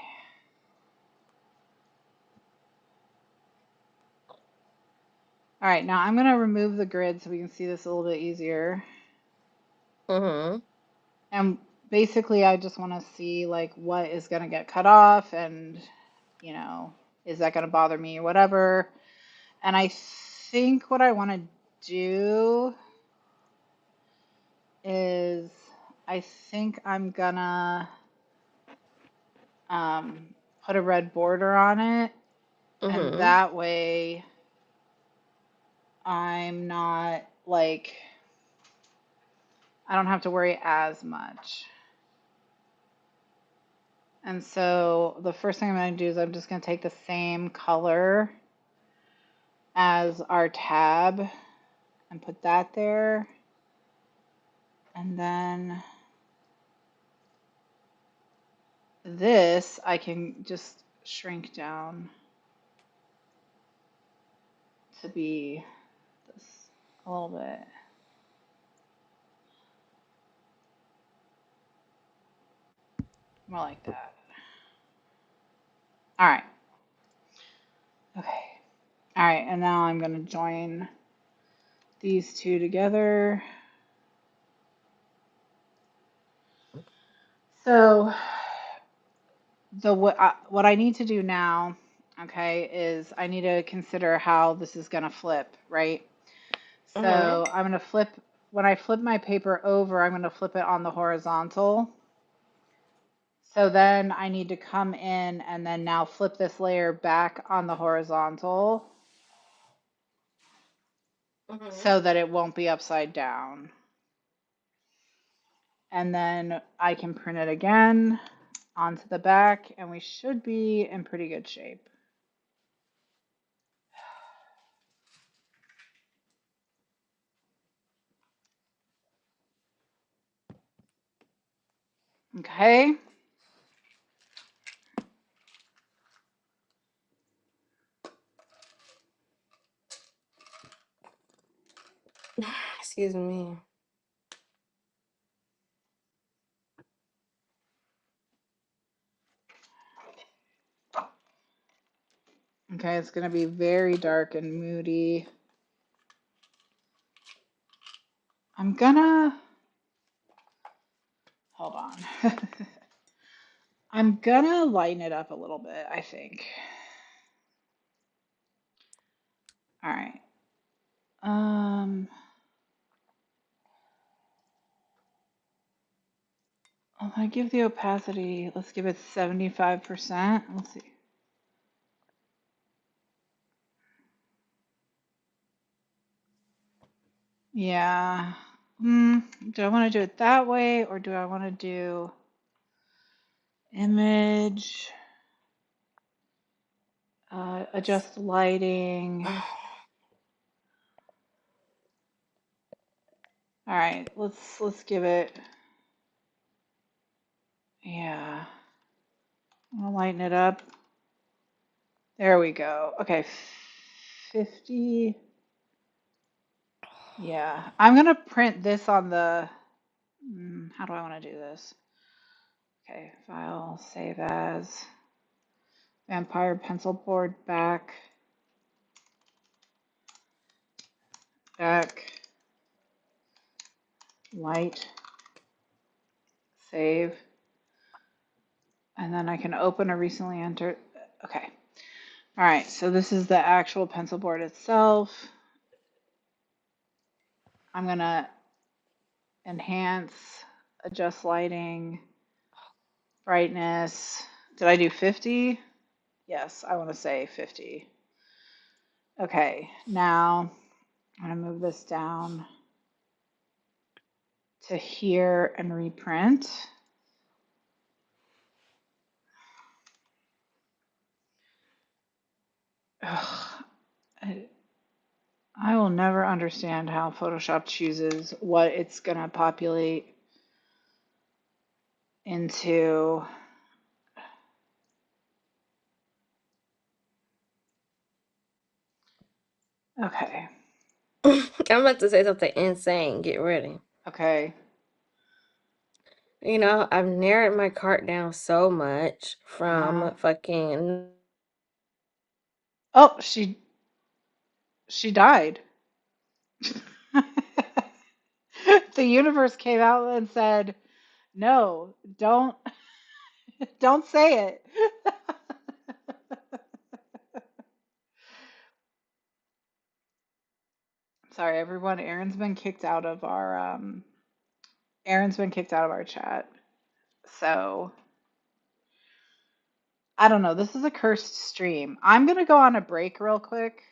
All right. Now I'm going to remove the grid so we can see this a little bit easier. Mm-hmm. And basically, I just want to see like what is going to get cut off and, is that going to bother me or whatever. And I think what I want to do is I think I'm gonna put a red border on it, and Mm-hmm. that way I'm not like I don't have to worry as much. And so the first thing I'm going to do is I'm just going to take the same color as our tab and put that there. And then this I can just shrink down to be this a little bit more like that. All right. Okay. All right. And now I'm going to join these two together. So what I need to do now, okay, is I need to consider how this is going to flip, right? Mm-hmm. So I'm going to flip, when I flip my paper over, I'm going to flip it on the horizontal. So then I need to come in and then now flip this layer back on the horizontal Mm-hmm. so that it won't be upside down. and then I can print it again onto the back, and we should be in pretty good shape. Okay. Excuse me. Okay, it's going to be very dark and moody. I'm gonna, hold on. I'm gonna lighten it up a little bit, I think. All right. I'm gonna give the opacity, let's give it 75%. Let's see. Yeah. Do I want to do it that way, or do I want to do image, adjust lighting? All right, let's give it, yeah. I'm gonna lighten it up. There we go. Okay, 50. Yeah, I'm gonna print this on the, how do I want to do this? Okay, file, save as, vampire pencil board back, light, save, and then I can open a recently entered, okay. All right, so this is the actual pencil board itself. I'm gonna enhance, adjust lighting, brightness. Did I do 50? Yes, I want to say 50. Okay, now I'm gonna move this down to here and reprint. Ugh, I will never understand how Photoshop chooses what it's gonna populate into. Okay, I'm about to say something insane. Get ready. okay. You know, I've narrowed my cart down so much Uh-huh. from fucking. Oh, she died. The universe came out and said, "No, don't say it." Sorry, everyone. Aaron's been kicked out of our chat. So, I don't know. This is a cursed stream. I'm gonna go on a break real quick.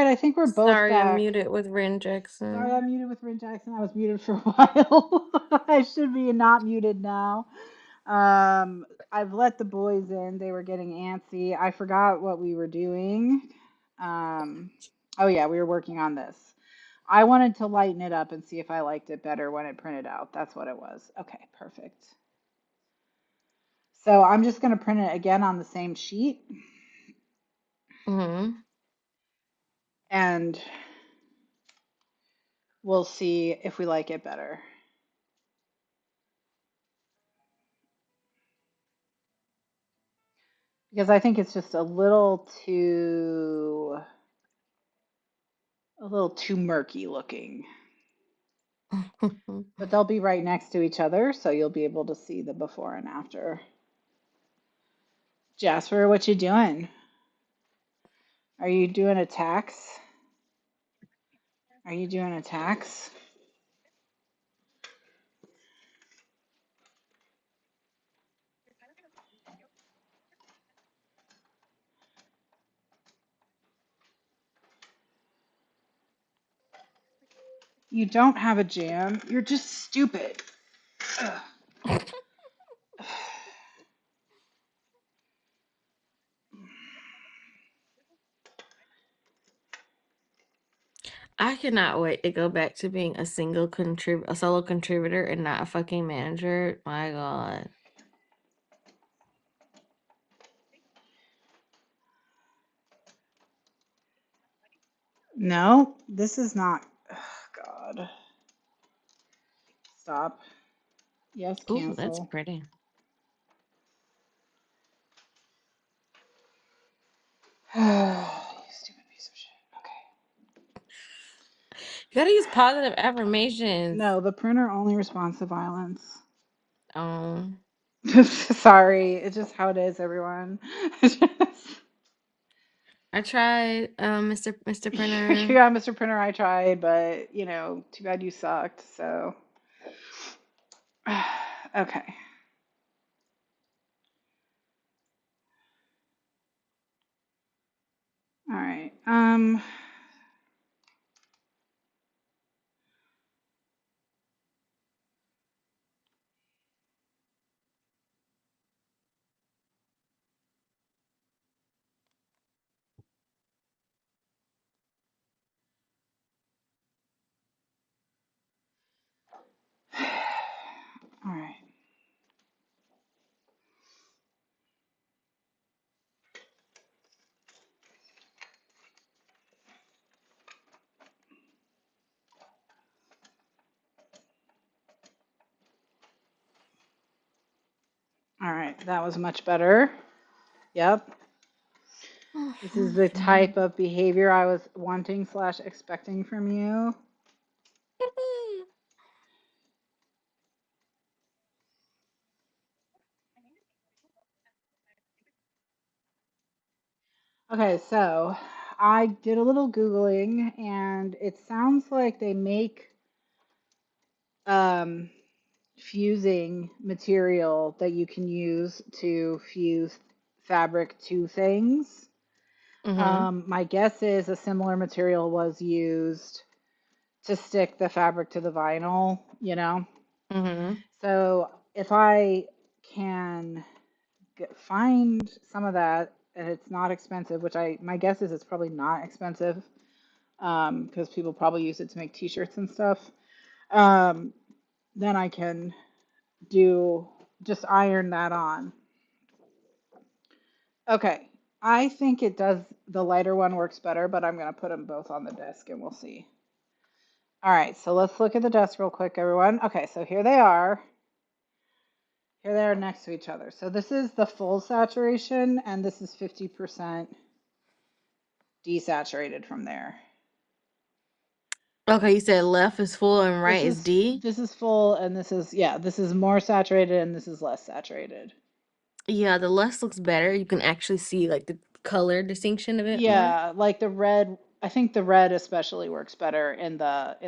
I think we're both Sorry, I'm back. muted with Ren Sorry, Jackson. I'm muted with Rin Jackson. I was muted for a while. I should be not muted now. I've let the boys in. They were getting antsy. I forgot what we were doing. Um, oh yeah, we were working on this. I wanted to lighten it up and see if I liked it better when it printed out. That's what it was. Okay, perfect. So I'm just going to print it again on the same sheet, Mm-hmm. and we'll see if we like it better. Because I think it's just a little too murky looking. But they'll be right next to each other, so you'll be able to see the before and after. Jasper, what you doing? Are you doing a tax? Are you doing a tax? You don't have a jam. You're just stupid. Ugh. I cannot wait to go back to being a solo contributor and not a fucking manager. My God. No, this is not. Ugh, God. Stop. Yes, Ooh, that's cancel. pretty. You stupid piece of shit. Okay. You gotta use positive affirmations. No, the printer only responds to violence. Um, Sorry, it's just how it is, everyone. I tried, Mr. Printer. Yeah, Mr. Printer, I tried, but too bad you sucked. So, okay. All right. All right. All right. That was much better. Yep. This is the type of behavior I was wanting slash expecting from you. Okay, so I did a little Googling, and it sounds like they make um, fusing material that you can use to fuse fabric to things. Mm-hmm. My guess is a similar material was used to stick the fabric to the vinyl. Mm-hmm. So if I can find some of that and it's not expensive, which my guess is it's probably not expensive because people probably use it to make t-shirts and stuff. Um, then I can do just iron that on. Okay, I think it does. The lighter one works better, but I'm going to put them both on the desk and we'll see. All right, so let's look at the desk real quick, everyone. Okay, so here they are. Here they are next to each other. So this is the full saturation, and this is 50% desaturated from there. Okay, you said left is full and right This is is D? this is full, and this is more saturated, and this is less saturated. Yeah, the less looks better. You can actually see like the color distinction of it more. Yeah, like the red. I think the red especially works better in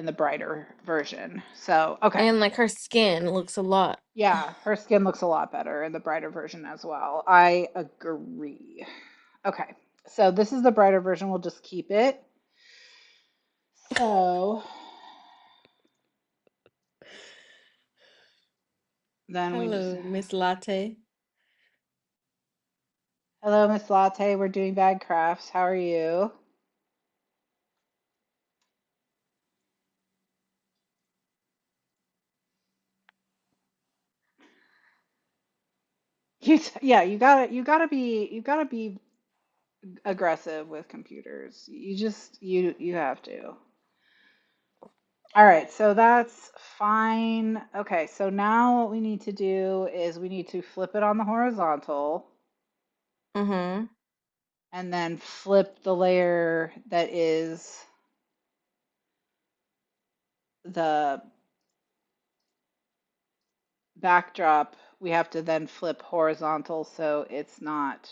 the brighter version. So okay, And like her skin looks a lot. yeah, her skin looks a lot better in the brighter version as well. I agree. Okay, so this is the brighter version. We'll just keep it. So then we just, Hello, Miss Latte. hello, Miss Latte. We're doing bad crafts. How are you? Yeah, you gotta be aggressive with computers. You have to. All right, so that's fine. Okay, so now what we need to do is we need to flip it on the horizontal Mm-hmm. and then flip the layer that is the backdrop. We have to then flip horizontal so it's not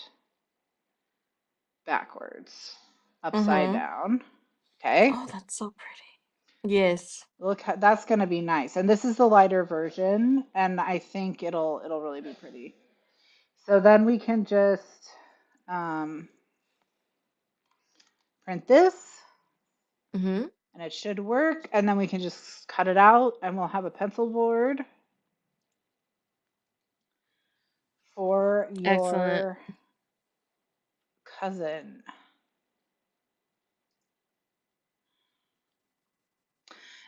backwards, upside Mm-hmm. down. Okay, Oh, that's so pretty. Yes. look, that's gonna be nice. And this is the lighter version, and I think it'll really be pretty. So then we can just um, print this, Mm-hmm. and it should work. And then we can just cut it out, and we'll have a pencil board for Excellent. your cousin.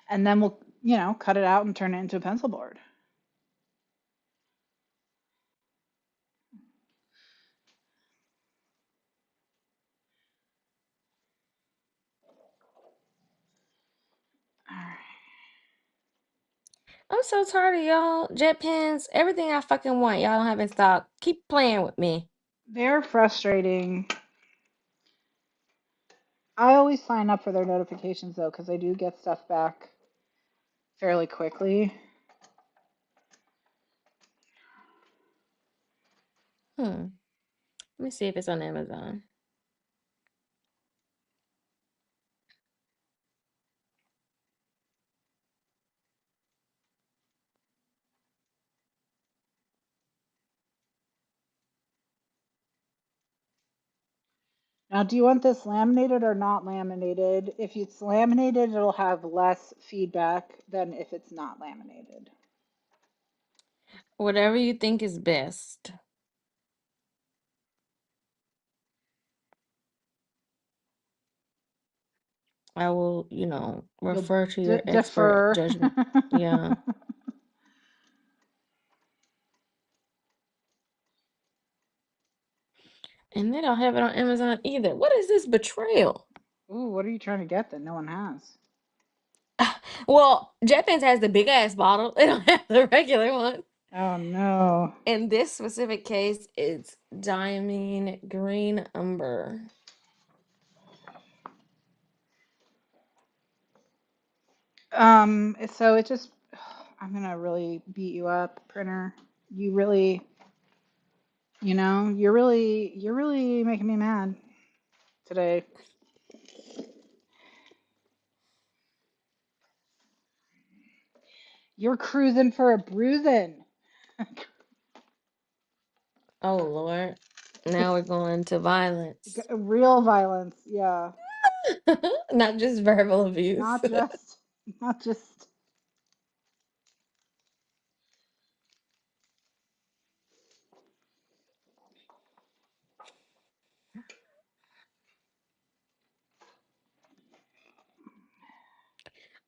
And then we'll, cut it out and turn it into a pencil board. All right. I'm so tired of y'all. Jet pens, everything I fucking want. Y'all don't have in stock. Keep playing with me. They're frustrating. I always sign up for their notifications though, because I do get stuff back fairly quickly. Hmm. Let me see if it's on Amazon. Now, do you want this laminated or not laminated? If it's laminated, it'll have less feedback than if it's not laminated. Whatever you think is best. I will, You'll refer to your expert defer. judgment. Yeah. And they don't have it on Amazon either. What is this betrayal? Ooh, what are you trying to get that no one has? Well, JetPens has the big ass bottle. They don't have the regular one. Oh no. In this specific case, it's diamond green umber. So it just, I'm gonna really beat you up, printer. You really, you're really making me mad today. You're cruising for a bruising. Oh Lord. Now we're going to violence. Real violence, yeah. Not just verbal abuse. Not just, not just.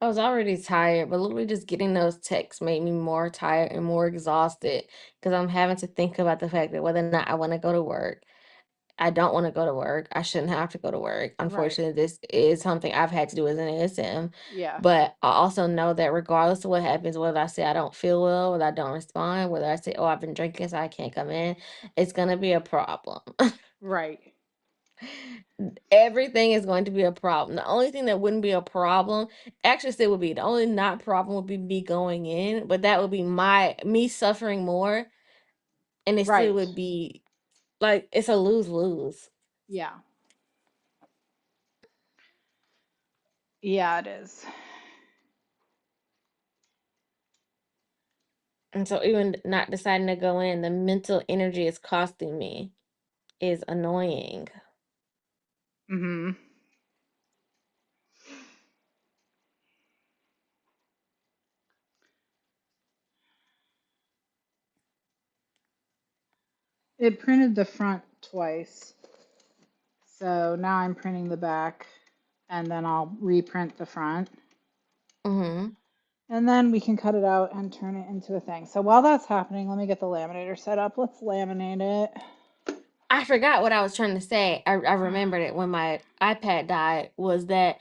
I was already tired, but literally just getting those texts made me more tired and more exhausted because I'm having to think about the fact that whether or not I want to go to work. I don't want to go to work. I shouldn't have to go to work. Right. Unfortunately, this is something I've had to do as an ASM. Yeah. But I also know that regardless of what happens, whether I say I don't feel well, whether I don't respond, whether I say, oh, I've been drinking, so I can't come in, it's going to be a problem. Right. Everything is going to be a problem. The only thing that wouldn't be a problem, actually, still would be the only not problem would be me going in, but that would be me suffering more, and it still Right. would be like it's a lose lose. Yeah. Yeah, it is. And so even not deciding to go in, the mental energy it's costing me is annoying. Mm-hmm. it printed the front twice. So now I'm printing the back and then I'll reprint the front. Mm-hmm. And then we can cut it out and turn it into a thing. So while that's happening, let me get the laminator set up. Let's laminate it. I forgot what I was trying to say. I remembered it when my iPad died, was that,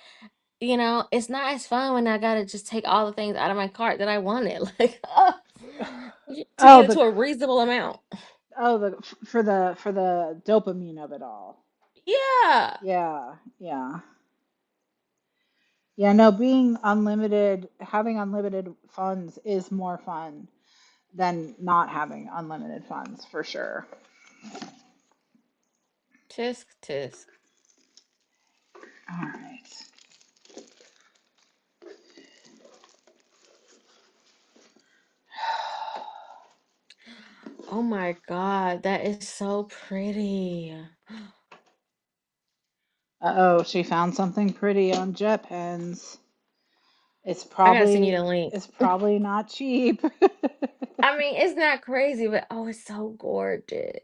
it's not as fun when I gotta just take all the things out of my cart that I wanted. Like, to Oh, get it the to a reasonable amount. for the dopamine of it all. Yeah. Yeah, yeah. Yeah, no, being unlimited, having unlimited funds is more fun than not having unlimited funds for sure. Tisk tisk. All right. Oh my God, that is so pretty. Uh-oh, she found something pretty on jet pens. It's I gotta send you probably the link. it's probably not cheap. I mean, it's not crazy, but oh, it's so gorgeous.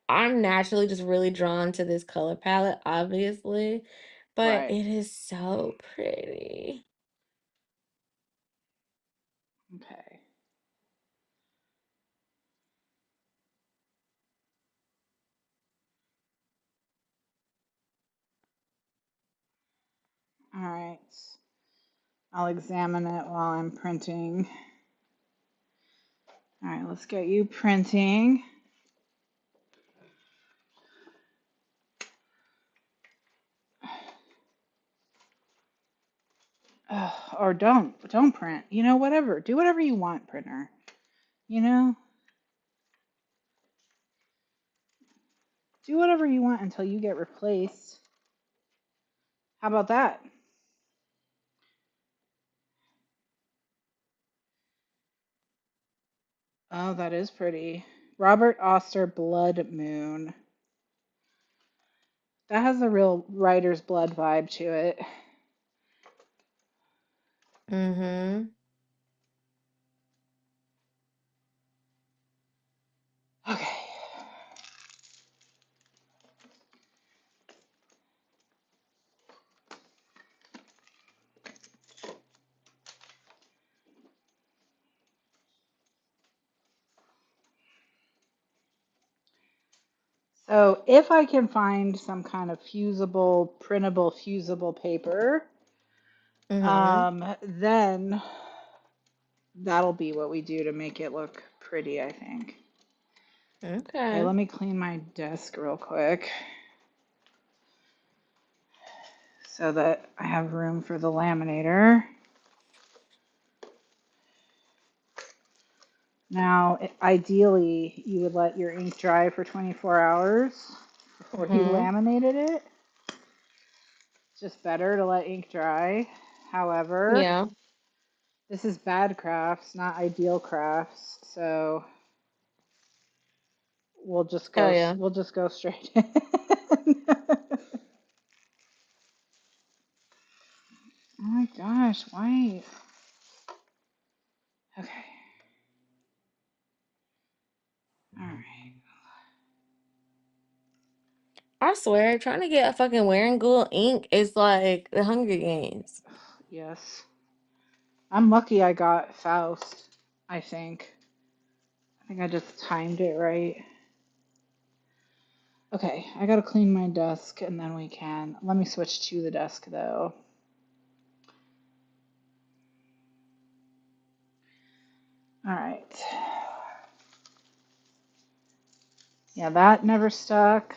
I'm naturally just really drawn to this color palette, obviously, but Right. it is so pretty. Okay. All right. I'll examine it while I'm printing. All right, let's get you printing. Or don't print. Whatever. Do whatever you want, printer. You know, do whatever you want until you get replaced. How about that? Oh, that is pretty. Robert Oster Blood Moon. That has a real writer's blood vibe to it. Mm-hmm. Okay. So if I can find some kind of fusible, printable, fusible paper, Mm-hmm. then that'll be what we do to make it look pretty, I think. Okay, Okay. let me clean my desk real quick so that I have room for the laminator. Now, ideally, you would let your ink dry for 24 hours before you Mm-hmm. laminated it. It's just better to let ink dry. However, Yeah. this is bad crafts, not ideal crafts, so Oh yeah. we'll just go straight in. Oh my gosh, why? Okay. All right. I swear, trying to get a fucking wearing gold ink is like the Hunger Games. Yes. I'm lucky I got Faust, I think. I think I just timed it right. Okay, I gotta clean my desk and then we can. Let me switch to the desk though. All right. Yeah, that never stuck.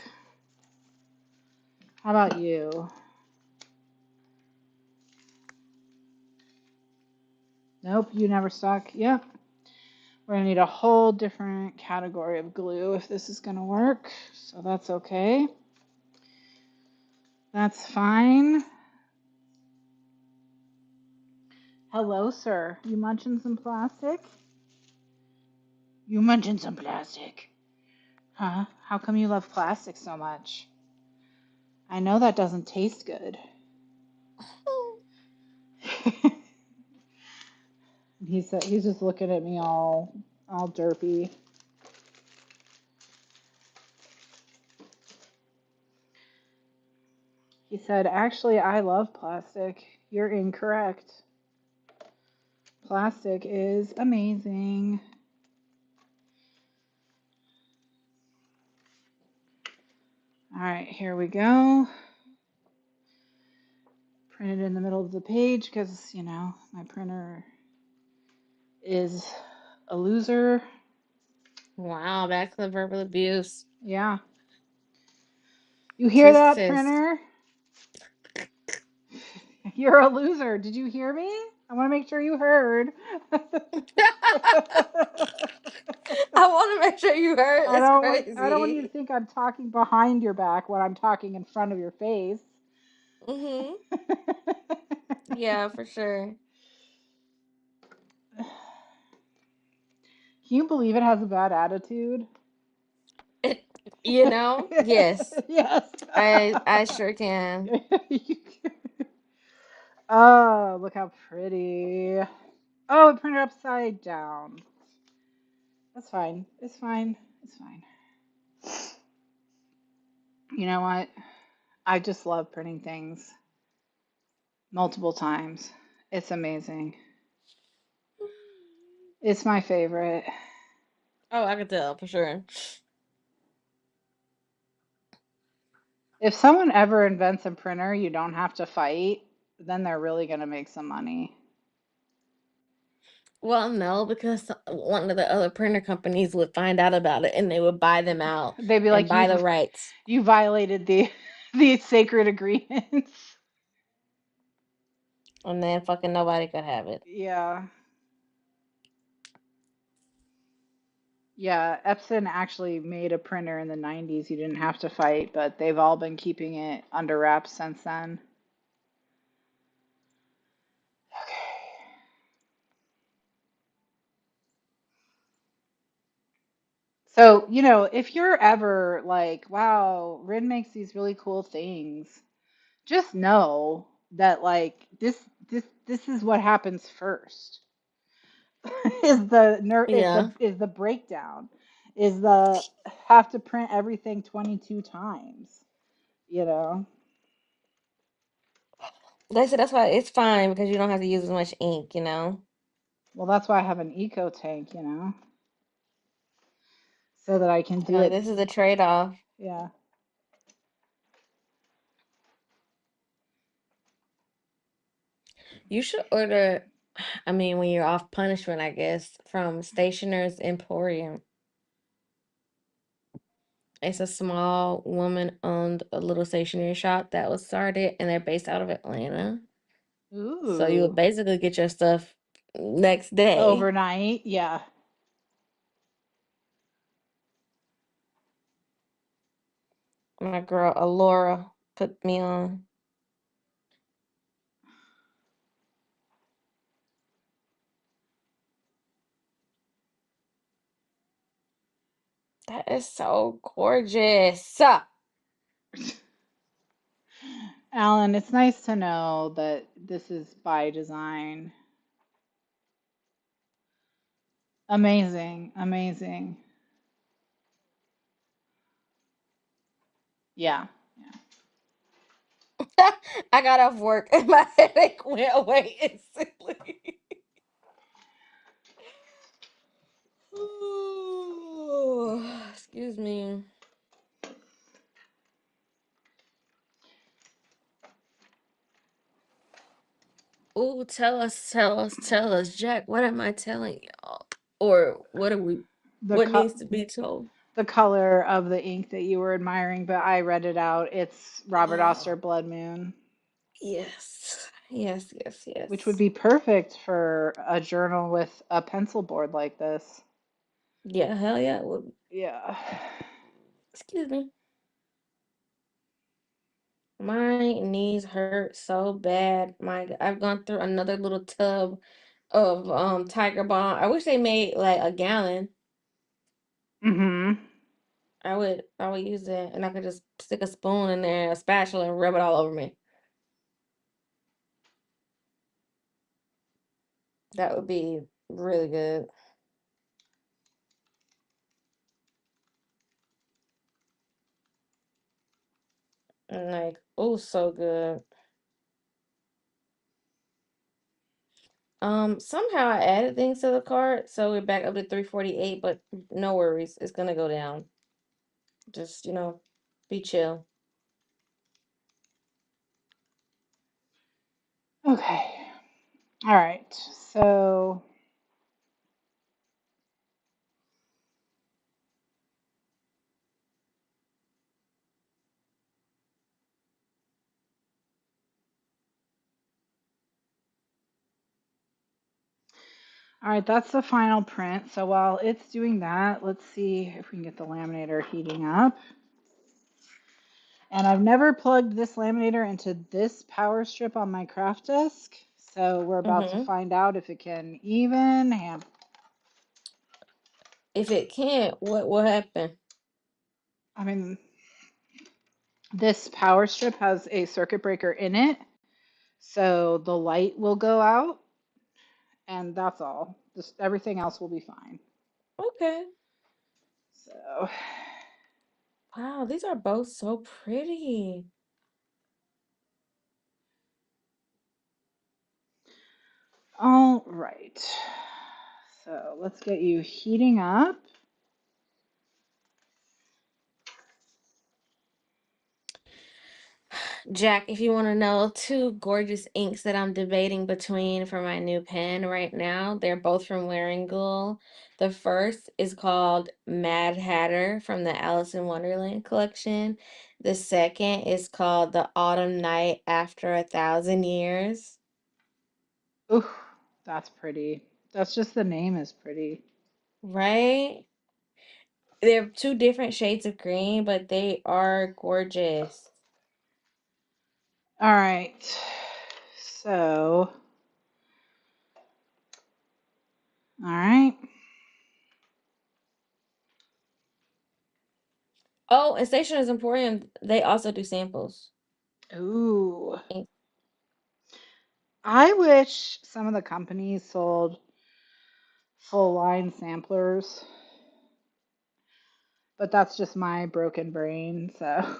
How about you? Nope, you never stuck. Yep. We're gonna need a whole different category of glue if this is gonna work. So that's okay. That's fine. Hello, sir. You munching some plastic? You munching some plastic? Huh? How come you love plastic so much? I know that doesn't taste good. He's just looking at me all derpy. He said, actually, I love plastic. You're incorrect. Plastic is amazing. All right, here we go. Print it in the middle of the page because, my printer is a loser. Wow, back to the verbal abuse. Yeah. You hear Tisk that, tisk. printer? You're a loser. Did you hear me? I want to make sure you heard. I want to make sure you heard. I It's don't want I don't want you to crazy. think I'm talking behind your back when I'm talking in front of your face. Mhm. Yeah, for sure. Can you believe it has a bad attitude? It, yes, Yes. I sure can. Oh, look how pretty. Oh, it printed upside down. That's fine. It's fine. It's fine. You know what? I just love printing things multiple times. It's amazing. It's my favorite. Oh, I can tell for sure. If someone ever invents a printer you don't have to fight, then they're really going to make some money. Well, no, because one of the other printer companies would find out about it and they would buy them out They'd be and like, buy the rights. you violated the the sacred agreements. And then fucking nobody could have it. Yeah. Yeah, Epson actually made a printer in the 90s you didn't have to fight, but they've all been keeping it under wraps since then. Okay. So, if you're ever like, wow, Rin makes these really cool things, just know that like this is what happens first. Yeah. Is the breakdown. Is the have to print everything 22 times, you know? They said that's why it's fine because you don't have to use as much ink. Well, that's why I have an eco tank, so that I can do So it. this is a trade-off. Yeah. You should order, I mean, when you're off punishment, I guess, from Stationer's Emporium. It's a small woman-owned a little stationery shop that was started, and they're based out of Atlanta. So you would Ooh. basically get your stuff next day. Overnight. Yeah. My girl Alora put me on. That is so gorgeous. Alan, it's nice to know that this is by design. Amazing. Amazing. Yeah. I got off work and my headache went away instantly. Ooh, excuse me. Ooh, tell us, Jack. What am I telling y'all? Or what are we? The What co- needs to be told? the color of the ink that you were admiring, but I read it out. It's Robert Oster Oh, Blood Moon, yes, yes, yes, which would yes. be perfect for a journal with a pencil board like this. Yeah, hell yeah. Well, Yeah. excuse me. My knees hurt so bad. I've gone through another little tub of Tiger Balm. I wish they made like a gallon. Mhm. I would use that and I could just stick a spoon in there, a spatula and rub it all over me. That would be really good. And like, oh, so good. Somehow I added things to the cart, so we're back up to 348, but no worries, it's gonna go down. Just, be chill. Okay. All right. So, all right, that's the final print. So while it's doing that, let's see if we can get the laminator heating up. And I've never plugged this laminator into this power strip on my craft desk. So we're about to Mm-hmm. find out if it can even handle. If it can't, what happened? I mean, this power strip has a circuit breaker in it. So the light will go out and that's all. Just everything else will be fine. Okay. So, Wow, these are both so pretty. all right. So let's get you heating up. Jack, if you want to know, two gorgeous inks that I'm debating between for my new pen right now. They're both from Wearing Ghoul. The first is called Mad Hatter from the Alice in Wonderland collection. The second is called The Autumn Night After 1,000 Years. Ooh, that's pretty. That's just the name is pretty. Right? They're two different shades of green, but they are gorgeous. All right. So, all right. Oh, and Station Emporium, they also do samples. Ooh. Ink. I wish some of the companies sold full line samplers, but that's just my broken brain. So,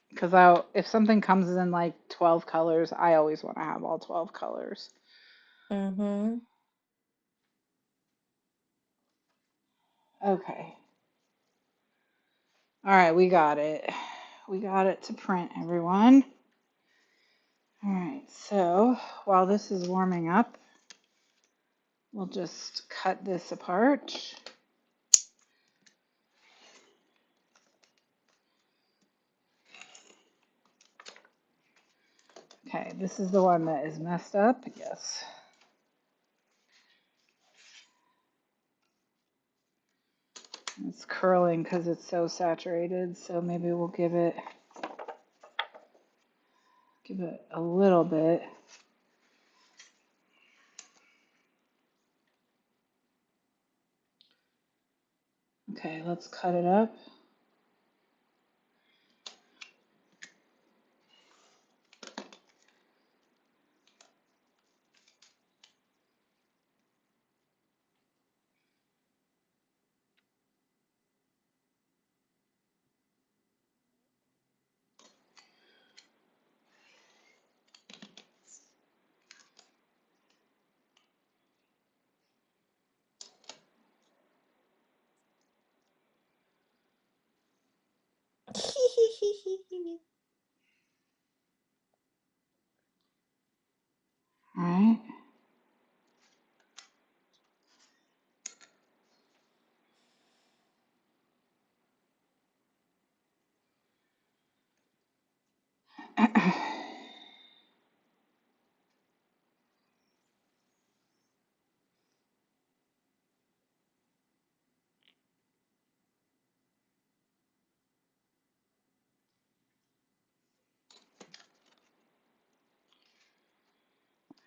because if something comes in like 12 colors, I always want to have all 12 colors. Mm-hmm. Okay. All right, we got it. We got it to print, everyone. All right, so while this is warming up, we'll just cut this apart. Okay, this is the one that is messed up. Yes. It's curling because it's so saturated, so maybe we'll give it a little bit. Okay, let's cut it up. All right.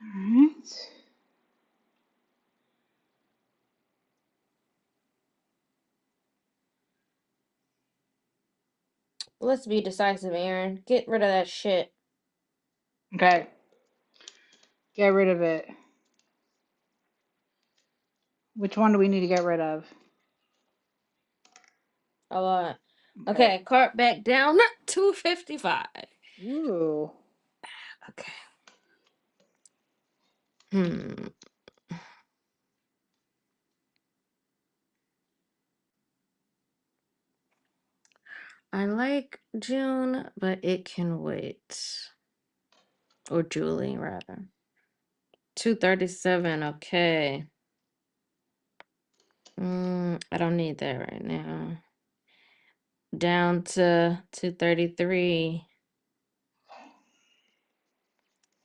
All right. Let's be decisive, Aaron. Get rid of that shit. Okay, get rid of it. Which one do we need to get rid of? A lot. Okay. Okay, cart back down 255. Ooh. Okay. Hmm. I like June, but it can wait. Or Julie, rather. 237. Okay. I don't need that right now. Down to 233.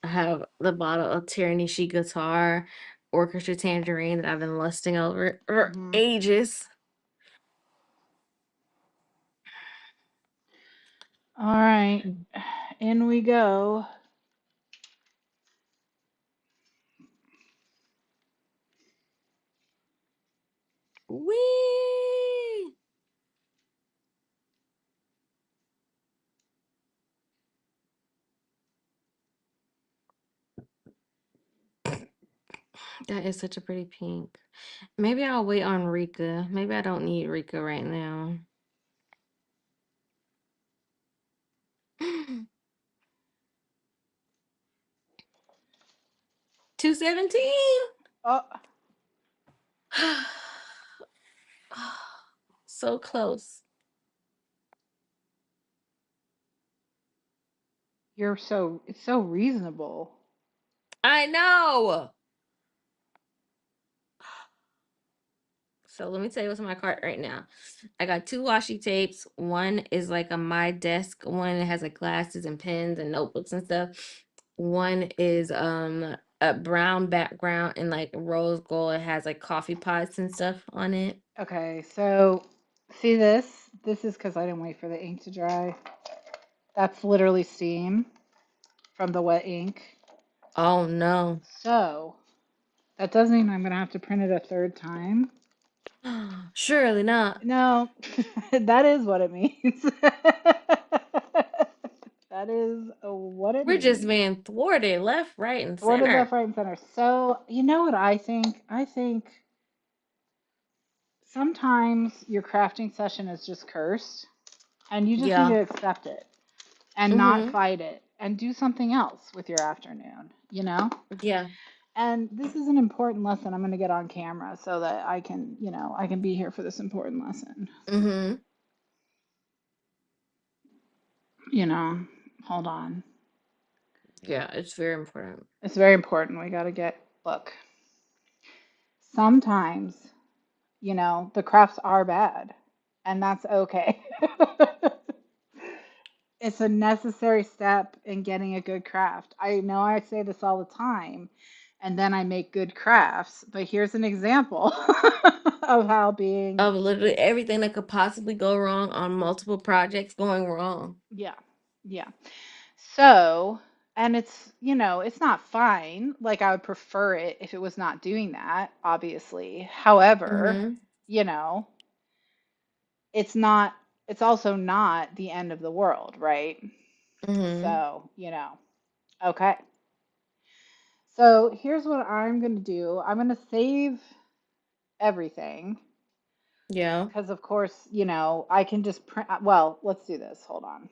I have the bottle of Tyrannishi guitar, orchestra tangerine that I've been lusting over for Hmm. ages. All right. In we go. Whee! That is such a pretty pink. Maybe I'll wait on Rika. Maybe I don't need Rika right now. 217. Oh, So close. it's so reasonable. I know. So let me tell you what's in my cart right now. I got two washi tapes. One is like a my desk one. It has like glasses and pens and notebooks and stuff. One is a brown background and like rose gold. It has like coffee pots and stuff on it. Okay, so see this? This is because I didn't wait for the ink to dry. That's literally steam from the wet ink. Oh no. So that doesn't mean I'm gonna have to print it a third time. Surely not. No, that is what it means. That is what it We're just means. being thwarted left, right, and Thwarted left, center. right, and center. So, you know what I think? I think sometimes your crafting session is just cursed, and you just need Yeah. to accept it and not Mm-hmm. fight it and do something else with your afternoon, you know? Yeah. And this is an important lesson I'm going to get on camera so that I can, I can be here for this important lesson. Mm-hmm. You know, hold on. Yeah, it's very important. It's very important. We got to look. Sometimes, the crafts are bad, and that's okay. It's a necessary step in getting a good craft. I know I say this all the time, and then I make good crafts, but here's an example of how being, Of literally everything that could possibly go wrong on multiple projects going wrong. yeah, yeah. So, and it's not fine. Like, I would prefer it if it was not doing that, obviously. However, Mm-hmm. you know, it's not, it's also not the end of the world, right? Mm-hmm. So, okay. So here's what I'm going to do. I'm going to save everything Yeah. because, of course, I can just print. Well, let's do this. Hold on.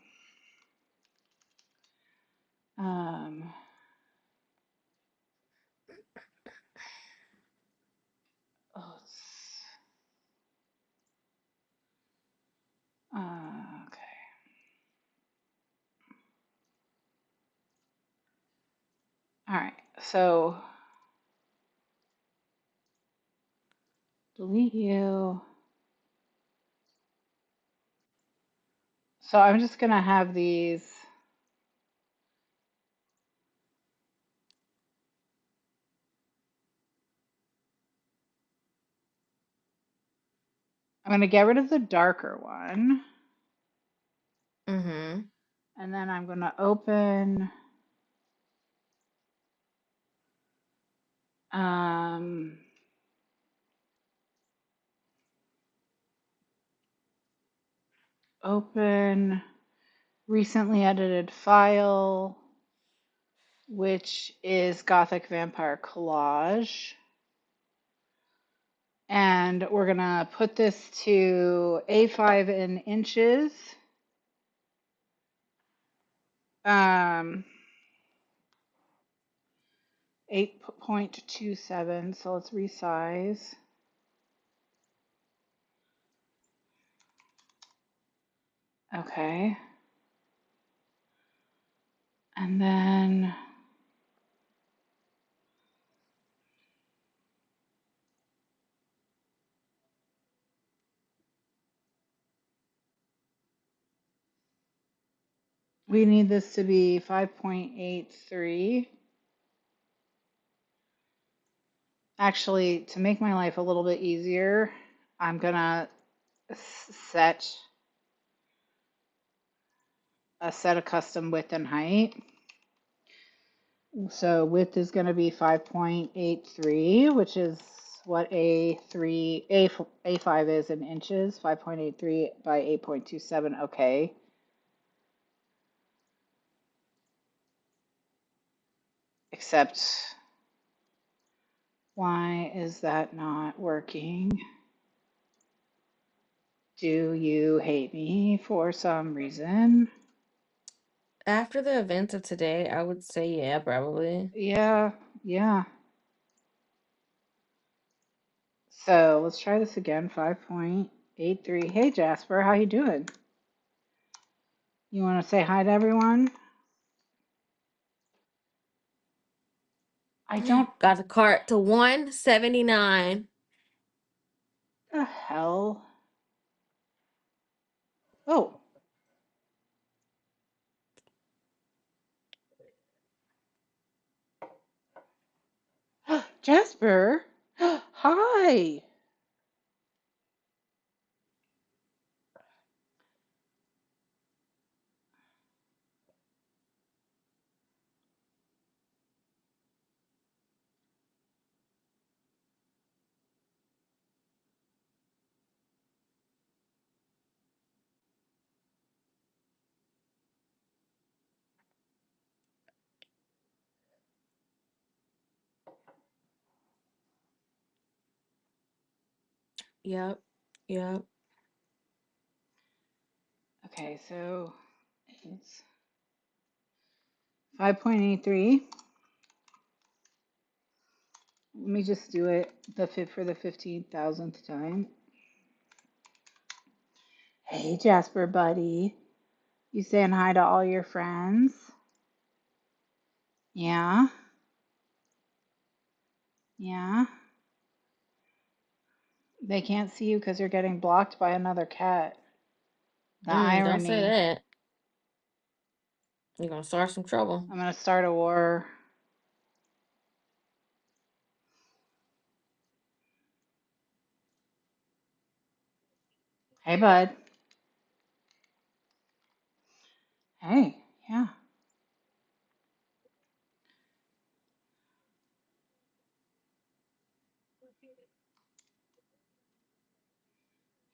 Um, oh, okay. All right. So delete you. So I'm just going to have these. I'm going to get rid of the darker one. Mm-hmm. And then I'm going to um, open recently edited file, which is Gothic Vampire Collage. And we're going to put this to A5 in inches. 8.27, so let's resize. Okay. And then we need this to be 5.83. Actually, to make my life a little bit easier, I'm gonna set a custom width and height. So width is going to be 5.83, which is what A5 is in inches, 5.83 by 8.27. Okay. Except, why is that not working? Do you hate me for some reason? After the events of today, I would say yeah, probably. Yeah, yeah. So let's try this again. 5.83. Hey Jasper, how you doing? You want to say hi to everyone? I don't. Got the cart to 179. The hell? Oh, Jasper. Hi. Yep. Yep. Okay, so it's 5.83. Let me just do it for the 15,000th time. Hey, Jasper, buddy. You saying hi to all your friends? Yeah? Yeah? They can't see you because you're getting blocked by another cat. The Don't say irony. that. You're gonna start some trouble. I'm going to start a war. Hey, bud. Hey, yeah.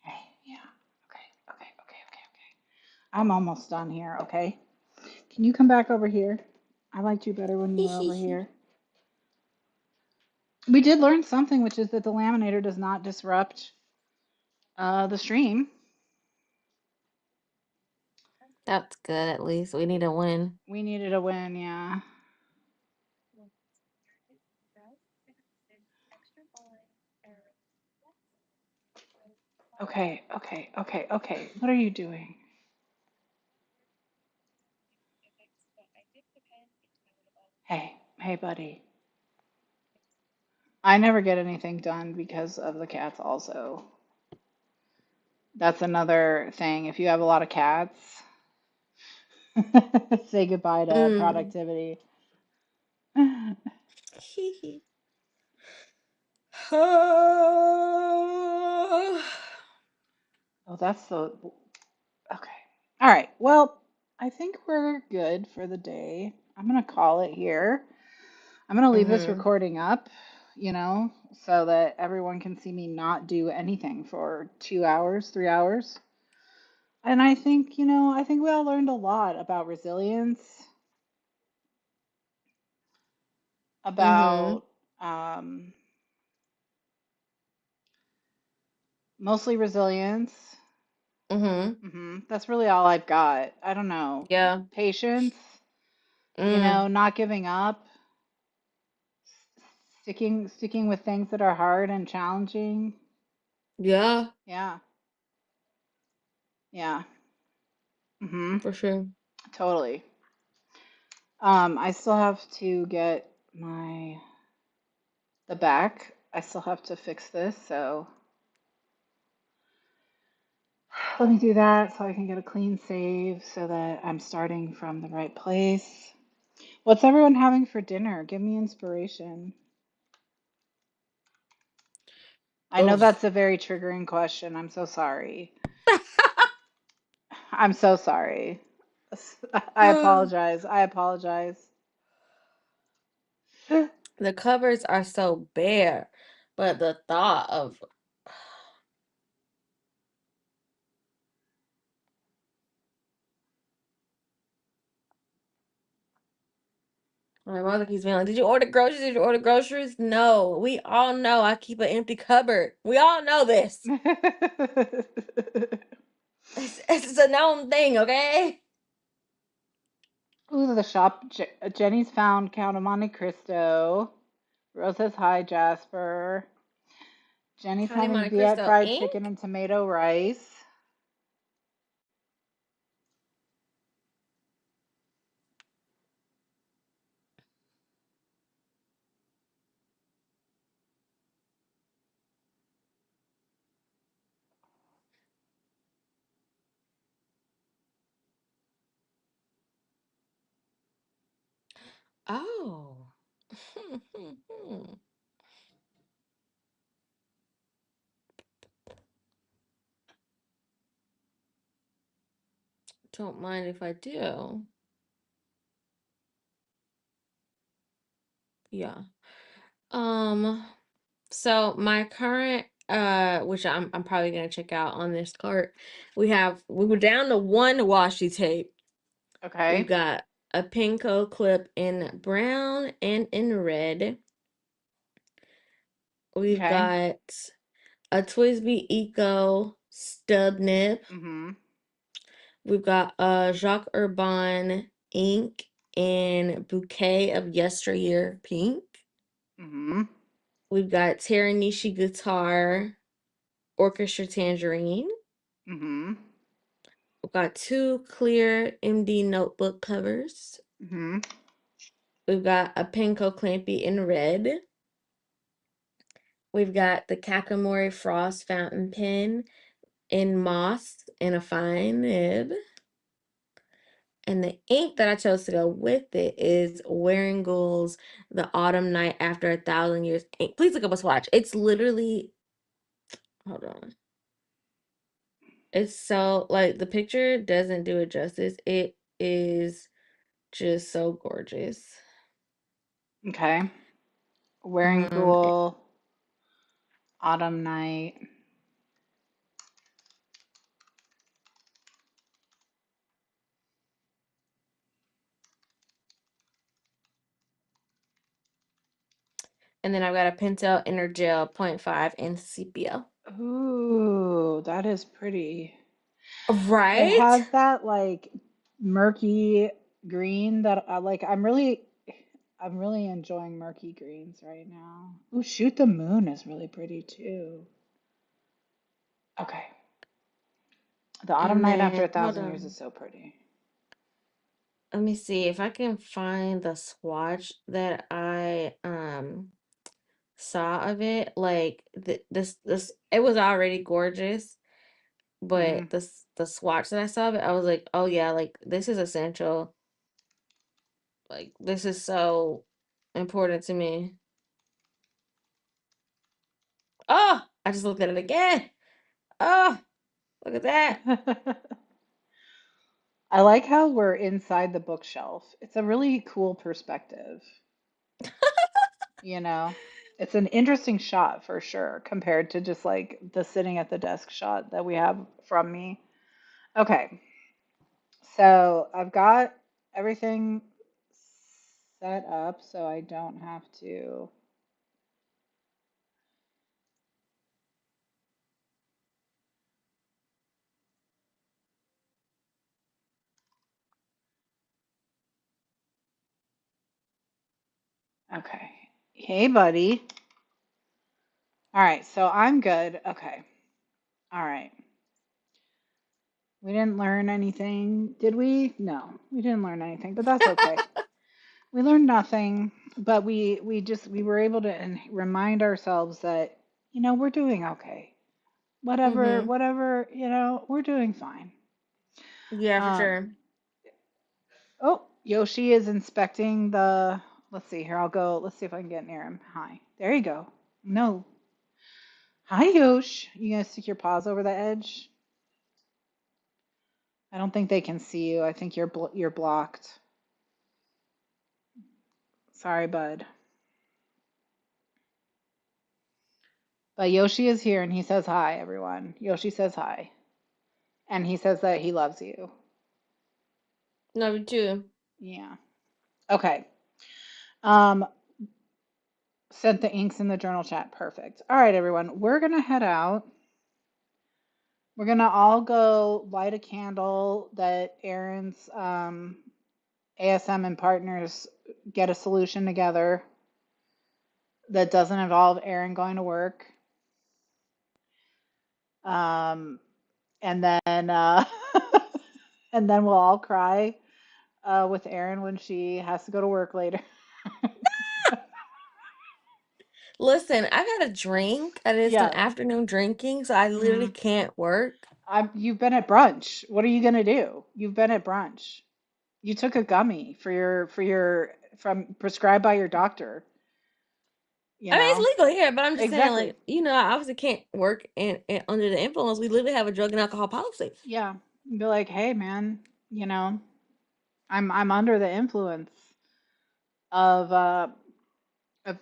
Hey, yeah. Okay. I'm almost done here, okay? Can you come back over here? I liked you better when you were over here. We did learn something, which is that the laminator does not disrupt the stream. That's good, at least. We need a win. We needed a win, yeah. Okay. What are you doing? Hey, buddy. I never get anything done because of the cats, also. That's another thing. If you have a lot of cats, say goodbye to Mm. productivity. Oh, that's the. Okay. All right. Well, I think we're good for the day. I'm going to call it here. I'm going to leave this Mm-hmm. recording up, so that everyone can see me not do anything for 2 hours, 3 hours. And I think we all learned a lot about resilience, Mm-hmm. about um, Mostly resilience. Mm-hmm. That's really all I've got. I don't know. Yeah. Patience, Mm. not giving up, sticking with things that are hard and challenging. Yeah, Yeah. Yeah. Mhm. for sure. Totally. I still have to get the back. I still have to fix this, so let me do that so I can get a clean save so that I'm starting from the right place. What's everyone having for dinner? Give me inspiration. I know Oof. that's a very triggering question. I'm so sorry. I'm so sorry. I apologize. I apologize. The cupboards are so bare, but the thought of my mother keeps being like, "Did you order groceries? Did you order groceries?" No, we all know I keep an empty cupboard. We all know this. It's a known thing, okay? Ooh, the shop. Jenny's found Count of Monte Cristo. Rose says hi, Jasper. Jenny's County having Monte Viet Cristo fried chicken ink. and tomato rice. Oh. Don't mind if I do. Yeah. Um, so my current which I'm probably gonna check out on this cart. We were down to one washi tape. We've Okay. got a Pinko clip in brown and in red. We've Okay. got a Twisby Eco stub nib. Mhm. We've got a Jacques Urban ink in bouquet of yesteryear pink. Mhm. We've got Teranishi guitar orchestra tangerine. Mhm. We've got two clear MD notebook covers. Mhm. We've got a Pinko Clampy in red. We've got the Kakamori Frost fountain pen in moss and a fine nib. And the ink that I chose to go with it is Waringall's The Autumn Night After 1,000 Years ink. Please look up a swatch. It's literally, hold on. It's so, like, the picture doesn't do it justice. It is just so gorgeous. Okay. Wearing Um, ghoul. Autumn night. and then I've got a Pentel Energel 0.5 in sepia. Ooh, that is pretty. It Right? has that like murky green that I like. I'm really enjoying murky greens right now. Ooh, shoot the moon is really pretty too. Okay. The autumn And night after then, a hold thousand years is on. so pretty. Let me see if I can find the swatch that I saw of it. Like this it was already gorgeous, Hmm. but the swatch that I saw of it, I was like, "Oh yeah, like this is essential. Like this is so important to me." Oh, I just looked at it again. Oh, look at that. I like how we're inside the bookshelf. It's a really cool perspective, you know? It's an interesting shot for sure compared to just like the sitting at the desk shot that we have from me. Okay, so I've got everything set up so I don't have to. Okay. Hey, buddy. All right, so I'm good. Okay. All right. We didn't learn anything, did we? No, we didn't learn anything, but that's okay. We learned nothing, but we were able to remind ourselves that we're doing okay. Whatever, Mm-hmm. whatever, we're doing fine. Yeah, for Um, sure. oh, Yoshi is inspecting the. Let's see here. I'll go. Let's see if I can get near him. Hi. There you go. No. Hi, Yosh. You gonna stick your paws over the edge? I don't think they can see you. I think you're blocked. Sorry, bud. But Yoshi is here and he says hi, everyone. Yoshi says hi. And he says that he loves you. Love you too. Yeah. Okay. Um, sent the inks in the journal chat. Perfect. All right, everyone. We're gonna head out. We're gonna all go light a candle that Aaron's ASM and partners get a solution together that doesn't involve Aaron going to work. Um, and then and then we'll all cry with Erin when she has to go to work later. Listen, I've had a drink and it's an Yes. afternoon drinking, so I literally Hmm. can't work. You've been at brunch. What are you gonna do? You've been at brunch. You took a gummy for your from prescribed by your doctor, you I mean, know? it's legal here, but I'm just saying, Exactly. like, I obviously can't work and under the influence. We literally have a drug and alcohol policy. Yeah. Be like, hey man, you know, I'm under the influence of of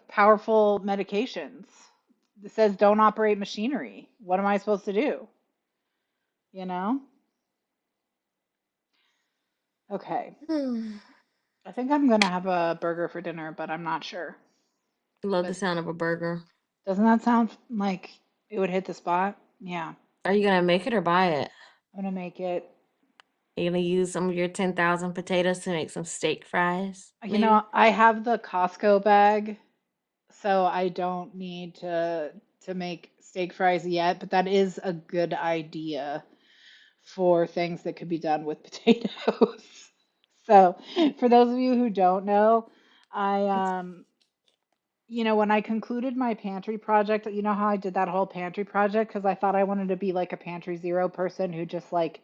powerful medications. It says don't operate machinery. What am I supposed to do? You know? Okay. I think I'm gonna have a burger for dinner, but I'm not sure. Love the But sound of a burger. doesn't that sound like it would hit the spot? Yeah. Are you gonna make it or buy it? I'm gonna make it. Are you gonna use some of your 10,000 potatoes to make some steak fries, maybe? I have the Costco bag, so I don't need to make steak fries yet, but that is a good idea for things that could be done with potatoes. So, for those of you who don't know, I when I concluded my pantry project, you know how I did that whole pantry project because I thought I wanted to be like a pantry zero person who just like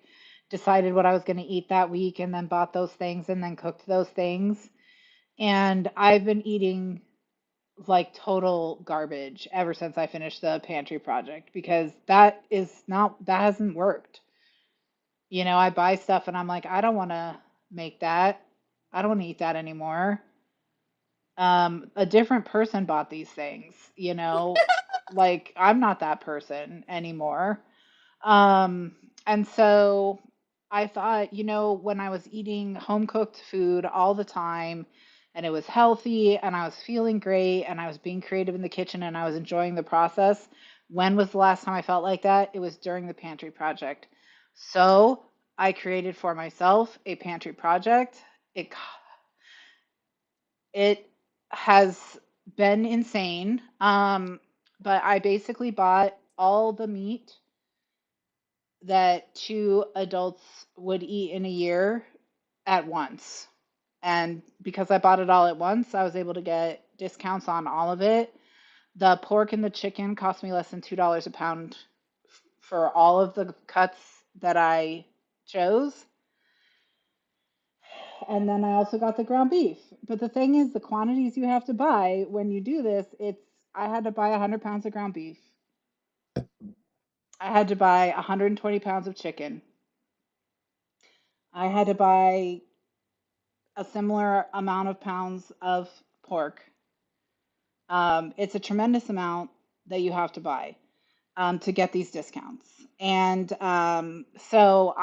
decided what I was going to eat that week and then bought those things and then cooked those things. And I've been eating like total garbage ever since I finished the pantry project because that hasn't worked. I buy stuff and I'm like, I don't want to make that. I don't want to eat that anymore. A different person bought these things, like I'm not that person anymore. Um, and so I thought, when I was eating home cooked food all the time and it was healthy and I was feeling great and I was being creative in the kitchen and I was enjoying the process, when was the last time I felt like that? It was during the pantry project. So I created for myself a pantry project. It it has been insane. But I basically bought all the meat that two adults would eat in a year at once. And because I bought it all at once, I was able to get discounts on all of it. The pork and the chicken cost me less than $2 a pound for all of the cuts that I chose. And then I also got the ground beef. But the thing is, the quantities you have to buy when you do this, I had to buy 100 pounds of ground beef. I had to buy 120 pounds of chicken. I had to buy a similar amount of pounds of pork. It's a tremendous amount that you have to buy to get these discounts. And so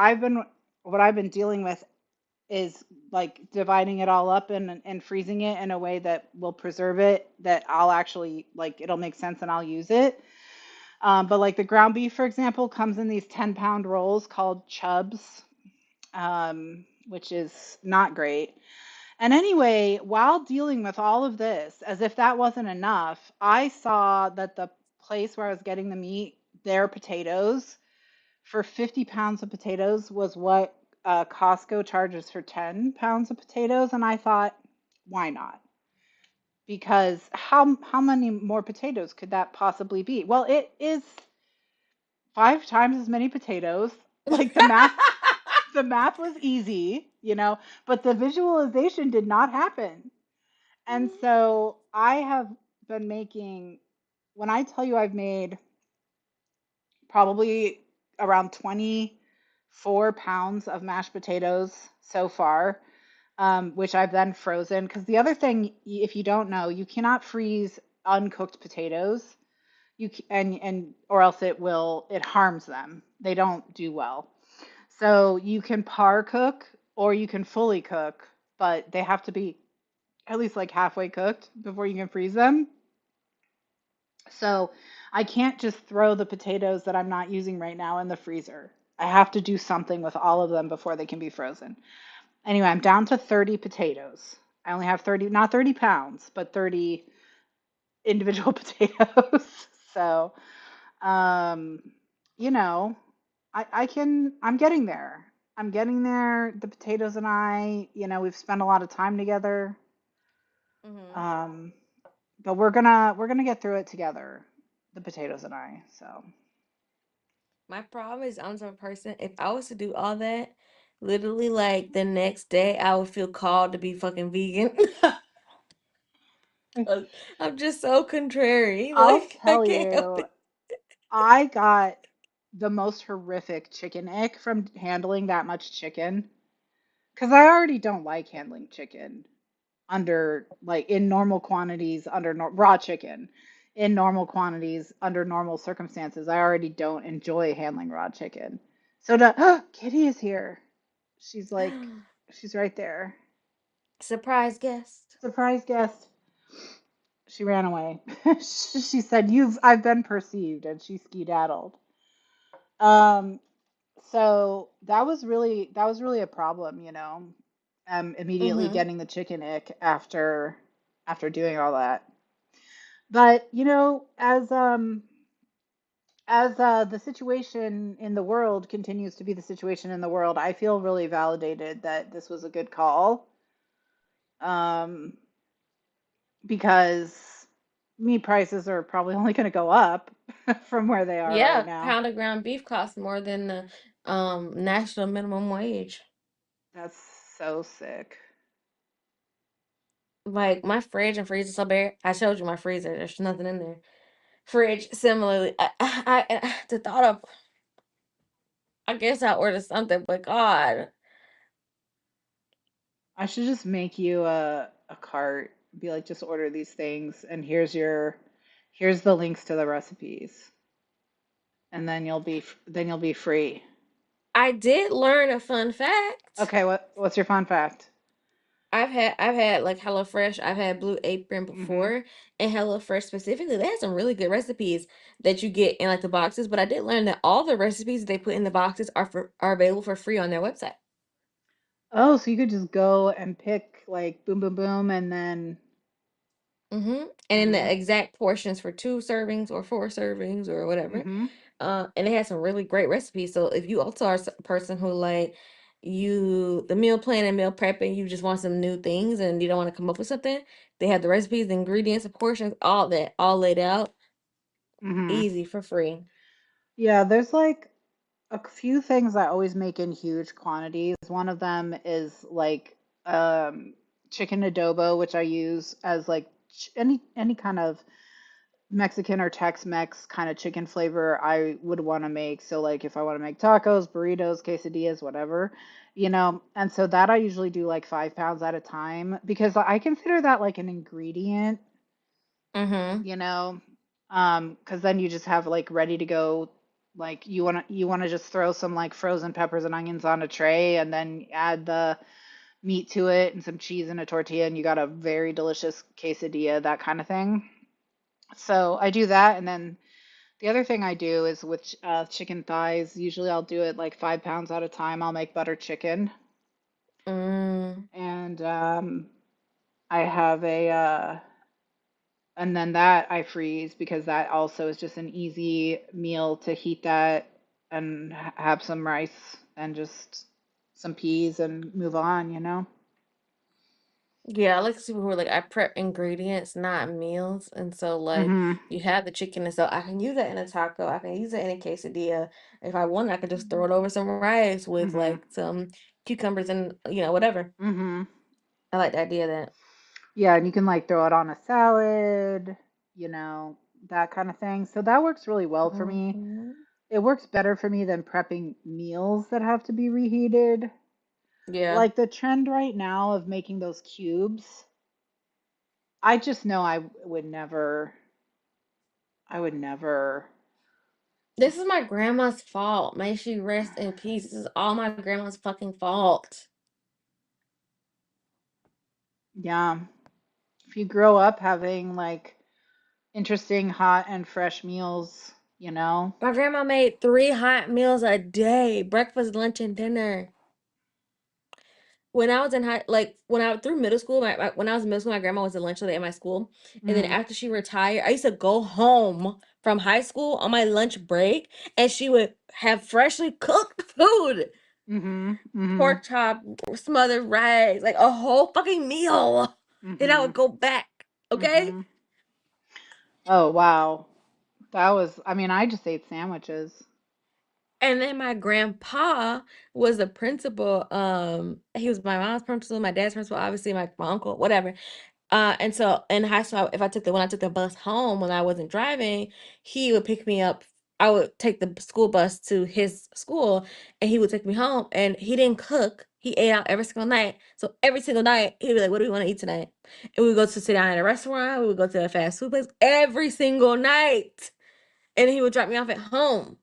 what I've been dealing with is like dividing it all up and freezing it in a way that will preserve it, that I'll actually like it'll make sense and I'll use it. But like the ground beef, for example, comes in these 10-pound rolls called chubs, which is not great. And anyway, while dealing with all of this, as if that wasn't enough, I saw that the place where I was getting the meat, their potatoes, for 50 pounds of potatoes was what Costco charges for 10 pounds of potatoes. And I thought, why not? Because how many more potatoes could that possibly be? Well, it is 5 times as many potatoes. Like the math was easy, but the visualization did not happen. And so I have been making, when I tell you I've made probably around 24 pounds of mashed potatoes so far, which I've then frozen. Because the other thing, if you don't know, you cannot freeze uncooked potatoes. And or else it harms them. They don't do well. So you can par cook or you can fully cook, but they have to be at least like halfway cooked before you can freeze them. So I can't just throw the potatoes that I'm not using right now in the freezer. I have to do something with all of them before they can be frozen. Anyway, I'm down to 30 potatoes. I only have 30, not 30 pounds, but 30 individual potatoes. So, um, you know, I'm getting there. I'm getting there. The potatoes and we've spent a lot of time together. Hmm. Um, but we're gonna get through it together, the potatoes and I. So My problem is I'm the type of person, if I was to do all that, literally like the next day I would feel called to be fucking vegan. I'm just so contrary. I'll Like I tell can't help you, it. I got the most horrific chicken ick from handling that much chicken because I already don't like handling chicken under like in normal quantities under raw chicken in normal quantities under normal circumstances. I already don't enjoy handling raw chicken. So Kitty is here. She's like she's right there. Surprise guest. Surprise guest. She ran away. She said, I've been perceived," and she skedaddled. Um, so that was really a problem, immediately Mm-hmm. getting the chicken ick after doing all that. But as the situation in the world continues to be the situation in the world, I feel really validated that this was a good call. Um, because meat prices are probably only going to go up from where they are right Yeah, now. pound of ground beef costs more than the national minimum wage. That's so sick. Like my fridge and freezer so bare. I showed you my freezer. There's nothing in there. Fridge similarly. The thought of I guess I ordered something, but God, I should just make you a cart. Be like, just order these things, and here's the links to the recipes, and then you'll be free. I did learn a fun fact. Okay, what's your fun fact? I've had like HelloFresh. I've had Blue Apron Hmm. before, and HelloFresh specifically, they have some really good recipes that you get in like the boxes. But I did learn that all the recipes they put in the boxes are available for free on their website. Oh, so you could just go and pick like boom, boom, boom, and then. Mm-hmm. And in Hmm. the exact portions for 2 servings or 4 servings or whatever. Hmm. And it has some really great recipes. So if you also are a person who like the meal plan and meal prep and you just want some new things and you don't want to come up with something, they have the recipes, the ingredients, the portions, all that, all laid out, Hmm. easy for free. Yeah, there's like a few things I always make in huge quantities. One of them is like chicken adobo, which I use as like any kind of Mexican or Tex-Mex kind of chicken flavor I would want to make. So like if I want to make tacos, burritos, quesadillas, whatever, And so that I usually do like 5 pounds at a time because I consider that like an ingredient, Mm-hmm. you know, because then you just have like ready to go. Like you wanna just throw some like frozen peppers and onions on a tray and then add the meat to it and some cheese and a tortilla and you got a very delicious quesadilla, that kind of thing. So I do that, and then the other thing I do is with chicken thighs. Usually I'll do it like 5 pounds at a time. I'll make butter chicken, Mm. and I have and then that I freeze because that also is just an easy meal to heat that and have some rice and just some peas and move on, you know? Yeah, I like to see people who are like, I prep ingredients, not meals. And so, like, Mhm. you have the chicken, and so I can use that in a taco. I can use it in a quesadilla. If I want, I could just throw it over some rice with Mhm. like some cucumbers and, whatever. Mhm. I like the idea of that. Yeah, and you can like throw it on a salad, you know, that kind of thing. So that works really well for me. Hmm. It works better for me than prepping meals that have to be reheated. Yeah. Like the trend right now of making those cubes, I just know I would never, This is my grandma's fault. May she rest in peace. This is all my grandma's fucking fault. yeah. If you grow up having like interesting hot and fresh meals, you know. My grandma made 3 hot meals a day, breakfast, lunch, and dinner. When I was in when I through middle school, when I was in middle school, my grandma was a lunch lady at my school. And then Mhm. after she retired, I used to go home from high school on my lunch break, and she would have freshly cooked food, Mhm. Mhm. pork chop, smothered rice, like a whole fucking meal. And I would Mhm. go back. Okay. Mhm. Oh, wow. That was, I mean, I just ate sandwiches. And then my grandpa was the principal. He was my mom's principal, my dad's principal, obviously my uncle, whatever. And so in high school, if I took the when I took the bus home when I wasn't driving, he would pick me up. I would take the school bus to his school, and he would take me home. And he didn't cook; he ate out every single night. So every single night, he'd be like, "What do we want to eat tonight?" And we would go to sit down at a restaurant. We would go to a fast food place every single night, and he would drop me off at home.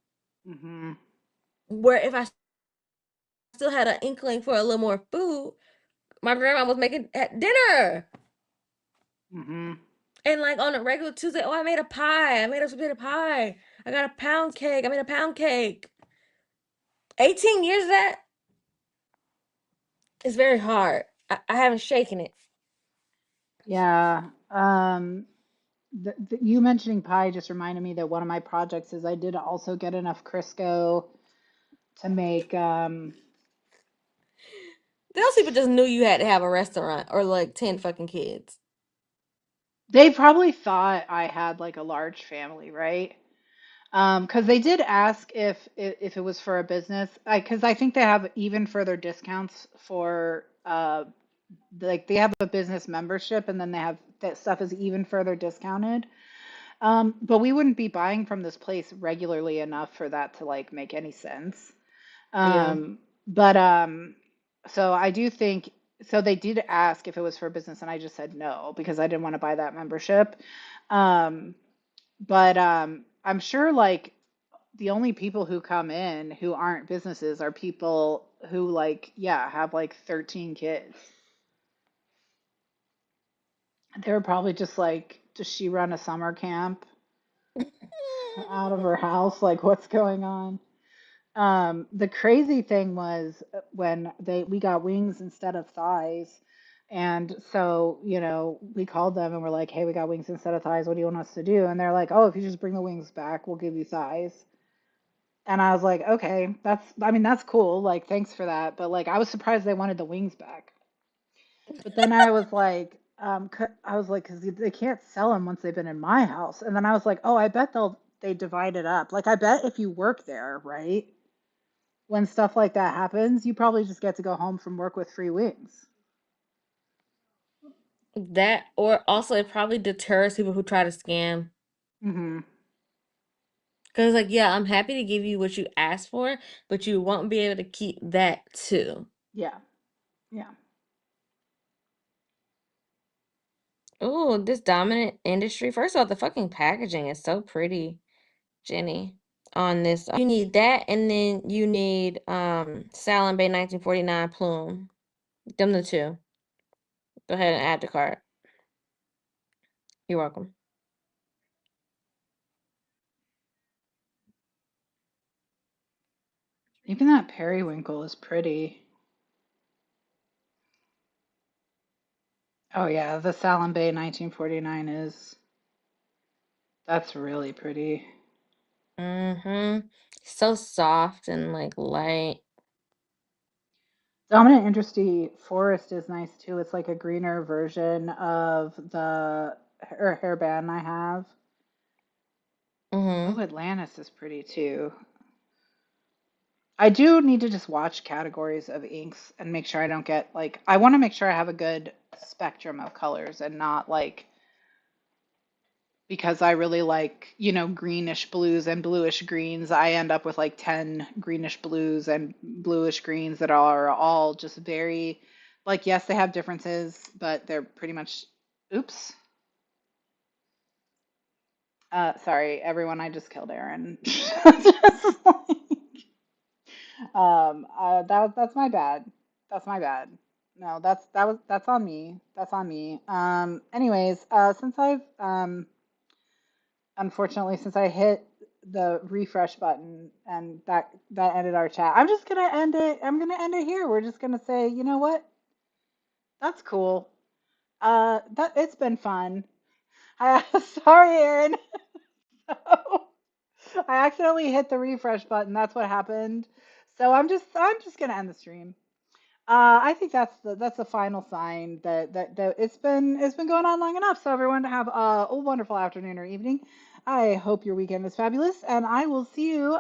Mhm. Where if I still had an inkling for a little more food, my grandma was making at dinner. Mhm. And like on a regular Tuesday, oh, I made a pie. I made a bit of pie. I got a pound cake. I made a pound cake. 18 years of that is very hard. I haven't shaken it. Yeah. You mentioning pie just reminded me that one of my projects is I did also get enough Crisco to make Those people just knew you had to have a restaurant or like 10 fucking kids. they probably thought I had like a large family, right? Because they did ask if it was for a business. Because I think they have even further discounts for like they have a business membership and then they have that stuff is even further discounted. But we wouldn't be buying from this place regularly enough for that to like make any sense. Yeah. But so I do think so they did ask if it was for business and I just said no because I didn't want to buy that membership. Um, but I'm sure like the only people who come in who aren't businesses are people who like yeah, have like 13 kids. They're probably just like, does she run a summer camp out of her house? Like what's going on? The crazy thing was when we got wings instead of thighs. And so, you know, we called them and we're like, hey, we got wings instead of thighs. What do you want us to do? And they're like, oh, if you just bring the wings back, we'll give you thighs. And I was like, okay, I mean, that's cool. Like, thanks for that. But like, I was surprised they wanted the wings back. But then I was like, I was like, because they can't sell them once they've been in my house. And then I was like, oh, I bet they divide it up. Like, I bet if you work there, right? When stuff like that happens, you probably just get to go home from work with free wings. That, or also it probably deters people who try to scam. Hmm. Because, like, yeah, I'm happy to give you what you asked for, but you won't be able to keep that too. Yeah. Yeah. Oh, this dominant industry. First of all, the fucking packaging is so pretty, Jenny. On this, you need that, and then you need Salon Bay 1949 plume. Them the two. Go ahead and add to cart. You're welcome. Even that periwinkle is pretty. Oh yeah, the Salem Bay 1949 is that's really pretty. Mm-hmm. So soft and like light. Dominant Industry Forest is nice too. It's like a greener version of the hairband I have. Mm-hmm. Oh, Atlantis is pretty too. I do need to just watch categories of inks and make sure I don't get like I want to make sure I have a good spectrum of colors and not like because I really like, greenish blues and bluish greens, I end up with like 10 greenish blues and bluish greens that are all just very like yes, they have differences, but they're pretty much oops. Sorry, everyone, I just killed Aaron. Just like, that's my bad. That's my bad. No, that's on me. That's on me. Anyways, since I've unfortunately since I hit the refresh button and that ended our chat, I'm just gonna end it. I'm gonna end it here. We're just gonna say, you know what? That's cool. That it's been fun. Sorry, Aaron. I accidentally hit the refresh button. That's what happened. So I'm just gonna end the stream. I think that's the final sign that it's been going on long enough. So everyone to have a wonderful afternoon or evening. I hope your weekend is fabulous, and I will see you